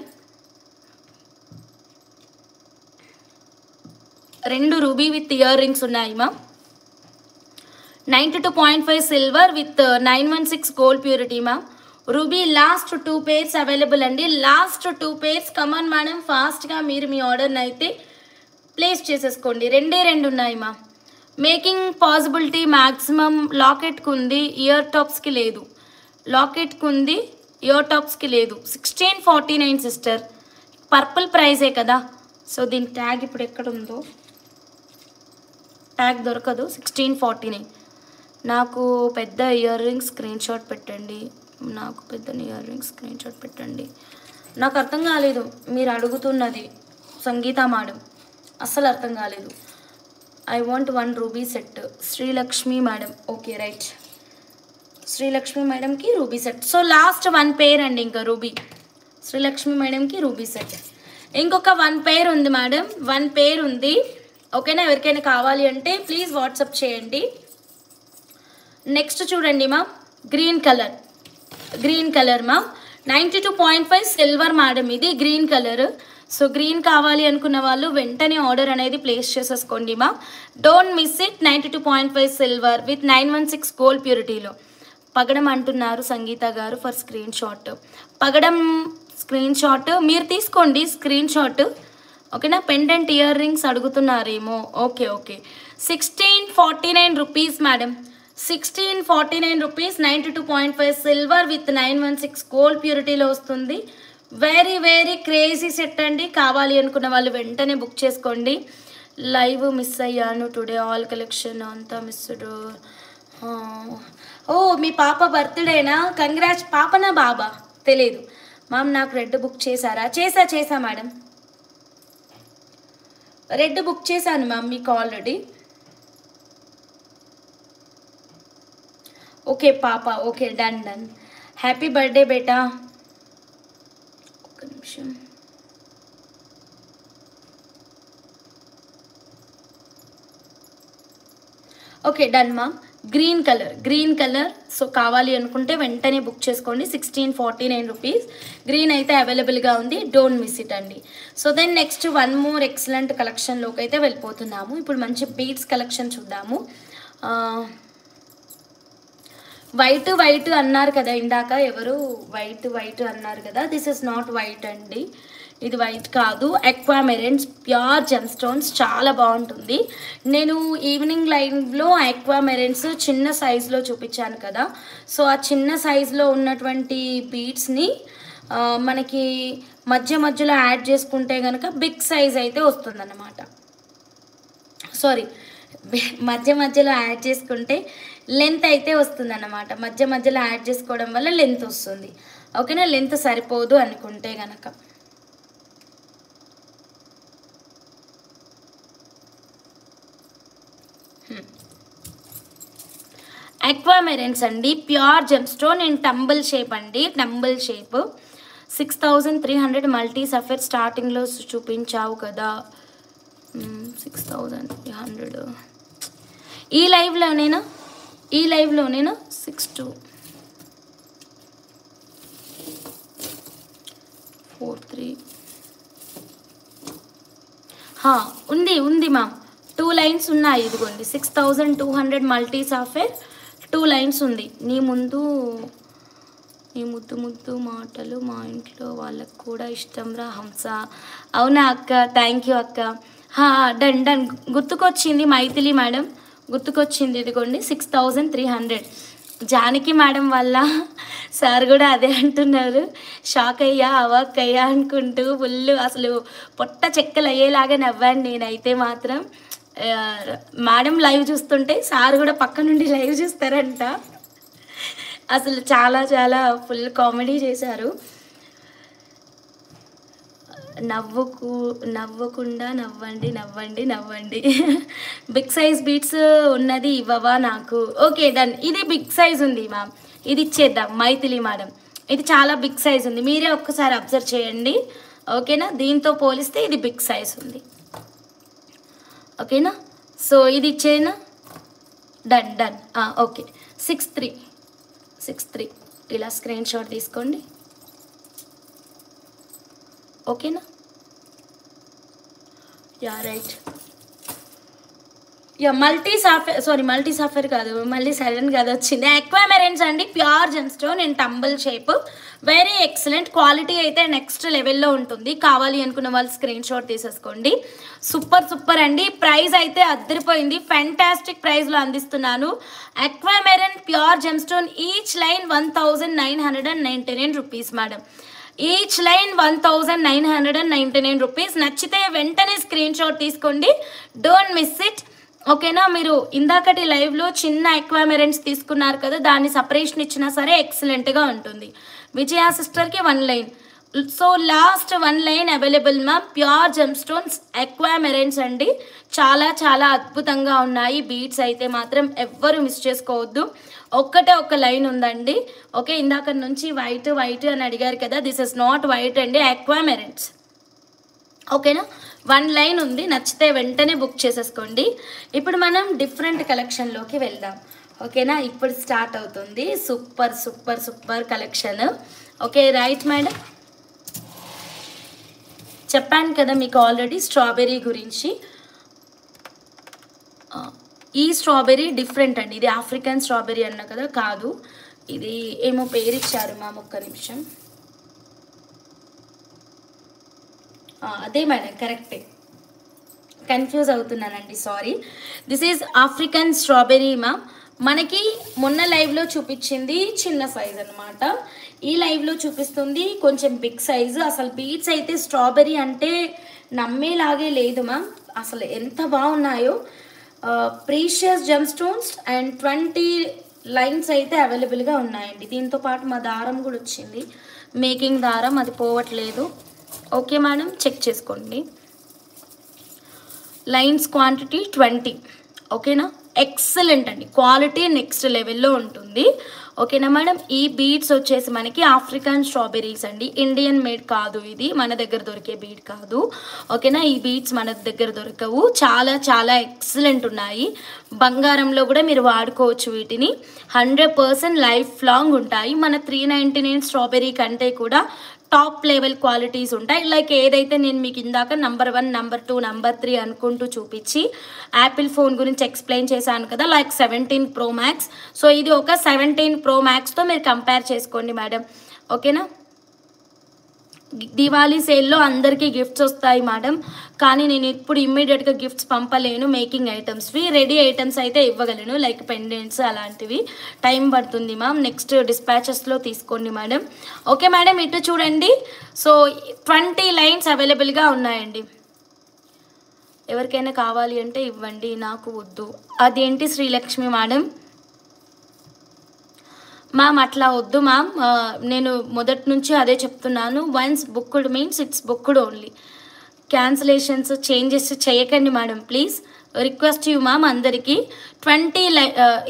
2 ruby with ear rings ఉన్నాయి ma'am. 92.5 silver with 916 gold purity ma'am. Ruby last 2 pairs available అండి. Last 2 pairs. కమన్ మేడం ఫాస్ట్గా మీరు మీ ఆర్డర్ని అయితే ప్లేస్ చేసేసుకోండి. 2 ఉన్నాయి మ్యామ్. Making possibility maximum. లాకెట్కి ఉంది, ఇయర్ టాప్స్కి లేదు. లాకెట్కి ఉంది, ఇయర్ టాప్స్కి లేదు. 1649 సిస్టర్. పర్పుల్ ప్రైజే కదా. సో దీని ట్యాగ్ ఇప్పుడు ఎక్కడ ఉందో ట్యాగ్ దొరకదు. 1649. నాకు పెద్ద ఇయర్ రింగ్స్ స్క్రీన్ షాట్ పెట్టండి. నాకు అర్థం కాలేదు మీరు అడుగుతున్నది సంగీత మేడం, అస్సలు అర్థం కాలేదు. I want 1 ruby set. Srilakshmi madam, okay right. Srilakshmi మేడంకి రూబీ సెట్. సో లాస్ట్ 1 పేర్ అండి, ఇంకా రూబీ. శ్రీలక్ష్మి మేడంకి రూబీ సెట్. ఇంకొక 1 పేర్ ఉంది మేడం, 1 పేర్ ఉంది. ఓకేనా, ఎవరికైనా కావాలి అంటే ప్లీజ్ వాట్సాప్ చేయండి. నెక్స్ట్ చూడండి మా, గ్రీన్ కలర్ మా, 92.5 సిల్వర్ మేడం, ఇది గ్రీన్ కలర్. సో గ్రీన్ కావాలి అనుకున్న వాళ్ళు వెంటనే ఆర్డర్ అనేది ప్లేస్ చేసేసుకోండి మా, don't miss it. 92.5 silver with 916 gold ప్యూరిటీలో. పగడం అంటున్నారు సంగీత గారు ఫర్ స్క్రీన్ షాట్. పగడం స్క్రీన్ షాట్ మీరు తీసుకోండి, స్క్రీన్ షాట్. ఓకేనా, పెండెంట్ ఇయర్ రింగ్స్ అడుగుతున్నారేమో. Okay 1649 rupees madam, 1649 rupees, 92.5 silver with 916 gold ప్యూరిటీలో వస్తుంది. వెరీ క్రేజీ సెట్ అండి. కావాలి అనుకున్న వాళ్ళు వెంటనే బుక్ చేసుకోండి. లైవ్ మిస్ అయ్యాను టుడే, ఆల్ కలెక్షన్ అంతా మిస్డ్. ఓ మీ పాప బర్త్డేనా? కంగ్రాట్స్. పాపనా బాబా తెలియదు మ్యామ్. నాకు రెడ్ బుక్ చేశారా? చేసా మేడం, రెడ్ బుక్ చేశాను మ్యామ్ మీకు ఆల్రెడీ. ఓకే పాప, ఓకే డన్. హ్యాపీ బర్త్డే బేటా. ఒక్క నిమిషం. Okay done ma'am. Green colour. So కావాలి అనుకుంటే వెంటనే బుక్ చేసుకోండి. 1649 రూపీస్. గ్రీన్ అయితే అవైలబుల్గా ఉంది, డోంట్ మిస్ ఇట్ అండి. So then next 1 more excellent కలెక్షన్లోకి అయితే వెళ్ళిపోతున్నాము. ఇప్పుడు మంచి బీడ్స్ కలెక్షన్ చూద్దాము. వైట్ అన్నారు కదా ఇందాక, ఎవరు వైట్ అన్నారు కదా. దిస్ ఇస్ నాట్ వైట్ అండి, ఇది వైట్ కాదు, అక్వామెరెన్స్ ప్యూర్ జెమ్ స్టోన్స్, చాలా బాగుంటుంది. నేను ఈవినింగ్ లైవ్లో అక్వామెరెన్స్ చిన్న సైజులో చూపించాను కదా. సో ఆ చిన్న సైజులో ఉన్నటువంటి బీడ్స్ని మనకి మధ్యలో యాడ్ చేసుకుంటే కనుక బిగ్ సైజ్ అయితే వస్తుందన్నమాట. సారీ, మధ్యలో యాడ్ చేసుకుంటే లెంత్ అయితే వస్తుందన్నమాట. మధ్యలో యాడ్ చేసుకోవడం వల్ల లెంత్ వస్తుంది. ఓకేనా, లెంత్ సరిపోదు అనుకుంటే కనుక. అక్వామెరెన్స్ అండి, pure gem stone and tumble shape అండి, టంబుల్ షేప్. 6300 మల్టీ సఫర్ స్టార్టింగ్లో చూపించావు కదా. 6300 ఈ లైవ్లోనేనా 6243 ఉంది మ్యామ్. 2 లైన్స్ ఉన్నాయి, ఇదిగోండి. 6200 మల్టీ సాఫ్ట్వేర్ 2 లైన్స్ ఉంది. నీ ముద్దు మాటలు మా ఇంట్లో వాళ్ళకు కూడా ఇష్టం రా హంస. అవునా అక్క, థ్యాంక్ యూ అక్క. డన్. గుర్తుకొచ్చింది మైథిలి మేడం, గుర్తుకొచ్చింది. ఇదిగోండి 6300. జానకి మేడం వల్ల సార్ కూడా అదే అంటున్నారు. షాక్ అయ్యా, అవాక్ అయ్యా అనుకుంటూ ఫుల్ అసలు పొట్ట చెక్కలు అయ్యేలాగా నవ్వాను నేనైతే మాత్రం. మేడం లైవ్ చూస్తుంటే సార్ కూడా పక్క నుండి లైవ్ చూస్తారంట. అసలు చాలా ఫుల్ కామెడీ చేశారు. నవ్వకుండా నవ్వండి. బిగ్ సైజ్ బీట్స్ ఉన్నది ఇవ్వవా నాకు? Okay done. ఇది బిగ్ సైజ్ ఉంది మ్యామ్, ఇది ఇచ్చేద్దాం మైథిలి మేడం. ఇది చాలా బిగ్ సైజ్ ఉంది, మీరే ఒక్కసారి అబ్జర్వ్ చేయండి. ఓకేనా, దీంతో పోలిస్తే ఇది బిగ్ సైజ్ ఉంది. ఓకేనా, సో ఇది ఇచ్చేనా? డన్. ఓకే 63 ఇలా స్క్రీన్ షాట్ తీసుకోండి. ఓకేనా, yeah right. Yeah multi software కాదు, మళ్ళీ సడన్ కాదు వచ్చింది. అక్వామెరెన్స్ అండి, pure gem stone and tumble shape, very excellent quality అయితే నెక్స్ట్ లెవెల్లో ఉంటుంది. కావాలి అనుకున్న వాళ్ళు స్క్రీన్ షాట్ తీసేసుకోండి. సూపర్ అండి. ప్రైస్ అయితే అద్దరిపోయింది, ఫ్యాంటాస్టిక్ ప్రైస్లో అందిస్తున్నాను. Aquamarine pure gem stone each line 1999 rupees madam. Each line 1999 rupees. నచ్చితే వెంటనే స్క్రీన్ షాట్ తీసుకోండి, డోంట్ మిస్ ఇట్. ఓకేనా, మీరు ఇందాకటి లైవ్లో చిన్న అక్వామెరెన్స్ తీసుకున్నారు కదా, దాన్ని సపరేషన్ ఇచ్చినా సరే ఎక్సలెంట్గా ఉంటుంది. విజయ సిస్టర్కి 1 line, so last 1 line available ma'am. Pure gem stones aquamarines అండి. చాలా చాలా అద్భుతంగా ఉన్నాయి బీడ్స్ అయితే మాత్రం ఎవ్వరు మిస్ చేసుకోవద్దు. ఒక్కటే ఒక లైన్ ఉందండి. ఓకే, ఇందాక నుంచి వైట్ వైట్ అని అడిగారు కదా, దిస్ ఇస్ నాట్ వైట్ అండి, అక్వామెరైన్స్. ఓకేనా, 1 లైన్ ఉంది. నచ్చితే వెంటనే బుక్ చేసేసుకోండి. ఇప్పుడు మనం డిఫరెంట్ కలెక్షన్లోకి వెళ్దాం. ఓకేనా, ఇప్పుడు స్టార్ట్ అవుతుంది super super super collection. Okay right madam, చెప్పాను కదా మీకు ఆల్రెడీ స్ట్రాబెర్రీ గురించి. ఈ స్ట్రాబెర్రీ డిఫరెంట్ అండి, ఇది ఆఫ్రికన్ స్ట్రాబెర్రీ అన్న కదా, కాదు ఇది ఏమో పేరు ఇచ్చారు మ్యామ్, ఒక్క నిమిషం. అదే మేడం, కరెక్టే, కన్ఫ్యూజ్ అవుతున్నానండి, sorry. This is African strawberry ma'am. మనకి మొన్న లైవ్లో చూపించింది చిన్న సైజ్ అనమాట, ఈ లైవ్లో చూపిస్తుంది కొంచెం బిగ్ సైజు. అసలు బీడ్స్ అయితే స్ట్రాబెర్రీ అంటే నమ్మేలాగే లేదు మ్యామ్, అసలు ఎంత బాగున్నాయో. Precious gem stones and 20 lines అయితే అవైలబుల్గా ఉన్నాయండి. దీంతో పాటు మా దారం కూడా వచ్చింది, మేకింగ్ దారం, అది పోవట్లేదు. ఓకే మేడం, చెక్ చేసుకోండి. Lines quantity 20. ఓకేనా, ఎక్సలెంట్ అండి, క్వాలిటీ నెక్స్ట్ లెవెల్లో ఉంటుంది. ఓకేనా మేడం, ఈ బీడ్స్ వచ్చేసి మనకి ఆఫ్రికన్ స్ట్రాబెర్రీస్ అండి, ఇండియన్ మేడ్ కాదు, ఇది మన దగ్గర దొరికే బీడ్ కాదు. ఓకేనా, ఈ బీడ్స్ మన దగ్గర దొరకవు, చాలా చాలా ఎక్సలెంట్ ఉన్నాయి. బంగారంలో కూడా మీరు వాడుకోవచ్చు వీటిని, 100% లైఫ్ లాంగ్ ఉంటాయి. మన 399 స్ట్రాబెర్రీ కంటే కూడా టాప్ లెవెల్ క్వాలిటీస్ ఉంటాయి. లైక్ ఏదైతే నేను మీకు ఇందాక నంబర్ 1, నంబర్ 2, నంబర్ 3 అనుకుంటూ చూపించి యాపిల్ ఫోన్ గురించి ఎక్స్ప్లెయిన్ చేశాను కదా, లైక్ 17 Pro Max. సో ఇది ఒక 17 Pro Maxతో మీరు కంపేర్ చేసుకోండి మేడం. ఓకేనా, దివాళీ సేల్లో అందరికీ గిఫ్ట్స్ వస్తాయి మేడం, కానీ నేను ఇప్పుడు ఇమ్మీడియట్గా గిఫ్ట్స్ పంపలేను. మేకింగ్ ఐటమ్స్వి రెడీ ఐటమ్స్ అయితే ఇవ్వగలను, లైక్ పెండెంట్స్ అలాంటివి, టైం పడుతుంది మ్యామ్. నెక్స్ట్ డిస్పాచెస్లో తీసుకోండి మేడం. ఓకే మేడం, ఇటు చూడండి. సో 20 లైన్స్ అవైలబుల్గా ఉన్నాయండి, ఎవరికైనా కావాలి అంటే ఇవ్వండి, నాకు వద్దు. అదేంటి శ్రీలక్ష్మి మేడం, మ్యామ్ అట్లా వద్దు మ్యామ్, నేను మొదటి నుంచి అదే చెప్తున్నాను, once booked means it's booked only. Cancellations changes చేయకండి madam please, request you ma'am అందరికీ. 20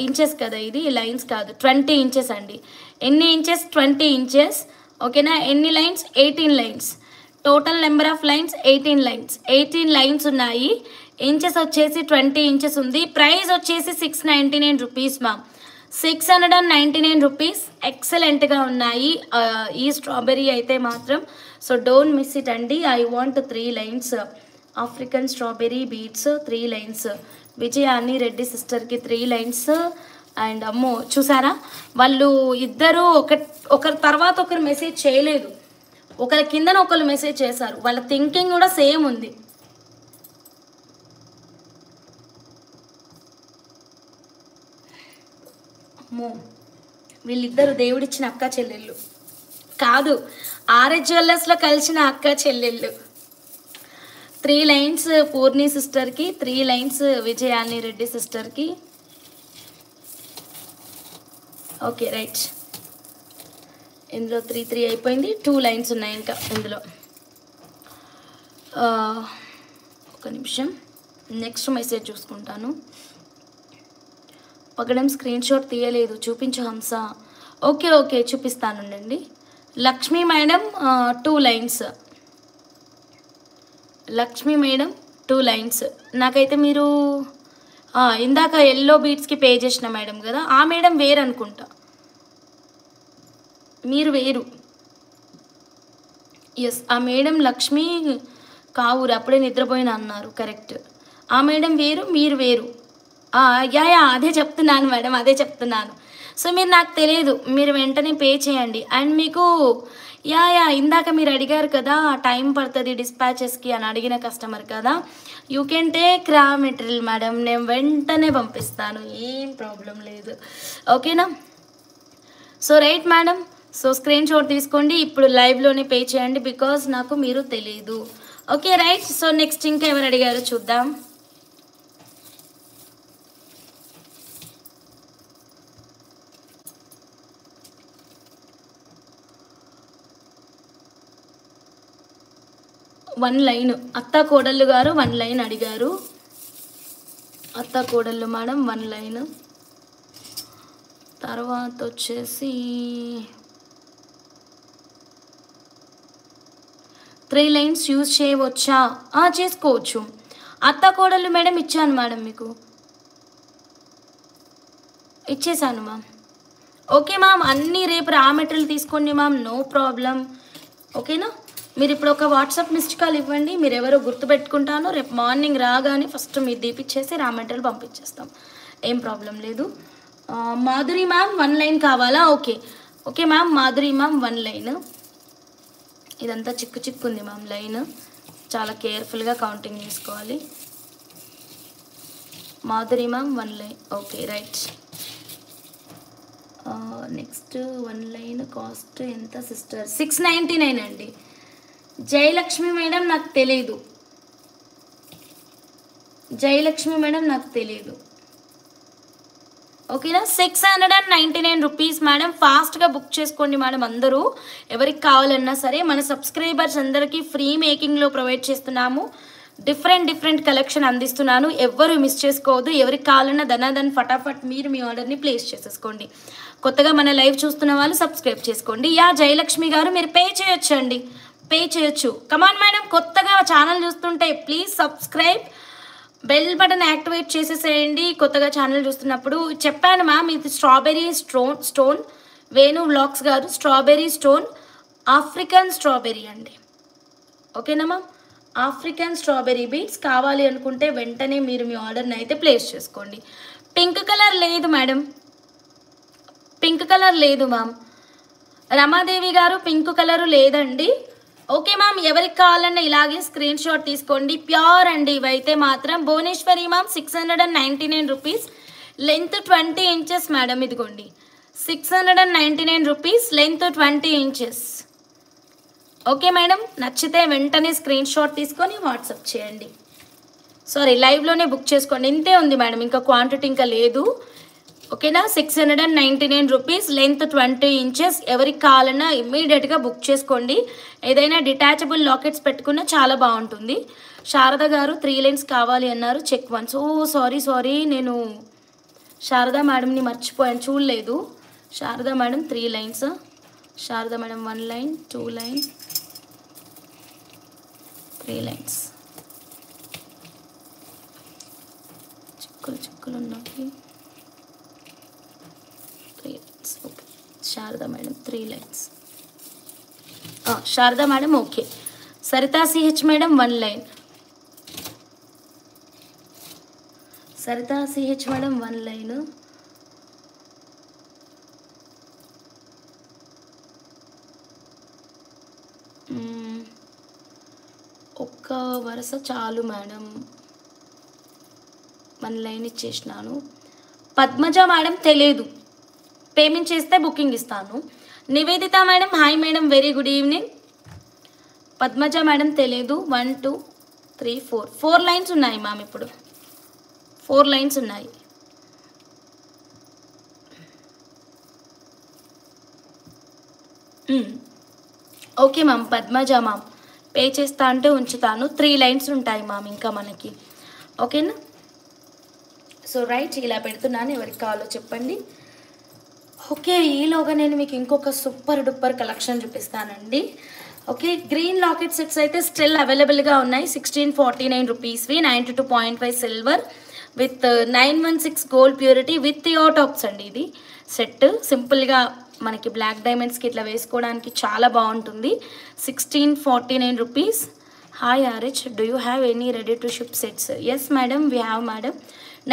ఇంచెస్ కదా ఇది, లైన్స్ కాదు, 20 ఇంచెస్ అండి. ఎన్ని ఇంచెస్? 20 ఇంచెస్. ఓకేనా, ఎన్ని lines? 18 lines. Total number of lines 18 lines. 18 lines ఉన్నాయి, ఇంచెస్ వచ్చేసి 20 ఇంచెస్ ఉంది. ప్రైస్ వచ్చేసి 699 రూపీస్ మ్యామ్, 699 రూపీస్. ఎక్సలెంట్గా ఉన్నాయి ఈ స్ట్రాబెర్రీ అయితే మాత్రం. సో డోంట్ మిస్ ఇట్ అండి. I want 3 lines African strawberry beads, 3 lines. విజయాన్ని రెడ్డి సిస్టర్కి 3 లైన్స్. అండ్ అమ్మో చూసారా, వాళ్ళు ఇద్దరు ఒకరి తర్వాత ఒకరు మెసేజ్ చేయలేదు, ఒకరి కిందన ఒకరు మెసేజ్ చేశారు, వాళ్ళ థింకింగ్ కూడా సేమ్ ఉంది. అమ్మో, వీళ్ళిద్దరు దేవుడిచ్చిన అక్క చెల్లెళ్ళు కాదు, ఆర్ఎస్ జ్యువెల్లర్స్లో కలిసిన అక్క చెల్లెళ్ళు. 3 లైన్స్ పూర్ణి సిస్టర్కి, 3 లైన్స్ విజయాన్ని రెడ్డి సిస్టర్కి. ఓకే రైట్, ఇందులో 3 అయిపోయింది, 2 లైన్స్ ఉన్నాయి ఇంకా ఇందులో. ఒక నిమిషం, నెక్స్ట్ మెసేజ్ చూసుకుంటాను. పగడం స్క్రీన్ షాట్ తీయలేదు, చూపించు హంస. ఓకే ఓకే చూపిస్తానండి. Lakshmi madam 2 lines, Lakshmi madam 2 lines. నాకైతే మీరు ఇందాక ఎల్లో బీట్స్కి పే చేసిన మేడం కదా, ఆ మేడం వేరు అనుకుంటా, మీరు వేరు. ఎస్, ఆ మేడం లక్ష్మీ కావురు, అప్పుడే నిద్రపోయిన అన్నారు, కరెక్ట్. ఆ మేడం వేరు, మీరు వేరు. యా అదే చెప్తున్నాను మేడం, అదే చెప్తున్నాను. సో మీరు నాకు తెలియదు, మీరు వెంటనే పే చేయండి. అండ్ మీకు యా ఇందాక మీరు అడిగారు కదా టైం పడుతుంది డిస్పాచెస్కి అని అడిగిన కస్టమర్ కదా, you can take raw material madam, నేను వెంటనే పంపిస్తాను, ఏం ప్రాబ్లం లేదు. ఓకేనా, so right madam. So screen shot తీసుకోండి, ఇప్పుడు లైవ్లోనే పే చేయండి, బికాజ్ నాకు మీరు తెలియదు. Okay right. సో నెక్స్ట్ ఇంకా ఎవరు అడిగారో చూద్దాం. 1 లైన్ అత్త కోడళ్ళు గారు 1 లైన్ అడిగారు. అత్త కోడళ్ళు మేడం 1 లైన్. తర్వాత వచ్చేసి 3 లైన్స్ యూజ్ చేయవచ్చా? చేసుకోవచ్చు. అత్త కోడళ్ళు మేడం ఇచ్చాను మేడం, మీకు ఇచ్చేసాను మ్యామ్. ఓకే మ్యామ్, అన్నీ రేపు రా మెటీరియల్ తీసుకోండి మ్యామ్, నో ప్రాబ్లం. ఓకేనా? మీరు ఇప్పుడు ఒక వాట్సాప్ మిస్డ్ కాల్ ఇవ్వండి, మీరు ఎవరో గుర్తుపెట్టుకుంటాను. రేపు మార్నింగ్ రాగానే ఫస్ట్ మీరు దీపిచ్చేసి రా మెటీరియల్ పంపించేస్తాం, ఏం ప్రాబ్లం లేదు. మాధురి మ్యామ్ 1 లైన్ కావాలా? Okay okay ma'am. Madhuri ma'am 1 line. ఇదంతా చిక్కు చిక్కు ఉంది మ్యామ్ లైన్, చాలా కేర్ఫుల్గా కౌంటింగ్ చేసుకోవాలి. Madhuri ma'am 1 line. Okay right. Next 1 line cost ఎంత సిస్టర్? 699 అండి. జయలక్ష్మి మేడం నాకు తెలీదు. జయలక్ష్మి మేడం నాకు తెలీదు. ఓకేనా? 699 రూపీస్ మేడం. ఫాస్ట్గా బుక్ చేసుకోండి మేడం అందరూ, ఎవరికి కావాలన్నా సరే. మన సబ్స్క్రైబర్స్ అందరికీ ఫ్రీ మేకింగ్లో ప్రొవైడ్ చేస్తున్నాము. డిఫరెంట్ కలెక్షన్ అందిస్తున్నాను, ఎవ్వరు మిస్ చేసుకోవద్దు. ఎవరికి కావాలన్నా ధనాధన్ ఫటాఫట్ మీరు మీ ఆర్డర్ని ప్లేస్ చేసేసుకోండి. కొత్తగా మన లైవ్ చూస్తున్న వాళ్ళు సబ్స్క్రైబ్ చేసుకోండి. జయలక్ష్మి గారు మీరు పే చేయొచ్చు అండి, పే చేయొచ్చు. కమాన్ మేడం, కొత్తగా ఛానల్ చూస్తుంటే please subscribe, bell button activate చేసేసేయండి. కొత్తగా ఛానల్ చూస్తున్నప్పుడు చెప్పాను మ్యామ్, ఇది స్ట్రాబెర్రీ స్టోన్ వేణు వ్లాగ్స్ గారు, స్ట్రాబెర్రీ స్టోన్ ఆఫ్రికన్ స్ట్రాబెర్రీ అండి. ఓకేనా మ్యామ్? ఆఫ్రికన్ స్ట్రాబెర్రీ బీట్స్ కావాలి అనుకుంటే వెంటనే మీరు మీ ఆర్డర్ని అయితే ప్లేస్ చేసుకోండి. పింక్ కలర్ లేదు మేడం, పింక్ కలర్ లేదు మ్యామ్. రమాదేవి గారు పింక్ కలరు లేదండి. ఓకే మ్యామ్, ఎవరికి కావాలన్నా ఇలాగే స్క్రీన్ షాట్ తీసుకోండి. ప్యూర్ అండి ఇవైతే మాత్రం. Bhuvaneshwari ma'am 699 rupees, length 20 inches madam. ఇదిగోండి 699 rupees, length 20 inches. Okay madam, నచ్చితే వెంటనే స్క్రీన్ షాట్ తీసుకొని వాట్సాప్ చేయండి. సారీ, లైవ్లోనే బుక్ చేసుకోండి. ఇంతే ఉంది మేడం, ఇంకా క్వాంటిటీ ఇంకా లేదు. ఓకేనా? 699 రూపీస్, లెంత్ 20 ఇంచెస్. ఎవరికి కావాలన్నా ఇమ్మీడియట్గా బుక్ చేసుకోండి. ఏదైనా డిటాచబుల్ లాకెట్స్ పెట్టుకున్నా చాలా బాగుంటుంది. శారద గారు 3 లైన్స్ కావాలి అన్నారు, చెక్ వన్స్. సారీ, నేను శారదా మేడంని మర్చిపోయాను, చూడలేదు. Sharada madam 3 lines, Sharada madam 1 line, 2 line, 3 lines. చిక్కులు ఉన్నాయి. 3 lines. Okay, Sharada madam 3 lines. Sharada madam okay. Saritha CH madam 1 line. Saritha CH madam 1 line. ఒక్క వరుస చాలు మేడం, 1 లైన్ ఇచ్చేసినాను. పద్మజ మేడం తెలియదు, పేమెంట్ చేస్తే బుకింగ్ ఇస్తాను. Nivedita madam hi madam, very good evening. Padmaja madam తెలియదు. 1 2 3 4 లైన్స్ ఉన్నాయి మ్యామ్. ఇప్పుడు 4 లైన్స్ ఉన్నాయి. Okay ma'am. Padmaja ma'am pay చేస్తా అంటే ఉంచుతాను. 3 లైన్స్ ఉంటాయి మ్యామ్ ఇంకా మనకి. ఓకేనా? సో రైట్, ఇలా పెడుతున్నాను, ఎవరికి కావాలో చెప్పండి. ఓకే, ఈలోగా నేను మీకు ఇంకొక సూపర్ డూపర్ కలెక్షన్ చూపిస్తానండి. ఓకే, గ్రీన్ లాకెట్ సెట్స్ అయితే స్టిల్ అవైలబుల్గా ఉన్నాయి. 1649 రూపీస్వి, 92.5 silver with 916 gold purity with ear tops అండి. ఇది సెట్ సింపుల్గా మనకి బ్లాక్ డైమండ్స్కి ఇట్లా వేసుకోవడానికి చాలా బాగుంటుంది. 1649 rupees. Hi RH, do you have any ready to ship sets? Yes madam, we have madam.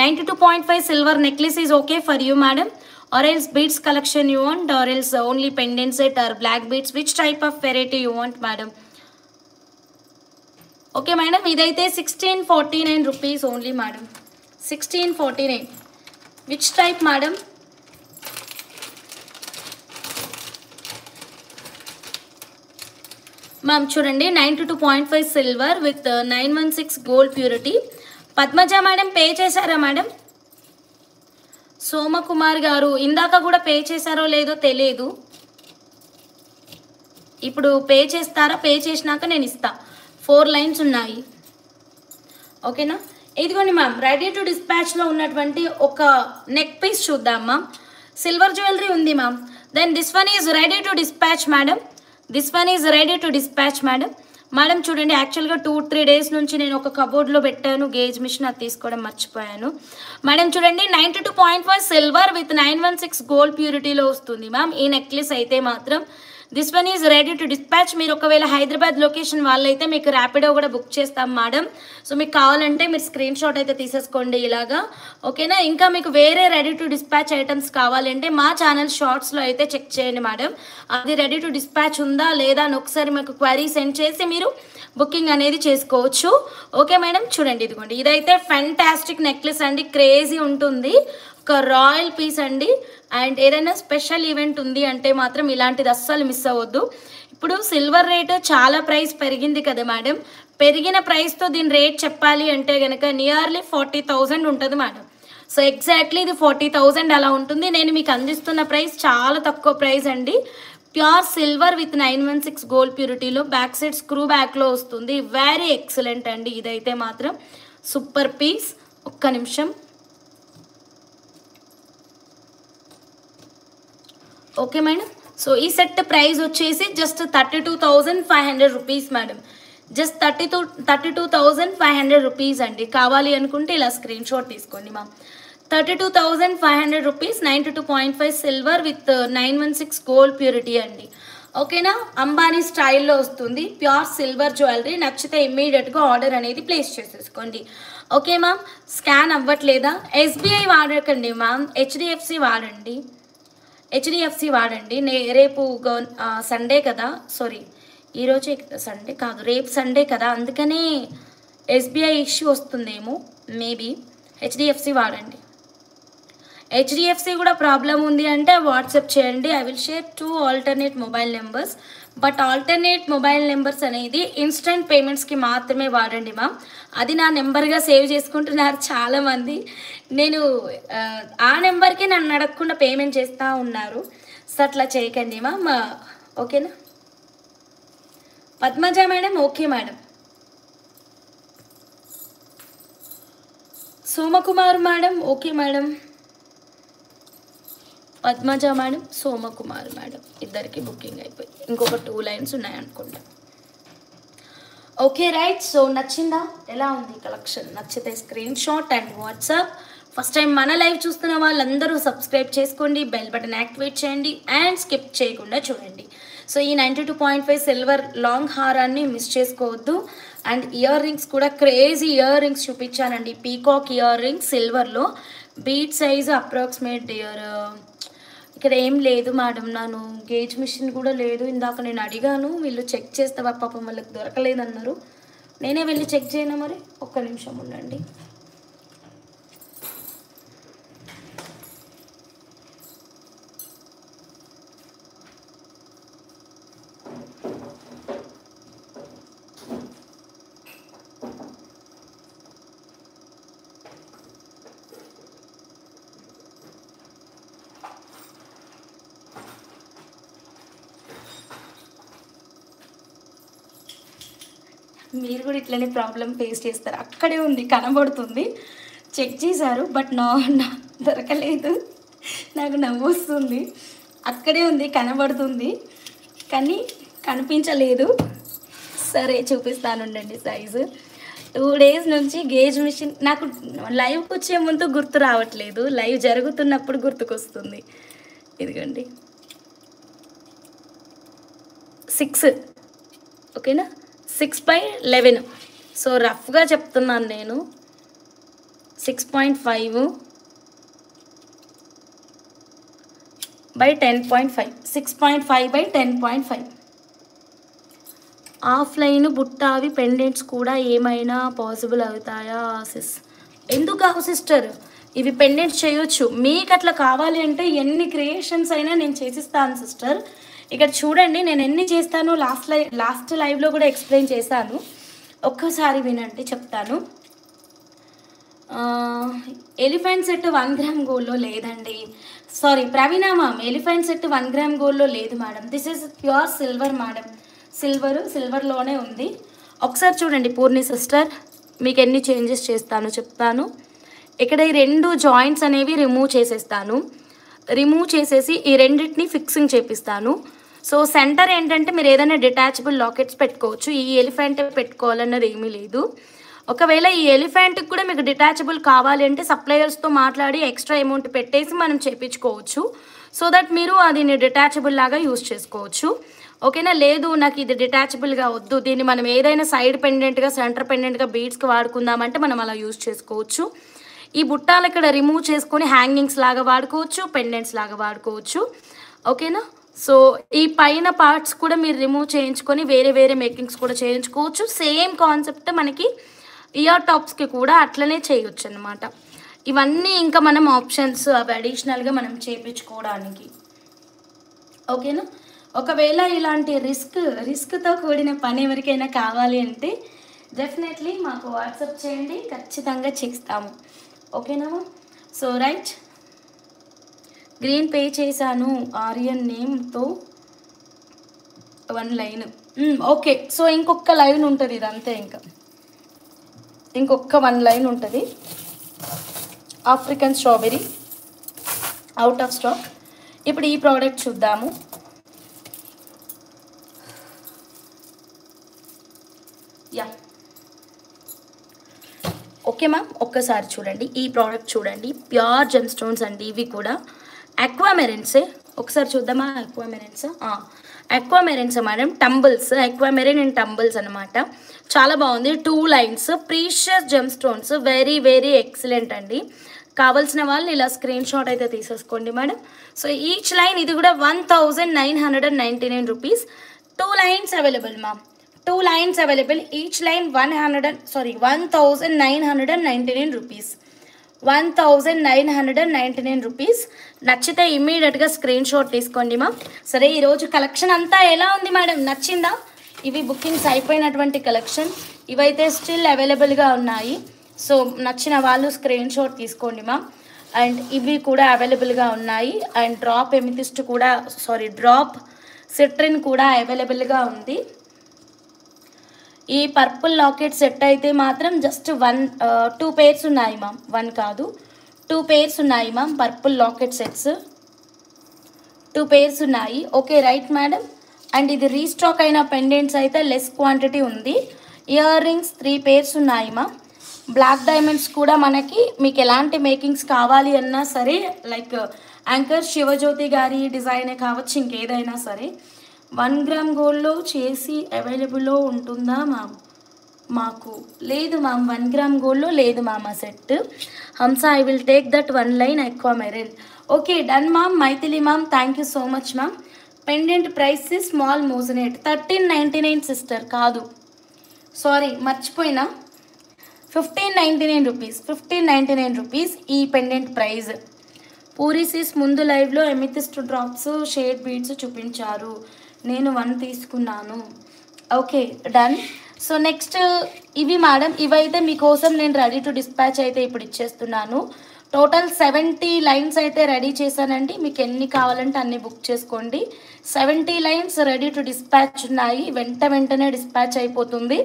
92.5 silver necklace is okay for you madam, or else beads collection you want, or else only pendant set or black beads, which type of variety you want madam? Okay madam, idaithe 1649 rupees only madam. 1649. Which type madam? Ma'am చూడండి, 92.5 silver with 916 gold purity. Padmaja madam pay చేశారా madam? సోమకుమార్ గారు ఇందాక కూడా pay చేశారో లేదో తెలియదు, ఇప్పుడు pay చేస్తారా? పే చేసినాక నేను ఇస్తా. 4 లైన్స్ ఉన్నాయి. ఓకేనా, ఇదిగోండి మ్యామ్ రెడీ టు డిస్పాచ్లో ఉన్నటువంటి ఒక నెక్ పీస్ చూద్దాం మ్యామ్. సిల్వర్ జ్యువెలరీ ఉంది ma'am. Then this one is ready to dispatch madam. This one is ready to dispatch madam. Madam చూడండి, యాక్చువల్గా 2-3 డేస్ నుంచి నేను ఒక కబోర్డ్లో పెట్టాను గేజ్ మిషన్, అది తీసుకోవడం మర్చిపోయాను. మేడం చూడండి 92.5 సిల్వర్ విత్ 916 గోల్డ్ ప్యూరిటీలో వస్తుంది మ్యామ్ ఈ నెక్లెస్ అయితే మాత్రం. This one is ready to dispatch. మీరు ఒకవేళ హైదరాబాద్ లొకేషన్ వాళ్ళైతే మీకు ర్యాపిడో కూడా బుక్ చేస్తాం మేడం. సో మీకు కావాలంటే మీరు స్క్రీన్ షాట్ అయితే తీసేసుకోండి ఇలాగా. ఓకేనా, ఇంకా మీకు వేరే రెడీ టు డిస్పాచ్ ఐటమ్స్ కావాలంటే మా ఛానల్ షార్ట్స్లో అయితే చెక్ చేయండి మేడం, అది రెడీ టు డిస్పాచ్ ఉందా లేదా అని ఒకసారి మీకు క్వరీ సెండ్ చేసి మీరు బుకింగ్ అనేది చేసుకోవచ్చు. ఓకే మేడం, చూడండి ఇదిగోండి, ఇదైతే ఫెంటాస్టిక్ నెక్లెస్ అండి, క్రేజీ ఉంటుంది, ఒక రాయల్ పీస్ అండి. అండ్ ఏదైనా స్పెషల్ ఈవెంట్ ఉంది అంటే మాత్రం ఇలాంటిది అస్సలు మిస్ అవ్వద్దు. ఇప్పుడు సిల్వర్ రేటు చాలా ప్రైస్ పెరిగింది కదా మేడం, పెరిగిన ప్రైస్తో దీని రేట్ చెప్పాలి అంటే కనుక నియర్లీ 40,000 ఉంటుంది మేడం. సో ఎగ్జాక్ట్లీ ఇది 40,000 అలా ఉంటుంది. నేను మీకు అందిస్తున్న ప్రైస్ చాలా తక్కువ ప్రైస్ అండి. ప్యూర్ సిల్వర్ విత్ 916 గోల్డ్ ప్యూరిటీలో బ్యాక్ సైడ్ స్క్రూ బ్యాక్లో వస్తుంది. వెరీ ఎక్సలెంట్ అండి, ఇదైతే మాత్రం సూపర్ పీస్. ఒక్క నిమిషం. ఓకే మేడం, సో ఈ సెట్ ప్రైస్ వచ్చేసి just 32,500 rupees madam. Just 32,500 rupees అండి. కావాలి అనుకుంటే ఇలా స్క్రీన్ షాట్ తీసుకోండి ma'am. 32,500 rupees, 92.5 silver with 916 gold purity అండి. ఓకేనా, అంబానీ స్టైల్లో వస్తుంది, ప్యూర్ సిల్వర్ జ్యువెలరీ. నచ్చితే ఇమ్మీడియట్గా ఆర్డర్ అనేది ప్లేస్ చేసేసుకోండి. ఓకే మ్యామ్, స్కాన్ అవ్వట్లేదా? ఎస్బీఐ వాడకండి మ్యామ్, హెచ్డిఎఫ్సి వాడండి. హెచ్డిఎఫ్సి వాడండి. రేపు సండే కదా, సారీ ఈరోజే సండే కాదు, రేపు సండే కదా, అందుకనే ఎస్బీఐ ఇష్యూ వస్తుందేమో మేబీ. హెచ్డిఎఫ్సి వాడండి. హెచ్డిఎఫ్సి కూడా ప్రాబ్లం ఉంది అంటే వాట్సాప్ చేయండి. I will share 2 alternate mobile numbers. But alternate mobile numbers అనేది ఇన్స్టెంట్ పేమెంట్స్కి మాత్రమే వాడండి మ్యామ్. అది నా నెంబర్గా సేవ్ చేసుకుంటున్నారు చాలామంది. నేను ఆ నెంబర్కి నన్ను అడగకుండా పేమెంట్ చేస్తూ ఉన్నారు. సో అట్లా చేయకండి మ్యామ్. ఓకేనా, Padmaja madam. Okay madam. Somakumar madam. Okay madam. Padmaja madam, Somakumar madam, ఇద్దరికి బుకింగ్ అయిపోయి ఇంకొక 2 లైన్స్ ఉన్నాయనుకుంటా. Okay right. సో నచ్చిందా? ఎలా ఉంది కలెక్షన్? నచ్చితే screenshot and WhatsApp. First time మన లైవ్ చూస్తున్న వాళ్ళందరూ సబ్స్క్రైబ్ చేసుకోండి, బెల్ బటన్ యాక్టివేట్ చేయండి అండ్ స్కిప్ చేయకుండా చూడండి. సో ఈ 92.5 సిల్వర్ లాంగ్ హారాన్ని మిస్ చేసుకోవద్దు. అండ్ ఇయర్ రింగ్స్ కూడా క్రేజీ ఇయర్ రింగ్స్ చూపించానండి. Peacock ear rings సిల్వర్లో, beat size approximate year. ఇక్కడ ఏం లేదు మేడం, నాను గేజ్ మిషన్ కూడా లేదు. ఇందాక నేను అడిగాను, వీళ్ళు చెక్ చేస్తావా, పాపం వాళ్ళకి దొరకలేదన్నారు. నేనే వెళ్ళి చెక్ చేయను మరి. ఒక్క నిమిషం ఉండండి. మీరు కూడా ఇట్లనే ప్రాబ్లం ఫేస్ చేస్తారు. అక్కడే ఉంది, కనబడుతుంది, చెక్ చేశారు, బట్ నా దొరకలేదు. నాకు నవ్వు వస్తుంది. అక్కడే ఉంది, కనబడుతుంది, కానీ కనిపించలేదు. సరే చూపిస్తానుండండి సైజు. 2 డేస్ నుంచి గేజ్ మిషన్ నాకు లైవ్కి వచ్చే ముందు గుర్తు రావట్లేదు, లైవ్ జరుగుతున్నప్పుడు గుర్తుకొస్తుంది. ఇదిగోండి 6, ఓకేనా, 6/11. సో రఫ్గా చెప్తున్నాను నేను. 6.5 by 10.5, 6.5 by 10.5. ఆఫ్లైన్ బుట్టావి పెండెంట్స్ కూడా ఏమైనా పాసిబుల్ అవుతాయా సిస్? ఎందుకు కావు సిస్టర్, ఇవి పెండెంట్స్ చేయొచ్చు. మీకు అట్లా కావాలి అంటే ఎన్ని క్రియేషన్స్ అయినా నేను చేసిస్తాను సిస్టర్. ఇక్కడ చూడండి, నేను ఎన్ని చేస్తానో లాస్ట్ లైవ్లో కూడా ఎక్స్ప్లెయిన్ చేశాను. ఒక్కసారి వినండి, చెప్తాను. ఎలిఫెంట్ సెట్ 1 గ్రామ్ గోల్డ్లో లేదండి. Sorry Praveena ma'am, elephant set 1 gram గోల్డ్లో లేదు madam. This is pure silver madam. సిల్వర్లోనే ఉంది. ఒకసారి చూడండి పూర్ణి సిస్టర్, మీకు ఎన్ని చేంజెస్ చేస్తానో చెప్తాను. ఇక్కడ ఈ 2 జాయింట్స్ అనేవి రిమూవ్ చేసేస్తాను. రిమూవ్ చేసేసి ఈ రెండింటిని ఫిక్సింగ్ చేపిస్తాను. సో సెంటర్ ఏంటంటే మీరు ఏదైనా డిటాచబుల్ లాకెట్స్ పెట్టుకోవచ్చు. ఈ ఎలిఫెంట్ పెట్టుకోవాలన్నది ఏమీ లేదు. ఒకవేళ ఈ ఎలిఫెంట్కి కూడా మీకు డిటాచబుల్ కావాలి అంటే సప్లయర్స్తో మాట్లాడి ఎక్స్ట్రా అమౌంట్ పెట్టేసి మనం చేయించుకోవచ్చు. సో దట్ మీరు అది డిటాచబుల్ లాగా యూజ్ చేసుకోవచ్చు. ఓకేనా? లేదు నాకు ఇది డిటాచబుల్గా వద్దు, దీన్ని మనం ఏదైనా సైడ్ పెండెంట్గా సెంటర్ పెండెంట్గా బీడ్స్కి వాడుకుందామంటే మనం అలా యూజ్ చేసుకోవచ్చు. ఈ బుట్టాలు ఇక్కడ రిమూవ్ చేసుకొని హ్యాంగింగ్స్ లాగా వాడుకోవచ్చు, పెండెంట్స్ లాగా వాడుకోవచ్చు. ఓకేనా? సో ఈ పైన పార్ట్స్ కూడా మీరు రిమూవ్ చేయించుకొని వేరే వేరే మేకింగ్స్ కూడా చేయించుకోవచ్చు. సేమ్ కాన్సెప్ట్ మనకి ఇయర్ టాప్స్కి కూడా అట్లనే చేయొచ్చు అనమాట. ఇవన్నీ ఇంకా మనం ఆప్షన్స్ అవి అడిషనల్గా మనం చేయించుకోవడానికి. ఓకేనా? ఒకవేళ ఇలాంటి రిస్క్తో కూడిన పని ఎవరికైనా కావాలి అంటే డెఫినెట్లీ మాకు వాట్సాప్ చేయండి, ఖచ్చితంగా చేస్తాము. ఓకేనా? సో రైట్, గ్రీన్ పే చేశాను ఆర్యన్ నేమ్తో 1 లైన్. ఓకే, సో ఇంకొక లైన్ ఉంటుంది, ఇదంతే. ఇంకొక 1 లైన్ ఉంటుంది. African strawberry out of stock. ఇప్పుడు ఈ ప్రోడక్ట్ చూద్దాము. యా, ఓకే మ్యామ్, ఒక్కసారి చూడండి ఈ ప్రోడక్ట్ చూడండి. ప్యూర్ జెమ్ స్టోన్స్ అండి, ఇవి కూడా అక్వామెరెన్సే. ఒకసారి చూద్దామా అక్వామెరెన్స్? అక్వామెరెన్స్ మేడం, టంబుల్స్, అక్వామెరిన్ అండ్ టంబుల్స్ అనమాట. చాలా బాగుంది. 2 lines precious gem stones, very very excellent అండి. కావాల్సిన వాళ్ళు ఇలా స్క్రీన్ షాట్ అయితే తీసేసుకోండి మేడం. సో ఈచ్ లైన్ ఇది కూడా 1999 rupees. 2 lines available ma'am, 2 lines available. Each line 1999 rupees. 1999 rupees. నచ్చితే ఇమ్మీడియట్గా స్క్రీన్ షాట్ తీసుకోండి మా. సరే, ఈరోజు కలెక్షన్ అంతా ఎలా ఉంది మేడం, నచ్చిందా? ఇవి బుకింగ్స్ అయిపోయినటువంటి కలెక్షన్, ఇవైతే స్టిల్ అవైలబుల్గా ఉన్నాయి. సో నచ్చిన వాళ్ళు స్క్రీన్ షాట్ తీసుకోండి మా. అండ్ ఇవి కూడా అవైలబుల్గా ఉన్నాయి. అండ్ డ్రాప్ ఎమితిస్ట్ కూడా, డ్రాప్ సిట్రిన్ కూడా అవైలబుల్గా ఉంది. ఈ పర్పుల్ లాకెట్ సెట్ అయితే మాత్రం జస్ట్ 2 పేర్స్ ఉన్నాయి మ్యామ్, 1 కాదు 2 పేర్స్ ఉన్నాయి ma'am. Purple locket sets 2 pairs ఉన్నాయి. Okay right madam. అండ్ ఇది రీస్టాక్ అయిన పెండెంట్స్ అయితే లెస్ క్వాంటిటీ ఉంది. ఇయర్ రింగ్స్ 3 పేర్స్ ఉన్నాయి మ్యామ్. బ్లాక్ డైమండ్స్ కూడా మనకి మీకు ఎలాంటి మేకింగ్స్ కావాలి అన్నా సరే, లైక్ యాంకర్ శివజ్యోతి గారి డిజైనే కావచ్చు, ఇంకేదైనా సరే 1 గ్రామ్ గోల్డ్లో చేసి అవైలబుల్లో ఉంటుందా మ్యామ్? మాకు లేదు మ్యామ్, 1 గ్రామ్ గోల్డ్లో లేదు మ్యామ్ ఆ set. Hamsa, I will take that 1 line aquamarine. Okay done ma'am. Maithili ma'am, thank you so much ma'am. Pendant price small moissanite 1399 sister, కాదు సారీ మర్చిపోయినా, 1599 రూపీస్. 1599 రూపీస్ ఈ పెండెంట్ ప్రైజ్. పూరీసిస్ ముందు లైవ్లో ఎమితిస్ట్ డ్రాప్స్ షేడ్ బీడ్స్ చూపించారు, నేను 1 తీసుకున్నాను. Okay done. సో నెక్స్ట్ ఇవి మేడం, ఇవైతే మీకోసం నేను రెడీ టు డిస్పాచ్ అయితే ఇప్పుడు ఇచ్చేస్తున్నాను. టోటల్ 70 లైన్స్ అయితే రెడీ చేశానండి. మీకు ఎన్ని కావాలంటే అన్ని బుక్ చేసుకోండి. 70 లైన్స్ రెడీ టు డిస్పాచ్ ఉన్నాయి, వెంటనే డిస్పాచ్ అయిపోతుంది.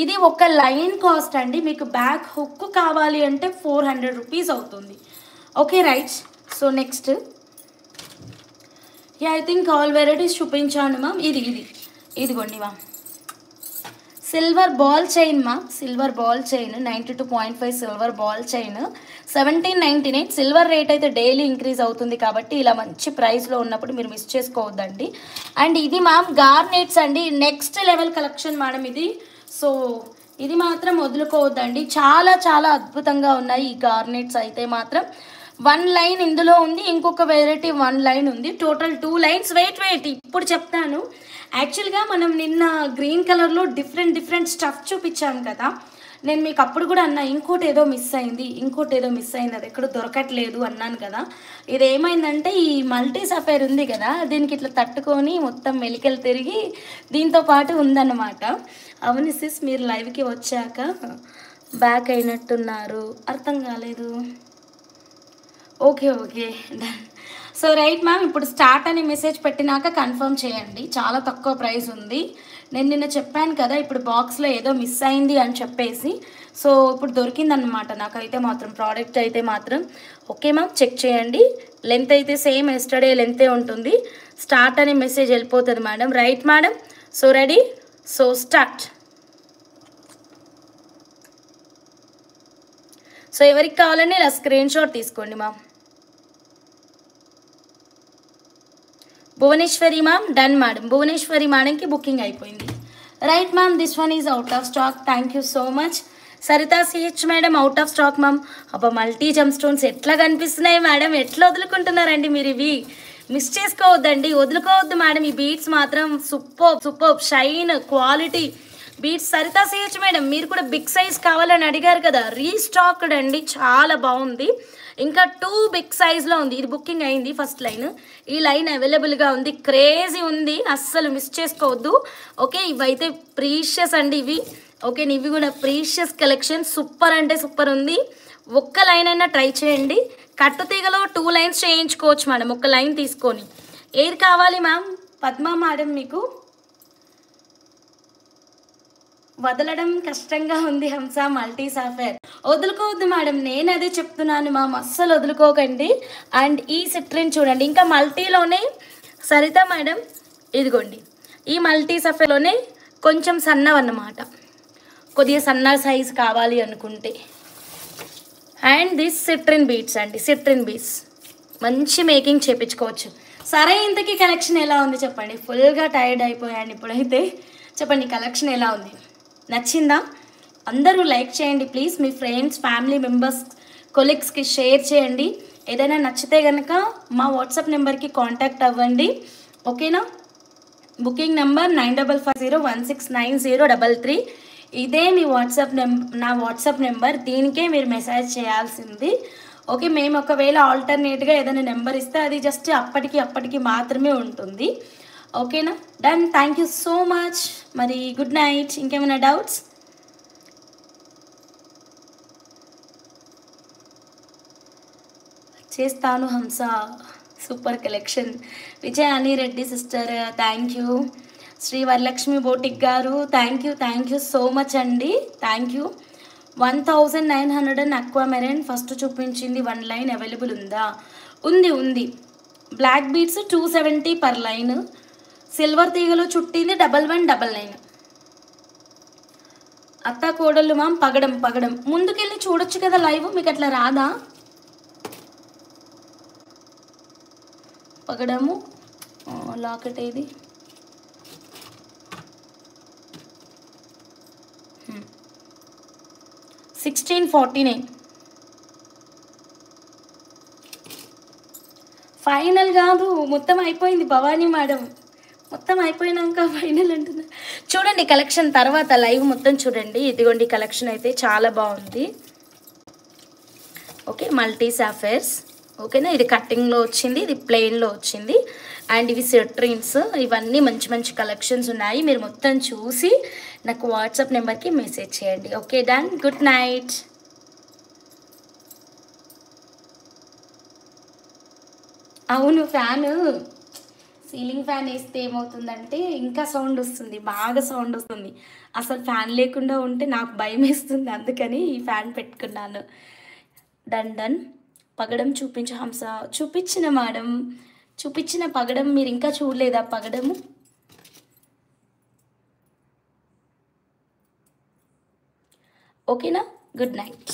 ఇది ఒక లైన్ కాస్ట్ అండి. మీకు బ్యాక్ హుక్ కావాలి అంటే 400 రూపీస్ అవుతుంది. Okay right. So next I think all varieties చూపించాను మ్యామ్. ఇదిగోండి ma'am, silver ball chain ma'am, silver ball chain 92.5 silver ball chain 1799. Silver rate అయితే డైలీ ఇంక్రీజ్ అవుతుంది కాబట్టి ఇలా మంచి ప్రైస్లో ఉన్నప్పుడు మీరు మిస్ చేసుకోవద్దండి. అండ్ ఇది మ్యామ్ గార్నెట్స్ అండి, నెక్స్ట్ లెవెల్ కలెక్షన్ మేడం ఇది. సో ఇది మాత్రం వదులుకోవద్దండి, చాలా చాలా అద్భుతంగా ఉన్నాయి ఈ గార్నెట్స్ అయితే మాత్రం. 1 లైన్ ఇందులో ఉంది, ఇంకొక వెరైటీ 1 లైన్ ఉంది, టోటల్ 2 లైన్స్. వెయిట్ ఇప్పుడు చెప్తాను. యాక్చువల్గా మనం నిన్న గ్రీన్ కలర్లో డిఫరెంట్ స్టఫ్ చూపించాం కదా, నేను మీకు అప్పుడు కూడా అన్నా ఇంకోటి ఏదో మిస్ అయింది, అది ఎక్కడ దొరకట్లేదు అన్నాను కదా. ఇది ఏమైందంటే ఈ మల్టీ సఫైర్ ఉంది కదా, దీనికి ఇట్లా తట్టుకొని మొత్తం మెలికలు తిరిగి దీంతో పాటు ఉందన్నమాట. అవును సిస్, మీరు లైవ్కి వచ్చాక బ్యాక్ అయినట్టున్నారు, అర్థం కాలేదు. Okay done. So right ma'am, ఇప్పుడు స్టార్ట్ అని మెసేజ్ పెట్టినాక కన్ఫర్మ్ చేయండి. చాలా తక్కువ ప్రైస్ ఉంది. నేను నిన్న చెప్పాను కదా, ఇప్పుడు బాక్స్లో ఏదో మిస్ అయింది అని చెప్పేసి. సో ఇప్పుడు దొరికిందనమాట నాకైతే మాత్రం, ప్రోడక్ట్ అయితే మాత్రం. ఓకే మ్యామ్, చెక్ చేయండి. లెంత్ అయితే సేమ్ ఎస్టర్డే లెంతే ఉంటుంది. స్టార్ట్ అని మెసేజ్ వెళ్ళిపోతుంది madam. Right madam. So ready, so start. So ఎవరికి కావాలని ఇలా స్క్రీన్ షాట్ తీసుకోండి ma'am. Bhuvaneshwari ma'am, done madam. Bhuvaneshwari మేడంకి బుకింగ్ అయిపోయింది. Right ma'am, this one is out of stock. Thank you so much. Saritha CH madam, out of stock ma'am. అబ్బా, multi gem stones ఎట్లా కనిపిస్తున్నాయి madam, ఎట్లా వదులుకుంటున్నారండి మీరు? ఇవి మిస్ చేసుకోవద్దండి, వదులుకోవద్దు మేడం. ఈ బీట్స్ మాత్రం super shine quality beads. Saritha CH madam, మీరు కూడా బిగ్ సైజ్ కావాలని అడిగారు కదా, రీస్టాక్డ్ అండి, చాలా బాగుంది. ఇంకా 2 బిగ్ సైజ్లో ఉంది. ఇది బుకింగ్ అయింది ఫస్ట్ లైన్. ఈ లైన్ అవైలబుల్గా ఉంది. క్రేజీ ఉంది, అస్సలు మిస్ చేసుకోవద్దు. ఓకే, ఇవైతే ప్రీషియస్ అండి ఇవి. ఓకే, ఇవి కూడా ప్రీషియస్ కలెక్షన్. సూపర్ అంటే సూపర్ ఉంది. ఒక్క లైన్ అయినా ట్రై చేయండి. కట్టు తీగలో 2 లైన్స్ చేయించుకోవచ్చు మేడం, ఒక లైన్ తీసుకొని. ఏది కావాలి మ్యామ్? పద్మ మేడం, మీకు వదలడం కష్టంగా ఉంది హంస మల్టీ సాఫ్ట్వేర్. వదులుకోవద్దు మేడం, నేను అదే చెప్తున్నాను మ్యామ్, అస్సలు వదులుకోకండి. అండ్ ఈ సిట్రిన్ చూడండి, ఇంకా మల్టీలోనే సరిత మేడం, ఇదిగోండి ఈ మల్టీ సాఫ్ట్వేర్లోనే కొంచెం సన్నవన్నమాట, కొద్దిగా సన్న సైజ్ కావాలి అనుకుంటే. అండ్ దిస్ సిట్రిన్ బీట్స్ అండి, సిట్రిన్ బీట్స్ మంచి మేకింగ్ చేయించుకోవచ్చు. సరే, ఇంతకీ కలెక్షన్ ఎలా ఉంది చెప్పండి? ఫుల్గా టైర్డ్ అయిపోయాను ఇప్పుడైతే. చెప్పండి, కలెక్షన్ ఎలా ఉంది? నచ్చిందా? అందరూ లైక్ చేయండి ప్లీజ్. మీ ఫ్రెండ్స్, ఫ్యామిలీ మెంబర్స్, కొలీగ్స్కి షేర్ చేయండి. ఏదైనా నచ్చితే కనుక మా వాట్సాప్ నెంబర్కి కాంటాక్ట్ అవ్వండి. ఓకేనా? Booking number 9550169033. ఇదే మీ వాట్సాప్ నా వాట్సాప్ నెంబర్. దీనికే మీరు మెసేజ్ చేయాల్సింది. ఓకే, మేము ఒకవేళ ఆల్టర్నేట్గా ఏదైనా నెంబర్ ఇస్తే అది జస్ట్ అప్పటికి మాత్రమే ఉంటుంది. ఓకేనా? Done. Thank you so much. మరి గుడ్ నైట్. ఇంకేమైనా డౌట్స్? చేస్తాను Hamsa, super collection. Vijayani Reddy sister, thank you. Shri Varalakshmi boutique గారు, థ్యాంక్ యూ సో మచ్ అండి. Thank you. 1900 అక్వామెరైన్ ఫస్ట్ చూపించింది 1 లైన్ అవైలబుల్ ఉందా? ఉంది. Black beads 270 per line. Silver తీగలో చుట్టింది 1199. అత్త కోడళ్ళు మ్యామ్, పగడం ముందుకెళ్ళి చూడొచ్చు కదా లైవ్, మీకు అట్లా రాదా? పగడము లాకెట్ ఏది? $1649. ఫైనల్ కాదు, మొత్తం అయిపోయింది భవానీ మేడం. మొత్తం అయిపోయినాక ఫైనల్ అంటున్నా. చూడండి కలెక్షన్ తర్వాత లైవ్ మొత్తం చూడండి. ఇదిగోండి కలెక్షన్ అయితే చాలా బాగుంది. Okay, multi softwares. ఓకేనా? ఇది కట్టింగ్లో వచ్చింది, ఇది ప్లెయిన్లో వచ్చింది. అండ్ ఇవి సిట్రిన్స్. ఇవన్నీ మంచి కలెక్షన్స్ ఉన్నాయి. మీరు మొత్తం చూసి నాకు వాట్సాప్ నెంబర్కి మెసేజ్ చేయండి. Okay, done. Good night. అవును, ఫ్యాను సీలింగ్ ఫ్యాన్ వేస్తే ఏమవుతుందంటే ఇంకా సౌండ్ వస్తుంది, బాగా సౌండ్ వస్తుంది. అసలు ఫ్యాన్ లేకుండా ఉంటే నాకు భయం వేస్తుంది, అందుకని ఈ ఫ్యాన్ పెట్టుకున్నాను. డన్. పగడం చూపించు హంస. చూపించిన మేడం, చూపించిన పగడం. మీరు ఇంకా చూడలేదా పగడము? ఓకేనా? Good night.